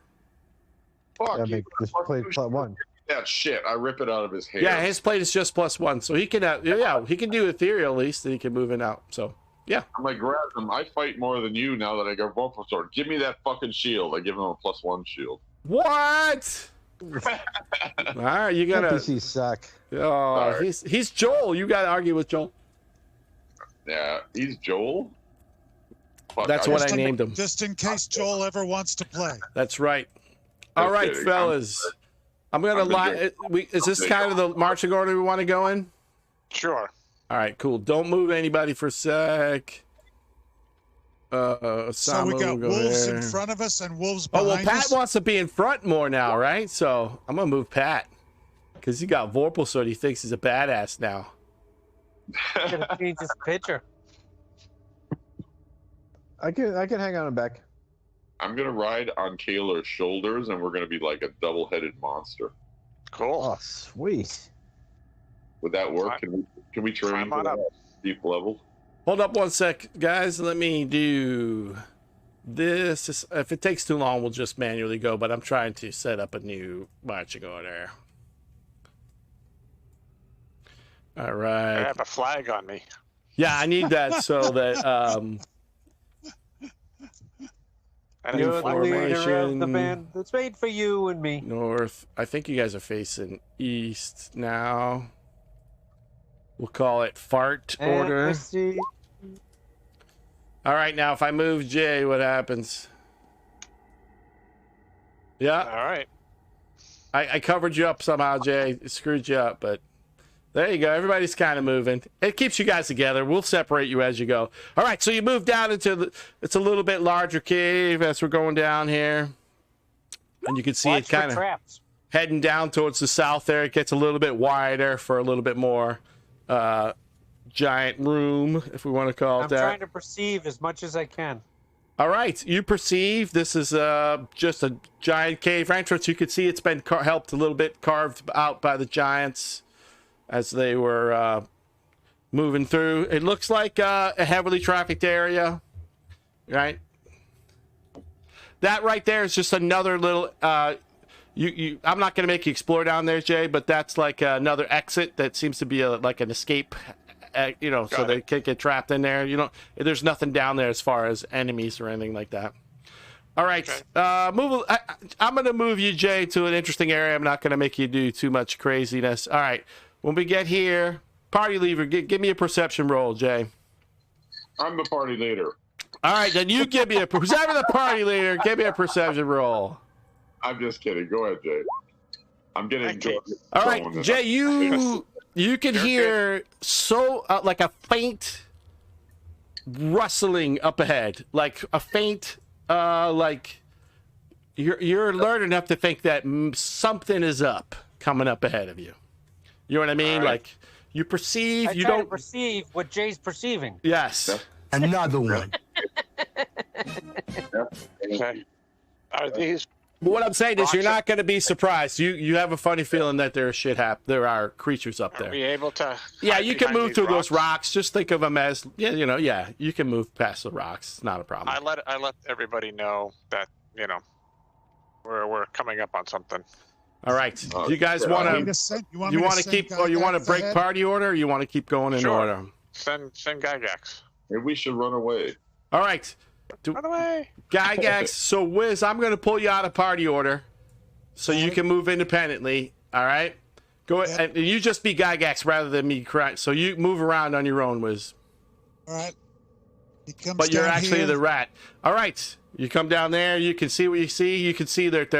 Fuck, Yeah, you make this got plate +2 +1. that shit. I rip it out of his hair. Yeah, his plate is just +1, so he can he can do ethereal at least, and he can move in and out. So yeah, I'm like, grab him. I fight more than you now that I got Vorpal Sword. Give me that fucking shield. I give him a +1 shield. what? All right, you gotta. NPCs suck. Oh, Sorry. he's Joel. You gotta argue with Joel. Yeah, he's Joel. Fuck, That's what I named him. Just in case Joel ever wants to play. That's right. All right, kidding. fellas. I'm gonna lie. Is this kind of the marching order we want to go in? Sure. All right, cool. Don't move anybody for a sec. So we got wolves in front of us and wolves behind Oh, well, Pat us. wants to be in front more now, right? So I'm going to move Pat. Because he got Vorpal Sword. He thinks he's a badass now. Should have changed his picture. I can hang on and back. I'm gonna ride on Kaler's shoulders, and we're gonna be like a double-headed monster. Cool. Oh, sweet. Would that work? Can we train Climb for on up. that deep level? Hold up one sec, guys. Let me do this. If it takes too long, we'll just manually go. But I'm trying to set up a new marching order. All I right. have a flag on me. Yeah, I need that so that And You're a the leader of the formation. band that's made for you and me. north. I think you guys are facing east now. We'll call it fart And I order. see. All right, now if I move Jay, what happens? Yeah, All right. I covered you up somehow, Jay. It screwed you up, but there you go. Everybody's kind of moving. It keeps you guys together. We'll separate you as you go. All right, so you move down into it's a little bit larger cave as we're going down here. And you can see Watch it kind for of traps. heading down towards the south there. It gets a little bit wider for a little bit more giant room, if we want to call it I'm that. trying to perceive as much as I can. All right, you perceive this is just a giant cave entrance. You can see it's been helped a little bit carved out by the giants as they were moving through. It looks like a heavily trafficked area, right? That right there is just another little. I'm not going to make you explore down there, Jay, but that's like another exit that seems to be like an escape. So they can't get trapped in there. There's nothing down there as far as enemies or anything like that. All right, okay. I'm going to move you, Jay, to an interesting area. I'm not going to make you do too much craziness. All right, when we get here, party leader, give me a perception roll, Jay. I'm the party leader. All right, then you give me who's ever the party leader, give me a perception roll. I'm just kidding. Go ahead, Jay. I'm getting. All right, Jay, you can hear like a faint rustling up ahead, like a faint, like you're alert enough to think that something is up coming up ahead of you. You know what I mean? Right. Like you perceive, I try to perceive what Jay's perceiving. Yes. Another one. Okay. Are these? What I'm saying is, you're not going to be surprised. You have a funny feeling that there are creatures up there. Are we able to? Yeah, hide you can behind move these through those rocks. Just think of them as you can move past the rocks. It's not a problem. I let everybody know that we're coming up on something. All right. Do you guys want to? You want to keep? Or you want to break party order? Or you want to keep going in order? Send Gygax. Maybe we should run away. All right. Run away. Gygax. So Wiz, I'm going to pull you out of party order, so you can move independently. All right. Go ahead, and you just be Gygax rather than me. So you move around on your own, Wiz. All right. He comes But you're down actually here. the rat. All right. You come down there. You can see what you see. You can see that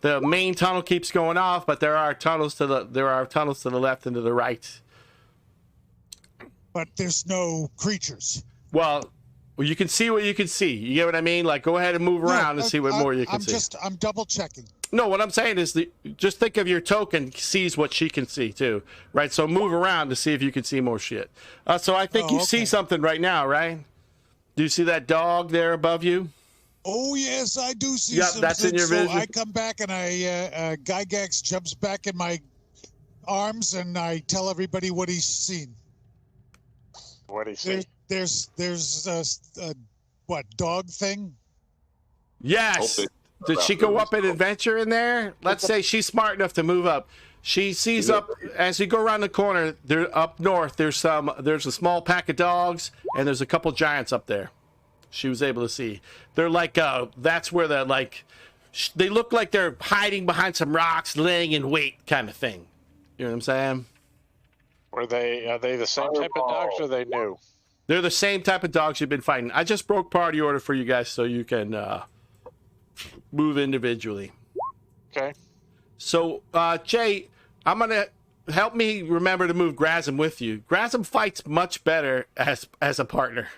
the main tunnel keeps going off, but there are tunnels to the left and to the right. But there's no creatures. Well, you can see what you can see. You get what I mean? Like, go ahead and move around and see what more you can see. I'm double checking. No, what I'm saying is just think of your token sees what she can see too, right? So move around to see if you can see more shit. So I think you see something right now, right? Do you see that dog there above you? Oh yes, I do see Yep, something. that's in your vision. So I come back and Gygax jumps back in my arms and I tell everybody what he's seen. What do you see? There's a what, dog thing? Yes. Did she go up an adventure in there? Let's say she's smart enough to move up. She sees up as you go around the corner. There up north. There's a small pack of dogs and there's a couple giants up there. She was able to see. They're like that's where they're like. They look like they're hiding behind some rocks, laying in wait, kind of thing. You know what I'm saying? Are they the same type of dogs or are they new? They're the same type of dogs you've been fighting. I just broke party order for you guys so you can move individually. Okay. So, Jay, I'm going to help me remember to move Grasm with you. Grasm fights much better as a partner.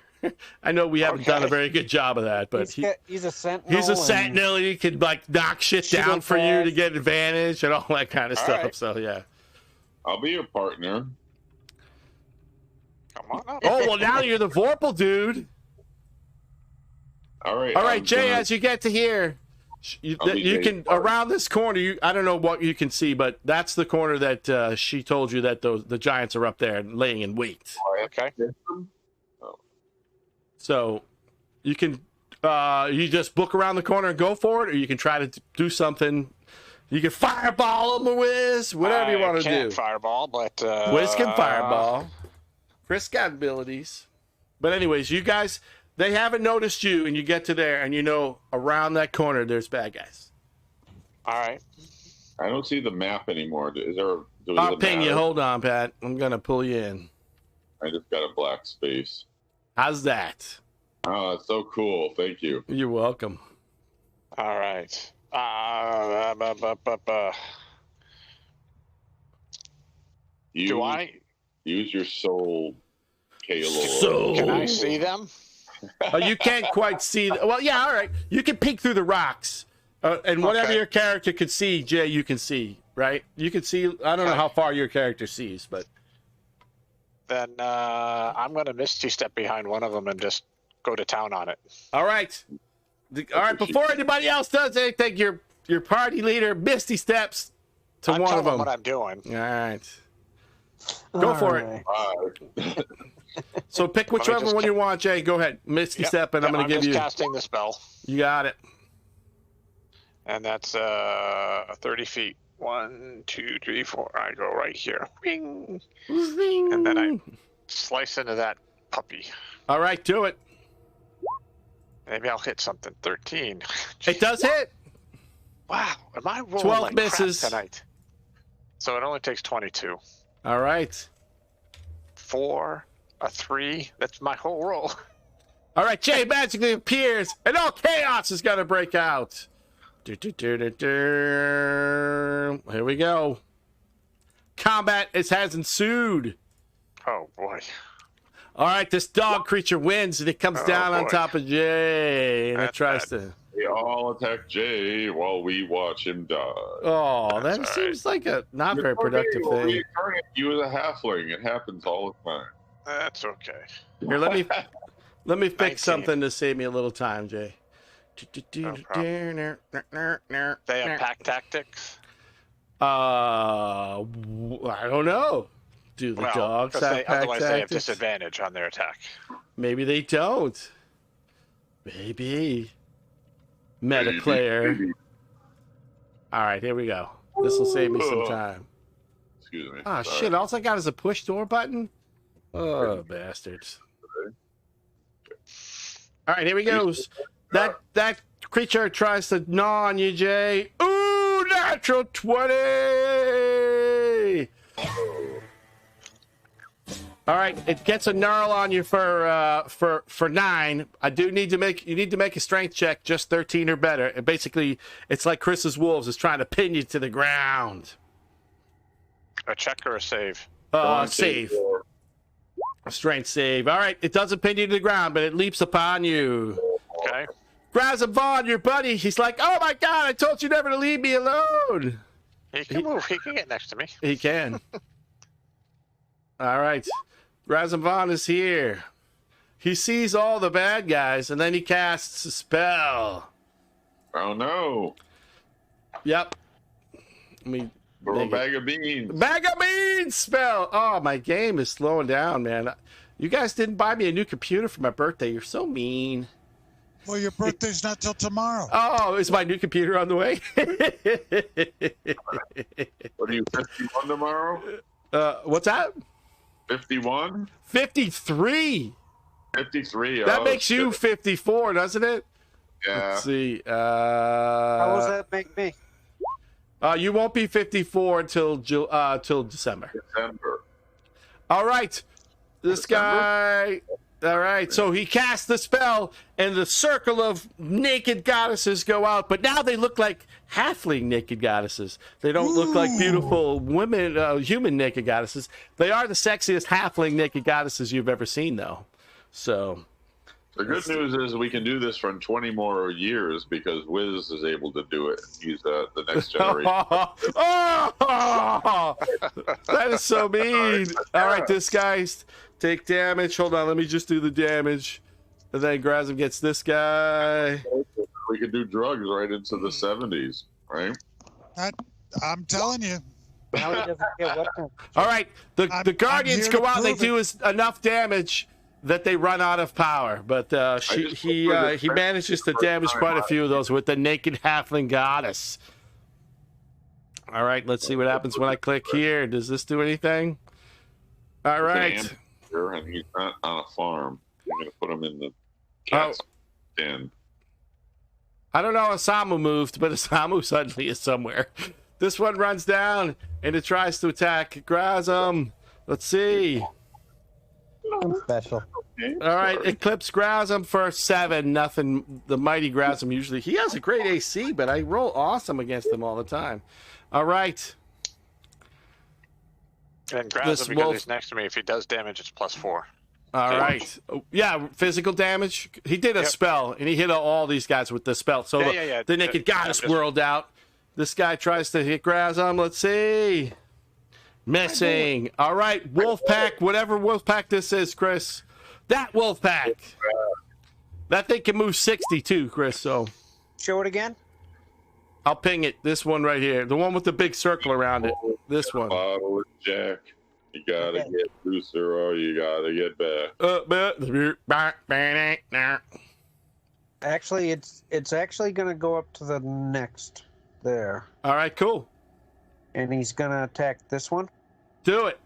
I know we haven't done a very good job of that, but he's a sentinel. He's a sentinel. He could like knock shit down for you to get advantage and all that kind of stuff. Right. So, yeah. I'll be your partner. Come on up. Oh, well, now you're the Vorpal dude. All right. All right, Jay, as you get to here, you can, around this corner, I don't know what you can see, but that's the corner that she told you that the giants are up there laying in wait. Okay. So you can, you just book around the corner and go for it, or you can try to do something. You can fireball them, Wiz, whatever you want to do. I can't fireball, but... Wiz can fireball. Chris got abilities. But anyways, you guys, they haven't noticed you, and you get to there, and you know around that corner there's bad guys. All right. I don't see the map anymore. Is there? I'll ping you. Hold on, Pat. I'm gonna pull you in. I just got a black space. How's that? Oh, that's so cool. Thank you. You're welcome. All right. Do I use your soul, Caleb? So can I see them? You can't quite see. Well, yeah, all right. You can peek through the rocks, and whatever your character could see, Jay, you can see, right? You can see. I don't know how far your character sees, but then I'm gonna Misty step behind one of them and just go to town on it. All right. All right. Before anybody else does anything, your party leader Misty steps to one of them. What I'm doing. All right. Go for it. So pick whichever one you want, Jay. Go ahead. Misty step, and I'm going to give you... casting the spell. You got it. And that's 30 feet. 1, 2, 3, 4. I go right here. Ring. Ring. And then I slice into that puppy. All right, do it. Maybe I'll hit something. 13. It does hit. Wow. Am I rolling 12 like misses crap tonight? So it only takes 22. All right. 4, a 3. That's my whole roll. All right, Jay magically appears, and all chaos is going to break out. Here we go. Combat has ensued. Oh, boy. All right, this dog creature wins, and it comes down on top of Jay, and it tries to... They all attack Jay while we watch him die. Oh, that seems like a not very productive thing. Reincarnate you as a halfling. It happens all the time. That's okay. Here, let me fix something to save me a little time, Jay. No problem. They have pack tactics? I don't know. Do the dogs have pack otherwise tactics? they have disadvantage on their attack. Maybe they don't. Maybe. Meta player. All right, here we go. This will save me some time. Excuse me. Oh, shit. All I got is a push door button? Oh, bastards. All right, here he goes. That creature tries to gnaw on you, Jay. Ooh, natural 20! All right, it gets a gnarl on you for 9. You need to make a strength check, just 13 or better. And basically, it's like Chris's wolves is trying to pin you to the ground. A check or a save? Save. A strength save. All right, it doesn't pin you to the ground, but it leaps upon you. Okay. Grazam Vaughn, your buddy, he's like, oh my God, I told you never to leave me alone. He can move. He can get next to me. He can. All right. Grazam Vaughn is here. He sees all the bad guys, and then he casts a spell. Oh, no. Yep. Throw a bag of beans. Bag of beans spell. Oh, my game is slowing down, man. You guys didn't buy me a new computer for my birthday. You're so mean. Well, your birthday's not till tomorrow. Oh, is my new computer on the way? What are you, 51 tomorrow? What's that? 51? 53. 53. That makes you 54, doesn't it? Yeah. Let's see. How does that make me? You won't be 54 until till December. December. All right. This guy. All right. So he casts the spell, and the circle of naked goddesses go out. But now they look like halfling naked goddesses. They don't look like beautiful women, human naked goddesses. They are the sexiest halfling naked goddesses you've ever seen, though. So. The good news is we can do this for 20 more years because Wiz is able to do it. He's the next generation. Oh, that is so mean. All right, this guy's take damage. Hold on, let me just do the damage. And then Grazam gets this guy. We could do drugs right into the 70s, right? I'm telling you. Now he doesn't get weapons. All right, the Guardians go out. They do enough damage that they run out of power, but he manages to damage quite a few of those with the naked halfling goddess. All right, let's see what happens when I click here. Does this do anything? All right. And he's not on a farm. I'm going to put him in the cat's den. I don't know how Osamu moved, but Osamu suddenly is somewhere. This one runs down, and it tries to attack Grazam. Let's see. I'm special. All right, Eclipse Grazam for 7. Nothing. The mighty Grazam usually. He has a great AC, but I roll awesome against him all the time. All right. And Grazam, because he's next to me, if he does damage, it's +4. All right. Yeah, physical damage. He did a spell, and he hit all these guys with the spell. So the naked goddess whirled out. This guy tries to hit Grazam. Let's see. Missing. All right, Wolfpack, whatever Wolfpack this is, Chris. That Wolfpack. That thing can move 60 too, Chris. So show it again. I'll ping it. This one right here, the one with the big circle around it. This one. Bottle of Jack. You gotta get looser or you gotta get back. Actually, it's actually gonna go up to the next there. All right, cool. And he's gonna attack this one. Do it.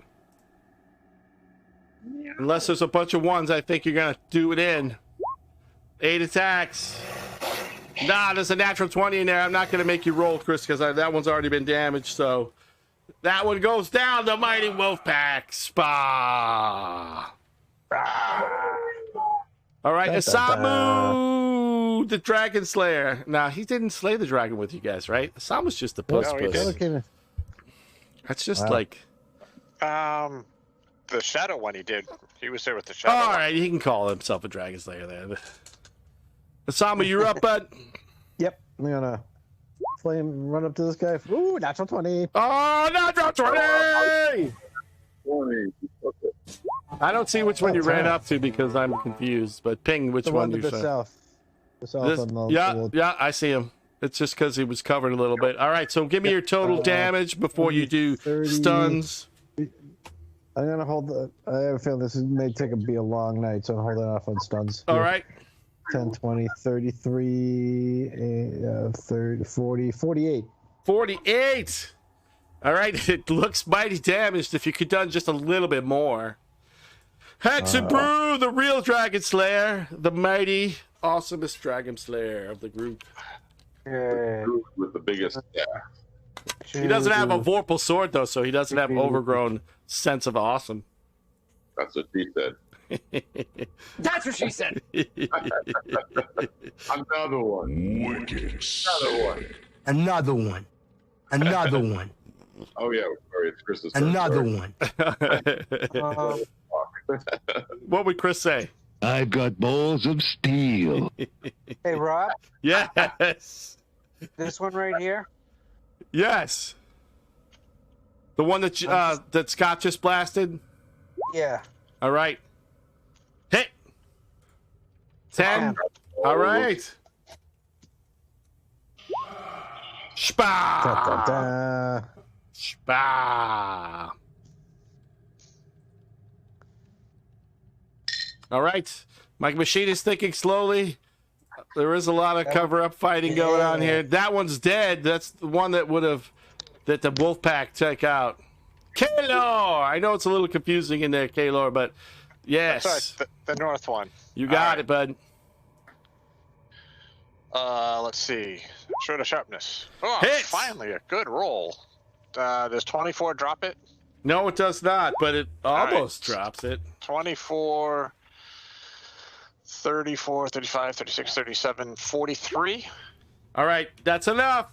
Unless there's a bunch of ones, I think you're gonna do it in. 8 attacks. Nah, there's a natural 20 in there. I'm not gonna make you roll, Chris, because that one's already been damaged. So that one goes down. The mighty Wolfpack. Spa. All right, Osamu, the Dragon Slayer. Now he didn't slay the dragon with you guys, right? Osamu's just a puss. No, he didn't. That's just like. The shadow one he did. He was there with the shadow. All right, he can call himself a Dragon Slayer there. Osamu, you're up, bud. Yep, I'm gonna run up to this guy. Ooh, natural 20. Oh, natural 20! I don't see which one you ran up to because I'm confused. But ping which one you said. South. The south on the yeah, I see him. It's just because he was covered a little bit. All right, so give me your total damage before you do 30, stuns. I'm gonna hold the. I have a feeling this may be a long night, so I'm holding off on stuns. All right. 10, 20, 33, 30, 40, 48. 48. All right, it looks mighty damaged. If you could done just a little bit more. Hexabrew, the real Dragon Slayer, the mighty, awesomest Dragon Slayer of the group. With the biggest. He doesn't have a Vorpal sword though, so he doesn't have overgrown sense of awesome. That's what she said. That's what she said. Another one. Wicked. Another one. Another one. Another one. Oh yeah, sorry, it's Chris's turn. Another one. What would Chris say? I've got balls of steel. Hey, Rob, Yes. this one right here. Yes. The one that that Scott just blasted. Yeah. All right. Hit. 10. All right. Spa. Da-da-da. Spa. All right. My machine is thinking slowly. There is a lot of cover-up fighting going on here. That one's dead. That's the one that that the Wolfpack took out. Kaylor! I know it's a little confusing in there, Kaylor, but yes. That's right, the north one. You got it, bud. Let's see. Short of sharpness. Oh, Hits! finally a good roll. Does 24 drop it? No, it does not, but it almost drops it. 24, 34, 35, 36, 37, 43. All right, that's enough.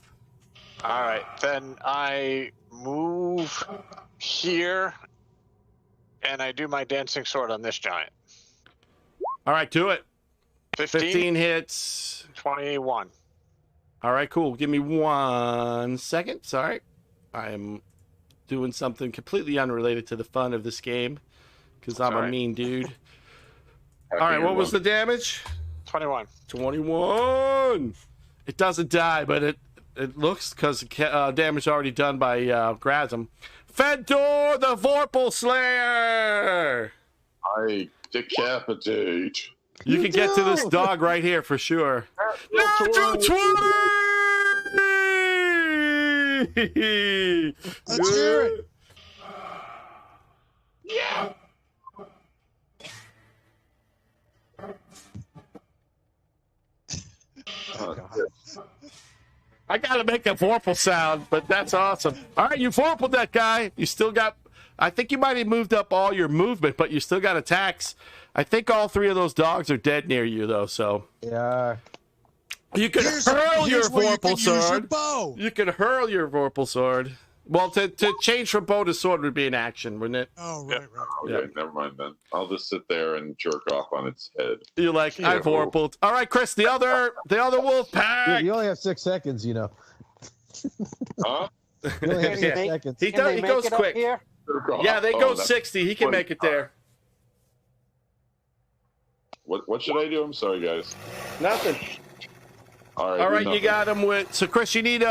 All right, then I move here, and I do my dancing sword on this giant. All right, do it. 15 hits. 21. All right, cool. Give me 1 second. Sorry. I am doing something completely unrelated to the fun of this game because I'm a mean dude. All right, what was the damage? 21. 21. It doesn't die, but it looks because damage already done by Grasm. Fedor the Vorpal Slayer! I decapitate. You can get to this dog right here for sure. Natural 20! Let's hear it. Yeah. I gotta make a Vorpal sound, but that's awesome. All right, you Vorpaled that guy. You still got... I think you might have moved up all your movement, but you still got attacks. I think all 3 of those dogs are dead near you, though, so... Yeah. You can hurl your Vorpal sword. Bow. You can hurl your Vorpal sword. Well, to change from bow to sword would be an action, wouldn't it? Oh, right. Okay, never mind then. I'll just sit there and jerk off on its head. You're like, I Vorpaled. All right, Chris, the other wolf pack. You only have 6 seconds, you know. Huh? You only have 6 seconds. He goes quick. Yeah, they go 60. He can make it there. What should I do? I'm sorry, guys. Nothing. All right, you got him with... So, Chris, you need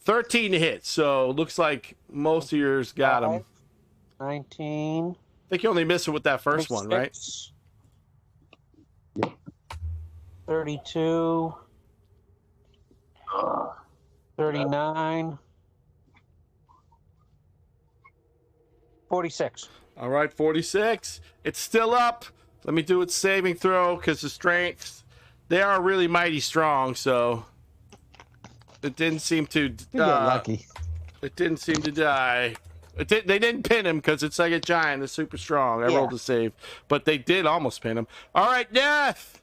13 hits. So, looks like most of yours got him. 19. I think you only missed it with that first one, right? 32. 39. 46. All right, 46. It's still up. Let me do its saving throw because the strength... They are really mighty strong, so... It didn't seem to... You get lucky. It didn't seem to die. They didn't pin him because it's like a giant. It's super strong. I rolled a save. But they did almost pin him. All right, Death!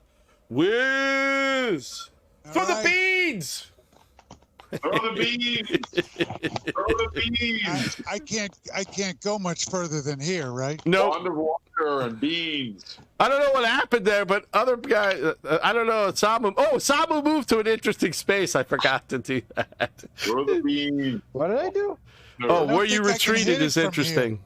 Whiz! For the beads! Throw the beans! Throw the beans! I can't go much further than here, right? No. Wand of water and beans. I don't know what happened there, but other guy, I don't know. Samu moved to an interesting space. I forgot to do that. Throw the beans. What did I do? Oh, where you retreated is interesting.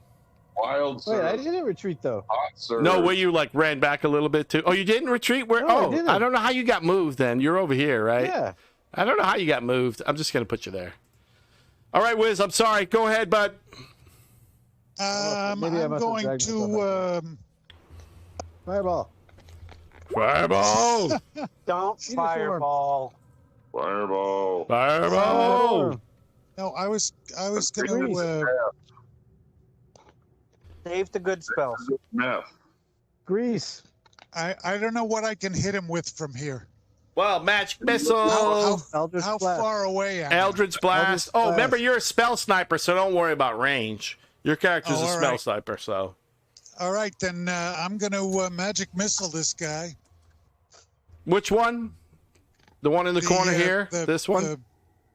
Wild Wait, surf. I didn't retreat though. Hot surf. No, where you like ran back a little bit too. Oh, you didn't retreat? Where? No, I didn't. I don't know how you got moved then. You're over here, right? Yeah. I don't know how you got moved. I'm just going to put you there. All right, Wiz, I'm sorry. Go ahead, bud. I'm going to Fireball. Fireball. Don't fireball. Fireball. Fireball. No, I was going to Save the good spells. Meth. Grease. I don't know what I can hit him with from here. Well, magic missile. How far away am I? Eldritch Blast. Oh, remember, you're a spell sniper, so don't worry about range. Your character's a spell sniper, so. All right, then I'm going to magic missile this guy. Which one? The one in the corner here? This one?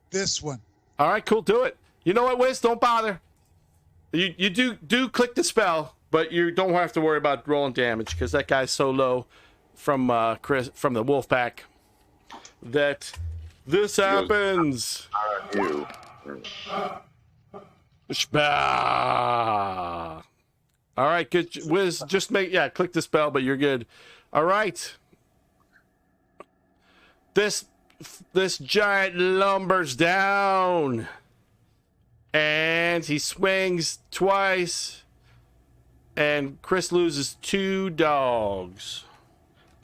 This one. All right, cool. Do it. You know what, Wiz? Don't bother. You do click the spell. but you don't have to worry about rolling damage because that guy's so low from Chris from the wolf pack that this happens. You. Shba. All right, good. Wiz, just click the spell, but you're good. All right. This giant lumbers down, and he swings twice, and Chris loses 2 dogs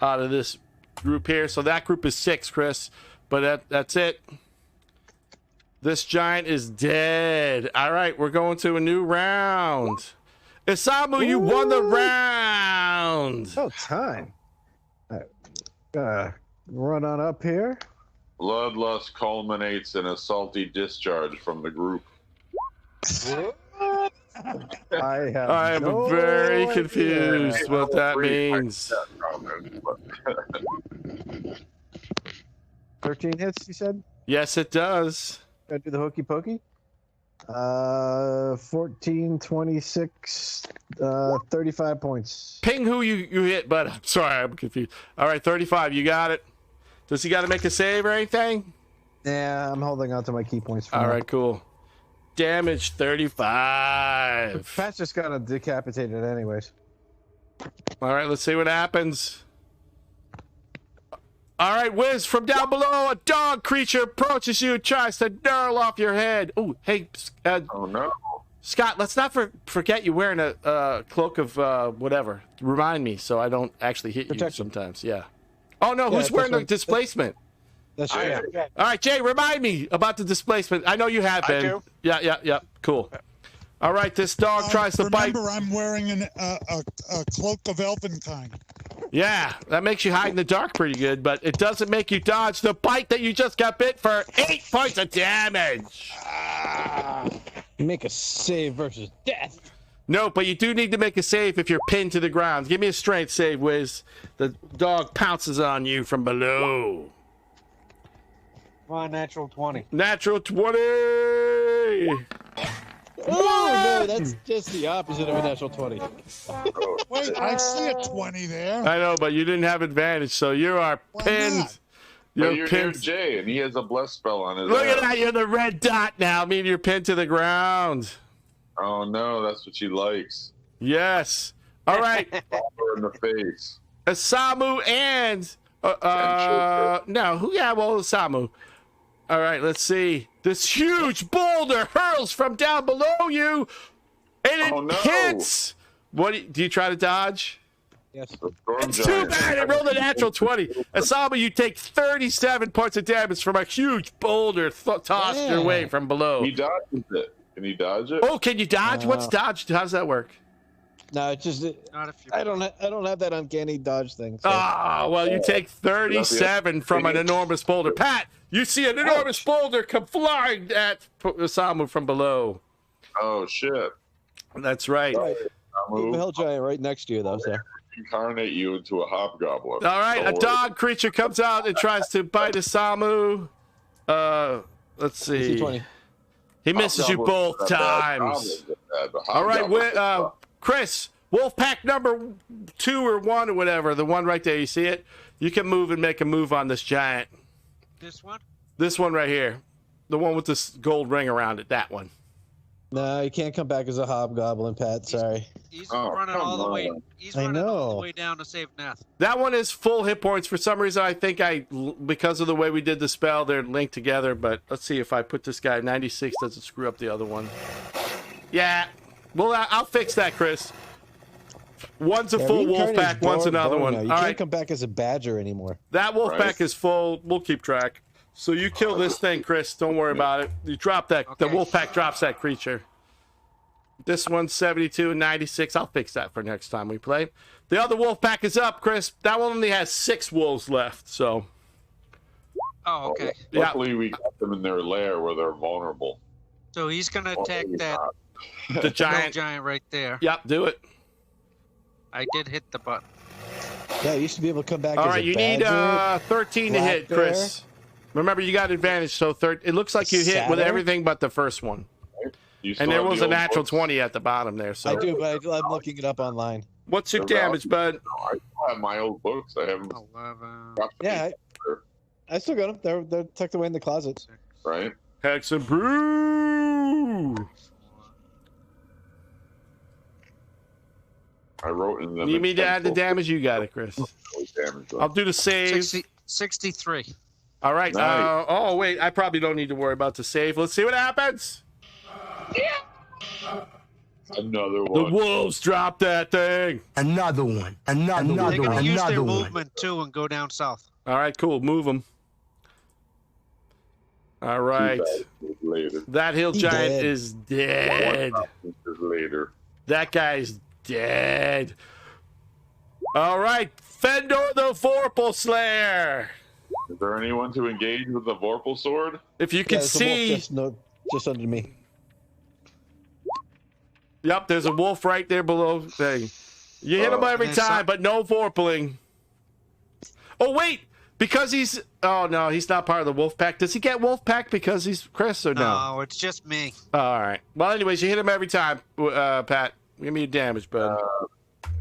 out of this group here. So that group is 6, Chris. But that's it. This giant is dead. All right, we're going to a new round. Isamu, you won the round. Oh, time. Run on up here. Bloodlust culminates in a salty discharge from the group. I am no very idea. confused what that means. 13 hits, you said? Yes, it does. Gotta do the hokey pokey. 14, 26, 35 points. Ping who you hit, but I'm sorry, I'm confused. All right, 35, you got it. Does he got to make a save or anything? Yeah, I'm holding on to my key points. All right, cool. Damage 35. Pat's just got decapitated anyways. All right, let's see what happens. All right, Wiz, from down below, a dog creature approaches you and tries to gnarl off your head. Oh, hey, oh no, Scott, let's not forget you're wearing a cloak of whatever. Remind me so I don't actually hit you sometimes. Yeah. Oh no, who's wearing the displacement? That's right. All right, Jay, remind me about the displacement. I know you have been. I do. Yeah. Cool. All right, this dog tries to bite. Remember, I'm wearing a cloak of Elvenkind. Yeah, that makes you hide in the dark pretty good, but it doesn't make you dodge the bite that you just got bit for 8 points of damage. Make a save versus death. No, but you do need to make a save if you're pinned to the ground. Give me a strength save, Wiz. The dog pounces on you from below. Come on, natural 20. Natural 20! Oh, no, that's just the opposite of a natural 20. Wait, I see a 20 there. I know, but you didn't have advantage, so you are pinned. not? You're near Jay, and he has a bless spell on his Look arm. at that, you're the red dot now, meaning you're pinned to the ground. Oh no, that's what she likes. Yes. All right. Her in the face. Isamu and Isamu. All right, let's see. This huge boulder hurls from down below you, and it hits. What do you try to dodge? Yes. It's too bad. It rolled a natural 20. Isamu, you take 37 points of damage from a huge boulder tossed your way from below. He dodges it. Can he dodge it? Oh, can you dodge? What's dodge? How does that work? No, it's just I don't have that uncanny dodge thing. So. Ah, well, you take 37 from an enormous boulder. Pat, you see an enormous boulder come flying at Isamu from below. Oh shit! That's right. The hell giant right next to you, though. So. Incarnate you into a hobgoblin. All right, a dog creature comes out and tries to bite Isamu. Let's see. He misses you both times. All right, Chris, wolf pack number 2 or 1 or whatever, the one right there, you see it? You can move and make a move on this giant. This one? This one right here. The one with this gold ring around it, that one. No, you can't come back as a hobgoblin, Pat. Sorry. He's running all the way. He's running all the way down to save Neth. That one is full hit points. For some reason, I think because of the way we did the spell, they're linked together. But let's see if I put this guy 96 doesn't screw up the other one. Yeah. Well, I'll fix that, Chris. One's a full wolf pack, one's another one. You can't come back as a badger anymore. That wolf pack is full. We'll keep track. So you kill this thing, Chris. Don't worry about it. You drop that. Okay. The wolf pack drops that creature. This one's 72 and 96. I'll fix that for next time we play. The other wolf pack is up, Chris. That one only has 6 wolves left. So. Oh, okay. Luckily, we got them in their lair where they're vulnerable. So he's gonna attack that. The giant right there. Yep, do it. I did hit the button. Yeah, you should be able to come back. All as right, a you badger, need 13 to hit, Chris. Remember, you got advantage, so it looks like you hit with everything but the first one. You still And there have was the a old natural books? 20 at the bottom there. So I do, but I'm looking it up online. what's your They're damage, bud? No, I still have my old books. I have them. 11. Yeah, I still got them. They're tucked away in the closet. Right. Hex and brew. I wrote in them. You mean to add the damage? You got it, Chris. I'll do the save. 63. All right. Nice. Oh, wait. I probably don't need to worry about the save. Let's see what happens. Another The one. wolves dropped that thing. Another one. They're Another going one. to use their Another one. movement, too, and go down south. All right, cool. Move them. All right. Later. That hill He giant dead. is dead. Later. That guy's dead. All right. Fendor the Vorpal Slayer. Is there anyone to engage with the Vorpal sword? If you can Yeah, there's a wolf see. just under me. Yep, there's a wolf right there below. Thing. You hit him every there's time, some- but no Vorpaling. Oh, wait. Because he's... Oh, no, he's not part of the wolf pack. Does he get wolf pack because he's Chris or no? No, it's just me. All right. Well, anyways, you hit him every time, Pat. Give me your damage, bud.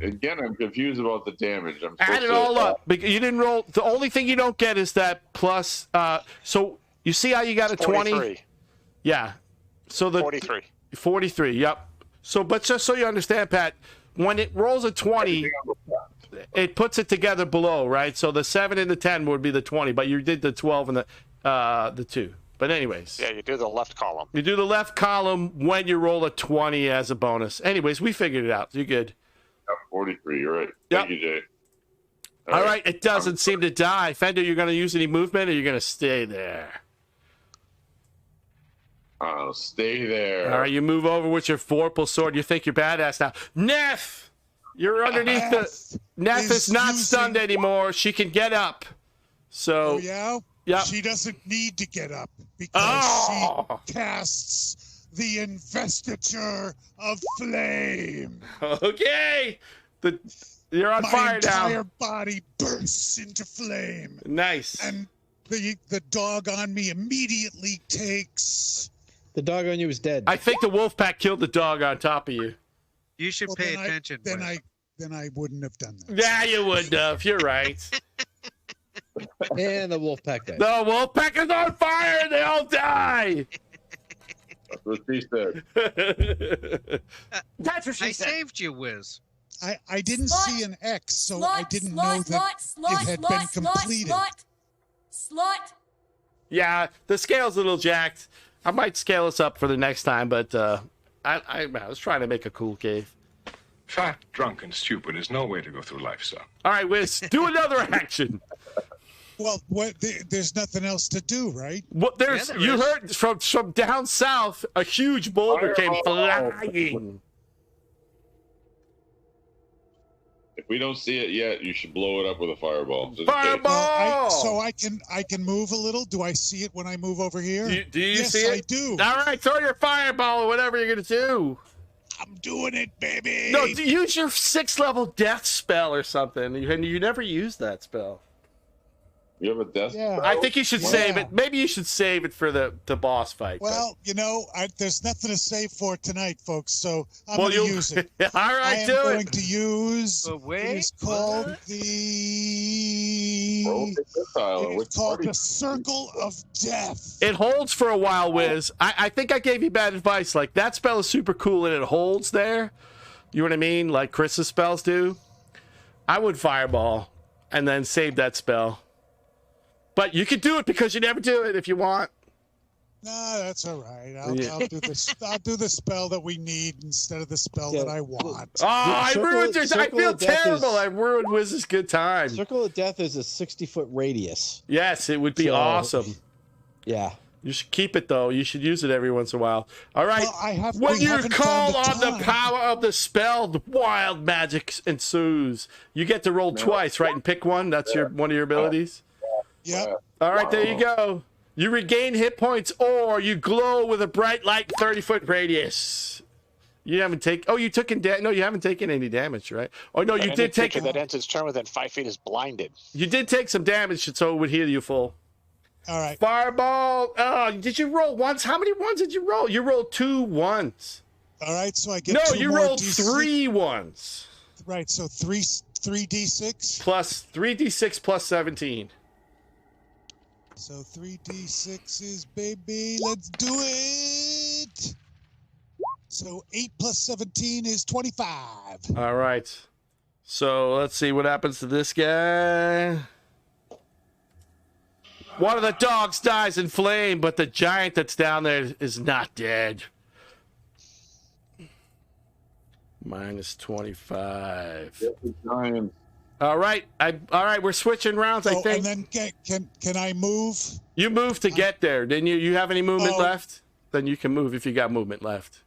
Again, I'm confused about the damage. I'm Add it supposed to- all up. Because you didn't roll. The only thing you don't get is that plus. So you see how you got a 20? 43. Yeah. So the 43. 43. Yep. So, but just so you understand, Pat, when it rolls a 20, it puts it together below, right? So the 7 and the 10 would be the 20, but you did the 12 and the 2. But anyways. Yeah, you do the left column. You do the left column when you roll a 20 as a bonus. Anyways, we figured it out. You're good. 43, you're right. Yep. Thank you, Jay. All right, it doesn't seem to die. Fender, you're going to use any movement or you're going to stay there? I'll stay there. All right, you move over with your Vorpal sword. You think you're badass now. Neff! You're underneath the... Neff is not stunned anymore. She can get up. So... Oh, yeah? Yep. She doesn't need to get up because she casts the investiture of flame. Okay! You're on My fire entire now. body bursts into flame. Nice. And the dog on me immediately takes... The dog on you is dead. I think the wolf pack killed the dog on top of you. You should Well, pay then attention. Then Wes. I wouldn't have done that. Yeah, you would have. You're right. And the wolf pack died. The wolf pack is on fire and they all die. That's what she said. That's what she I said. saved you, Wiz. I didn't Slot. see an X, so Slot, I didn't slot, know that slot, it had been completed. Slot. Yeah, the scale's a little jacked. I might scale this up for the next time, but I was trying to make a cool cave. Fat, drunk, and stupid is no way to go through life, son. All right, Wiz, do another action. Well, there's nothing else to do, right? What there's Yeah, there you is. heard from down south, a huge boulder came flying. If we don't see it yet, you should blow it up with a fireball. Just in case. Fireball! So I can move a little. Do I see it when I move over here? Do you yes, see it? I do. All right, throw your fireball or whatever you're gonna do. I'm doing it, baby. No, use your 6th level death spell or something. And you never used that spell. You have a death Yeah. I think you should save Yeah. it. Maybe you should save it for the boss fight. but- Well, there's nothing to save for tonight, folks. So I'm Well, going to you'll- use it. All right, I am do it. going to use. But wait, it is called Roll the. the missile. It Which is called party? the Circle of Death. It holds for a while, Wiz. I think I gave you bad advice. Like, that spell is super cool and it holds there. You know what I mean? Like Chris's spells do. I would fireball and then save that spell. But you can do it because you never do it if you want. No, that's all right. I'll do this. I'll do the spell that we need instead of the spell that I want. Oh, I Circle- ruined your... I Circle feel of Death terrible. is- I ruined Wiz's good time. Circle of Death is a 60-foot radius. Yes, it would be So- awesome. Yeah. You should keep it, though. You should use it every once in a while. All right. Well, when we you haven't call found on the time. power of the spell, the wild magic ensues. You get to roll twice, right? And pick one. That's one of your abilities. Yep. All right, there you go. You regain hit points, or you glow with a bright light 30-foot radius. You haven't taken... Oh, you took... No, you haven't taken any damage, right? Oh, no, you Any did take... creature that ends its turn within 5 feet is blinded. You did take some damage, so it would heal you full. All right. Fireball. Oh, did you roll once? How many ones did you roll? You rolled 2 ones. All right, so I get No, two you more rolled D6. 3 ones. Right, so three D6. Plus 3d6 plus 17. So 3D6s, baby. Let's do it. So 8 plus 17 is 25. All right. So let's see what happens to this guy. One of the dogs dies in flame, but the giant that's down there is not dead. Minus 25. Giant. All right. All right, we're switching rounds, I think. And then can I move? You moved to get there, didn't you? You have any movement Oh. left? Then you can move if you got movement left.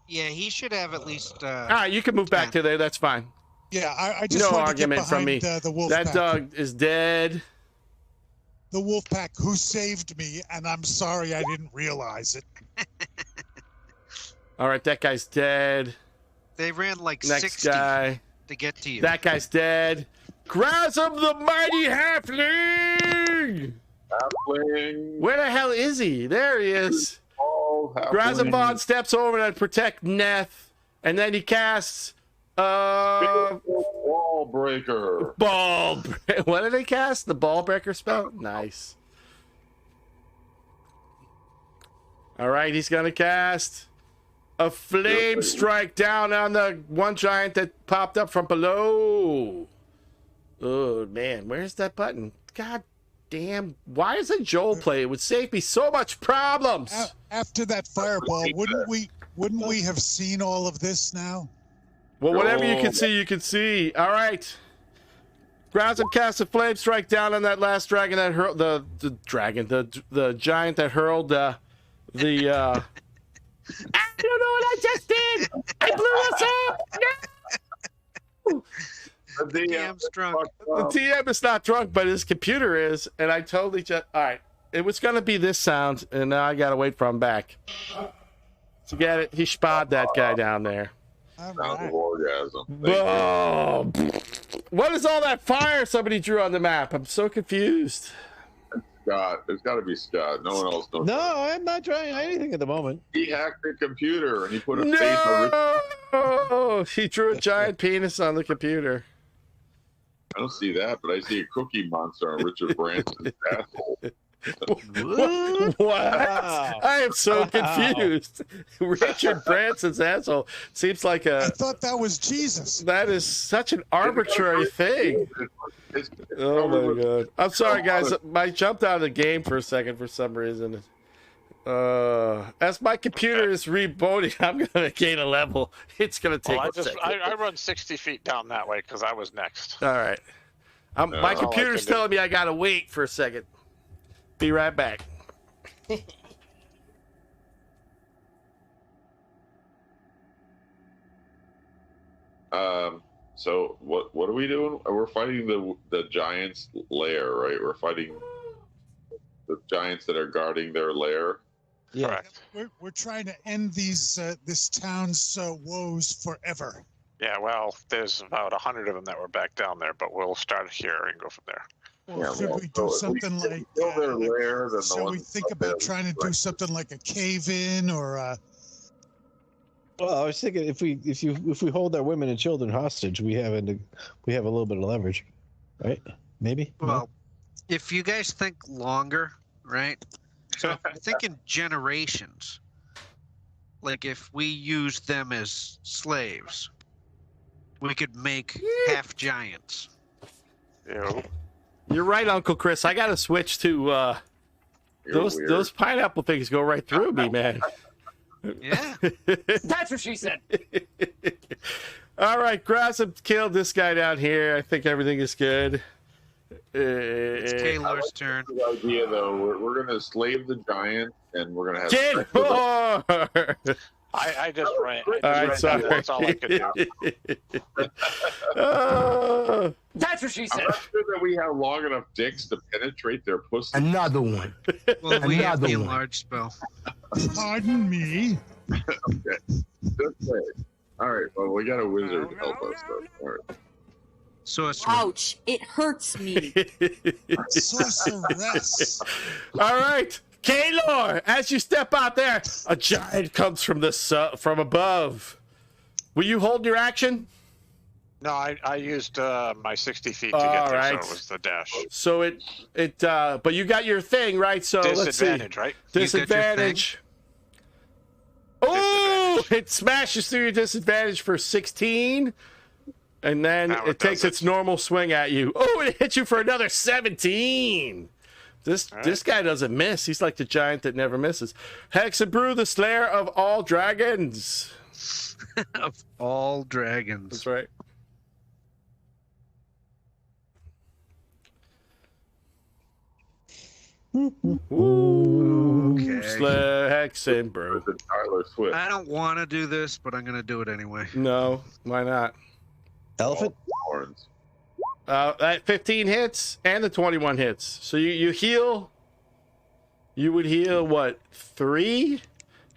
Yeah, he should have at least. All right, you can move back to there. That's fine. Yeah, I just No want to argument get from behind me. the wolf That pack. dog is dead. The wolf pack who saved me, and I'm sorry I didn't realize it. All right, that guy's dead. They ran like Next 60 guy. to get to you. That guy's dead. Grasm the mighty halfling! Halfling. Where the hell is he? There he is. Oh, Grazabon steps over to protect Neth, and then he casts Wall breaker. What did they cast? The ball breaker spell? Nice. All right, he's gonna cast a flame strike down on the one giant that popped up from below. Oh man, where's that button? God damn! Why isn't Joel play? It would save me so much problems. After that fireball, wouldn't we have seen all of this now? Well, whatever you can see, you can see. All right. Grasm casts a flame strike down on that last dragon that hurled the giant that hurled the. I don't know what I just did. I blew us up. No! The DM's drunk. The TM is not drunk, but his computer is, and I totally just. All right, it was gonna be this sound, and now I gotta wait for him back. So get it? He spotted that guy down there. All Sound right. of orgasm. Oh, what is all that fire somebody drew on the map? I'm so confused. Scott. It's got to be Scott. No one else knows. No, I'm not trying anything at the moment. He hacked the computer and he put a face on No! He drew a giant penis on the computer. I don't see that, but I see a cookie monster on Richard Branson's asshole. What? Wow. I am so confused. Richard Branson's asshole seems like I a. thought that was Jesus. That is such an arbitrary thing. Oh my god! I'm sorry, guys. I jumped out of the game for a second for some reason. As my computer is rebooting, I'm gonna gain a level. It's gonna take a second. I run 60 feet down that way because I was next. All right. My computer's telling me I gotta wait for a second. Be right back. So what are we doing? We're fighting the giants' lair, right? We're fighting the giants that are guarding their lair. Yeah. Correct. We're trying to end these this town's woes forever. Yeah, well, there's about 100 of them that were back down there, but we'll start here and go from there. Or should we do something like? Kill their lair, then the So we ones think up there about trying to do something like a cave-in or. Well, I was thinking if we hold our women and children hostage, we have a little bit of leverage, right? Maybe. Well, if you guys think longer, right? So if you're thinking generations, like if we use them as slaves, we could make half giants. Ew. You're right, Uncle Chris. I gotta switch to those pineapple things go right through me, man. Yeah. That's what she said. All right, Grasp killed this guy down here. I think everything is good. It's Taylor's turn. Good idea, though. We're gonna slave the giant, and we're gonna have. Get more! I just ran. All right, sorry. That's all I could do. That's what she said. I'm not sure that we have long enough dicks to penetrate their pussy. Another one. Well, we have the Another one. enlarged spell. Pardon me. Okay. Just say. All right. Well, we got a wizard to help us. Though. All right. Sorcerer. Ouch! It hurts me. Sorceress. All right, Kaylor, as you step out there, a giant comes from from above. Will you hold your action? No, I used my 60 feet to get there, so it was the dash. So but you got your thing, right? So let's see. Disadvantage, right? Disadvantage. Oh, it smashes through your disadvantage for 16. And then it takes its normal swing at you. Oh, it hit you for another 17. This guy doesn't miss. He's like the giant that never misses. Hexabrew, the slayer of all dragons. Of all dragons. That's right. Okay. Slayer Hexabrew. Tyler Swift. I don't want to do this, but I'm going to do it anyway. No, why not? Elephant? Horns. That 15 hits and the 21 hits. So you heal. You would heal, what, 3?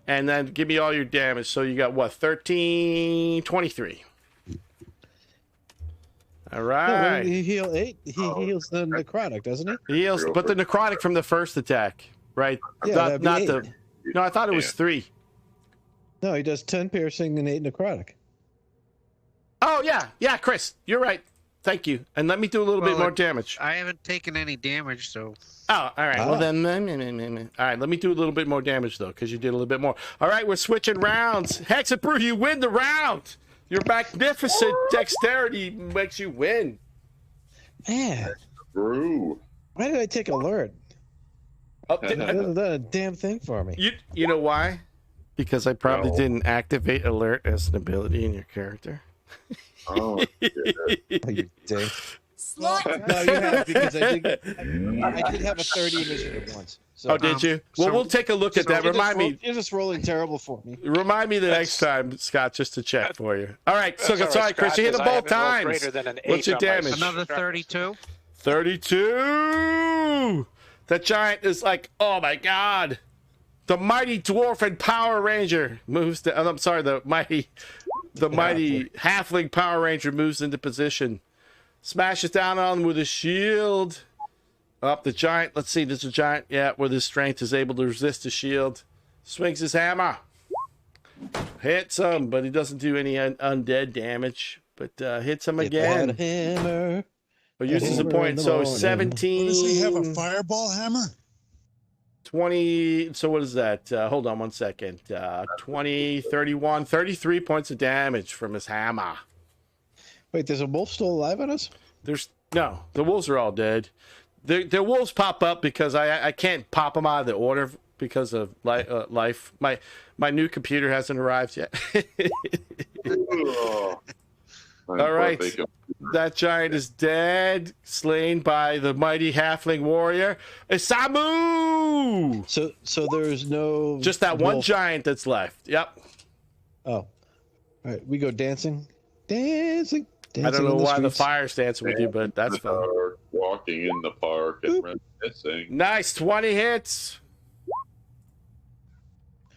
And then give me all your damage. So you got, what, 13, 23. All right. No, he heal 8. He heals the necrotic, doesn't he? He heals, but the necrotic from the first attack, right? Yeah, not 8. the. No, I thought it was 3. No, he does 10 piercing and 8 necrotic. Oh yeah, Chris, you're right. Thank you. And let me do a little bit more damage. I haven't taken any damage, so. Oh, all right. Well then, all right. Let me do a little bit more damage though, because you did a little bit more. All right, we're switching rounds. Hexabrew, you win the round. Your magnificent dexterity makes you win. Man, Brew. why did I take alert? Oh, That hasn't done a damn thing for me. You know why? Because I probably didn't activate alert as an ability in your character. Oh, you did. Slut. No, you have, because I did have a 30 initiative once. So, Oh, did you? Well, we'll take a look at that. Remind me. You're just rolling terrible for me. Remind me the next time, Scott, just to check for you. All right. So, That's all sorry, right, Chris. You hit Scott, them because both I haven't rolled times. greater than an What's 8 your on my damage? Another 32? 32. That giant is like, oh my god. The mighty dwarf and Power Ranger moves to. I'm sorry, the mighty halfling Power Ranger moves into position. Smashes down on him with a shield. Up the giant. Let's see. There's a giant. Yeah, with his strength is able to resist the shield. Swings his hammer. Hits him, but he doesn't do any undead damage. But hits him again. That hammer. But uses a point. So 17. Does he have a fireball hammer? 20. So what is that? Hold on one second. 20, 31, 33 points of damage from his hammer. Wait, there's a wolf still alive on us? No, the wolves are all dead. The wolves pop up because I can't pop them out of the order because of life. My new computer hasn't arrived yet. All right. That giant is dead, slain by the mighty halfling warrior, Isamu! So there's no... Just that one giant that's left. Yep. Oh. All right, we go dancing. Dancing. I don't know why the fire's dancing with you, but that's fun. Walking in the park and reminiscing. Nice, 20 hits.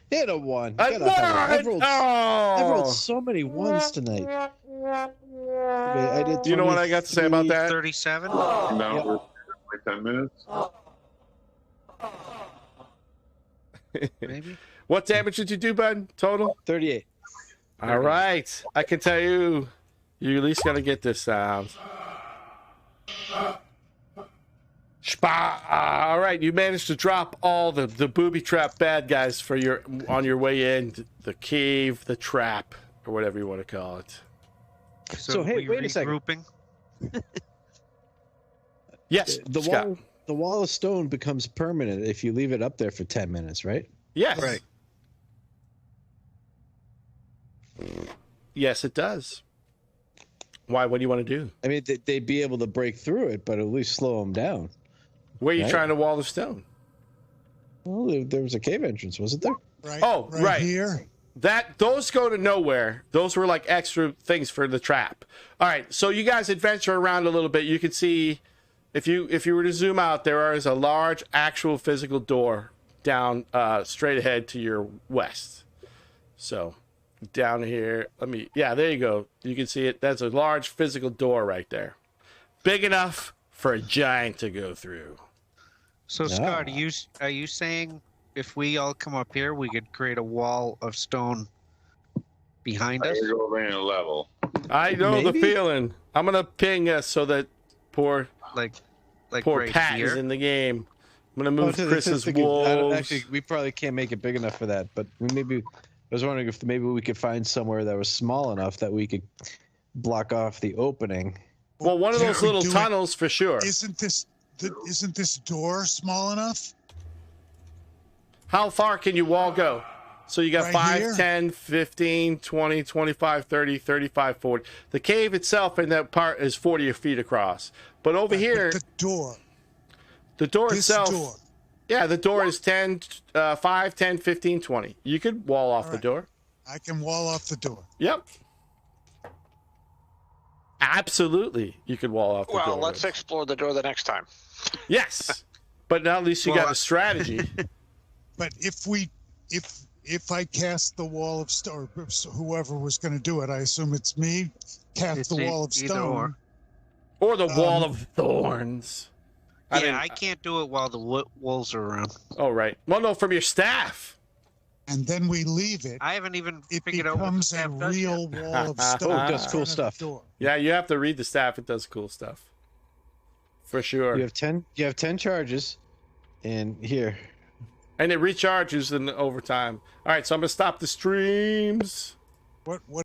Hit a 1. I've rolled so many ones tonight. I did. You know what I got to say about that? 37? No, we're 10 minutes. Maybe. What damage did you do, bud? Total? 38. All right. I can tell you, you at least got to get this sound. All right, you managed to drop all the booby trap bad guys on your way in the cave, the trap, or whatever you want to call it. So hey, wait a second. Yes, the wall of stone becomes permanent if you leave it up there for 10 minutes, right? Yes. Right. Yes, it does. Why? What do you want to do? I mean, they'd be able to break through it, but at least slow them down. Where are you right? trying to wall the stone? Well, there was a cave entrance, wasn't there? Right. Oh, right. Here. Those go to nowhere. Those were like extra things for the trap. All right, so you guys adventure around a little bit. You can see, if you were to zoom out, there is a large actual physical door down straight ahead to your west. So down here. Yeah, there you go. You can see it. That's a large physical door right there. Big enough for a giant to go through. So, Scott, are you saying if we all come up here, we could create a wall of stone behind us? Go over in a level. I know the feeling. I'm gonna ping us so that poor right Pat here? is in the game. I'm gonna move Chris's wolves. Actually, we probably can't make it big enough for that. But maybe I was wondering if maybe we could find somewhere that was small enough that we could block off the opening. Well, one of those little tunnels for sure. Isn't this door small enough? How far can your wall go? So you got Right 5, here? 10, 15, 20, 25, 30, 35, 40. The cave itself in that part is 40 feet across. But over here, The door. the door This itself, door. yeah, the door is 10, 5, 10, 15, 20. You could wall off the door. I can wall off the door. Yep. Absolutely, you could wall off the door. Well, let's explore the door the next time. Yes, but now at least you got a strategy. But if I cast the wall of stone, whoever was going to do it, I assume it's me, cast the wall of stone. Or the wall of thorns. I can't do it while the wolves are around. Oh, right. Well, no, from your staff. And then we leave it. I haven't even It figured out what the becomes a staff does yet. real wall of stone. Oh, it does in cool front of the stuff. door. Yeah, you have to read the staff. It does cool stuff. For sure. You have 10. You have 10 charges, and here. And it recharges in over time. All right, so I'm gonna stop the streams. What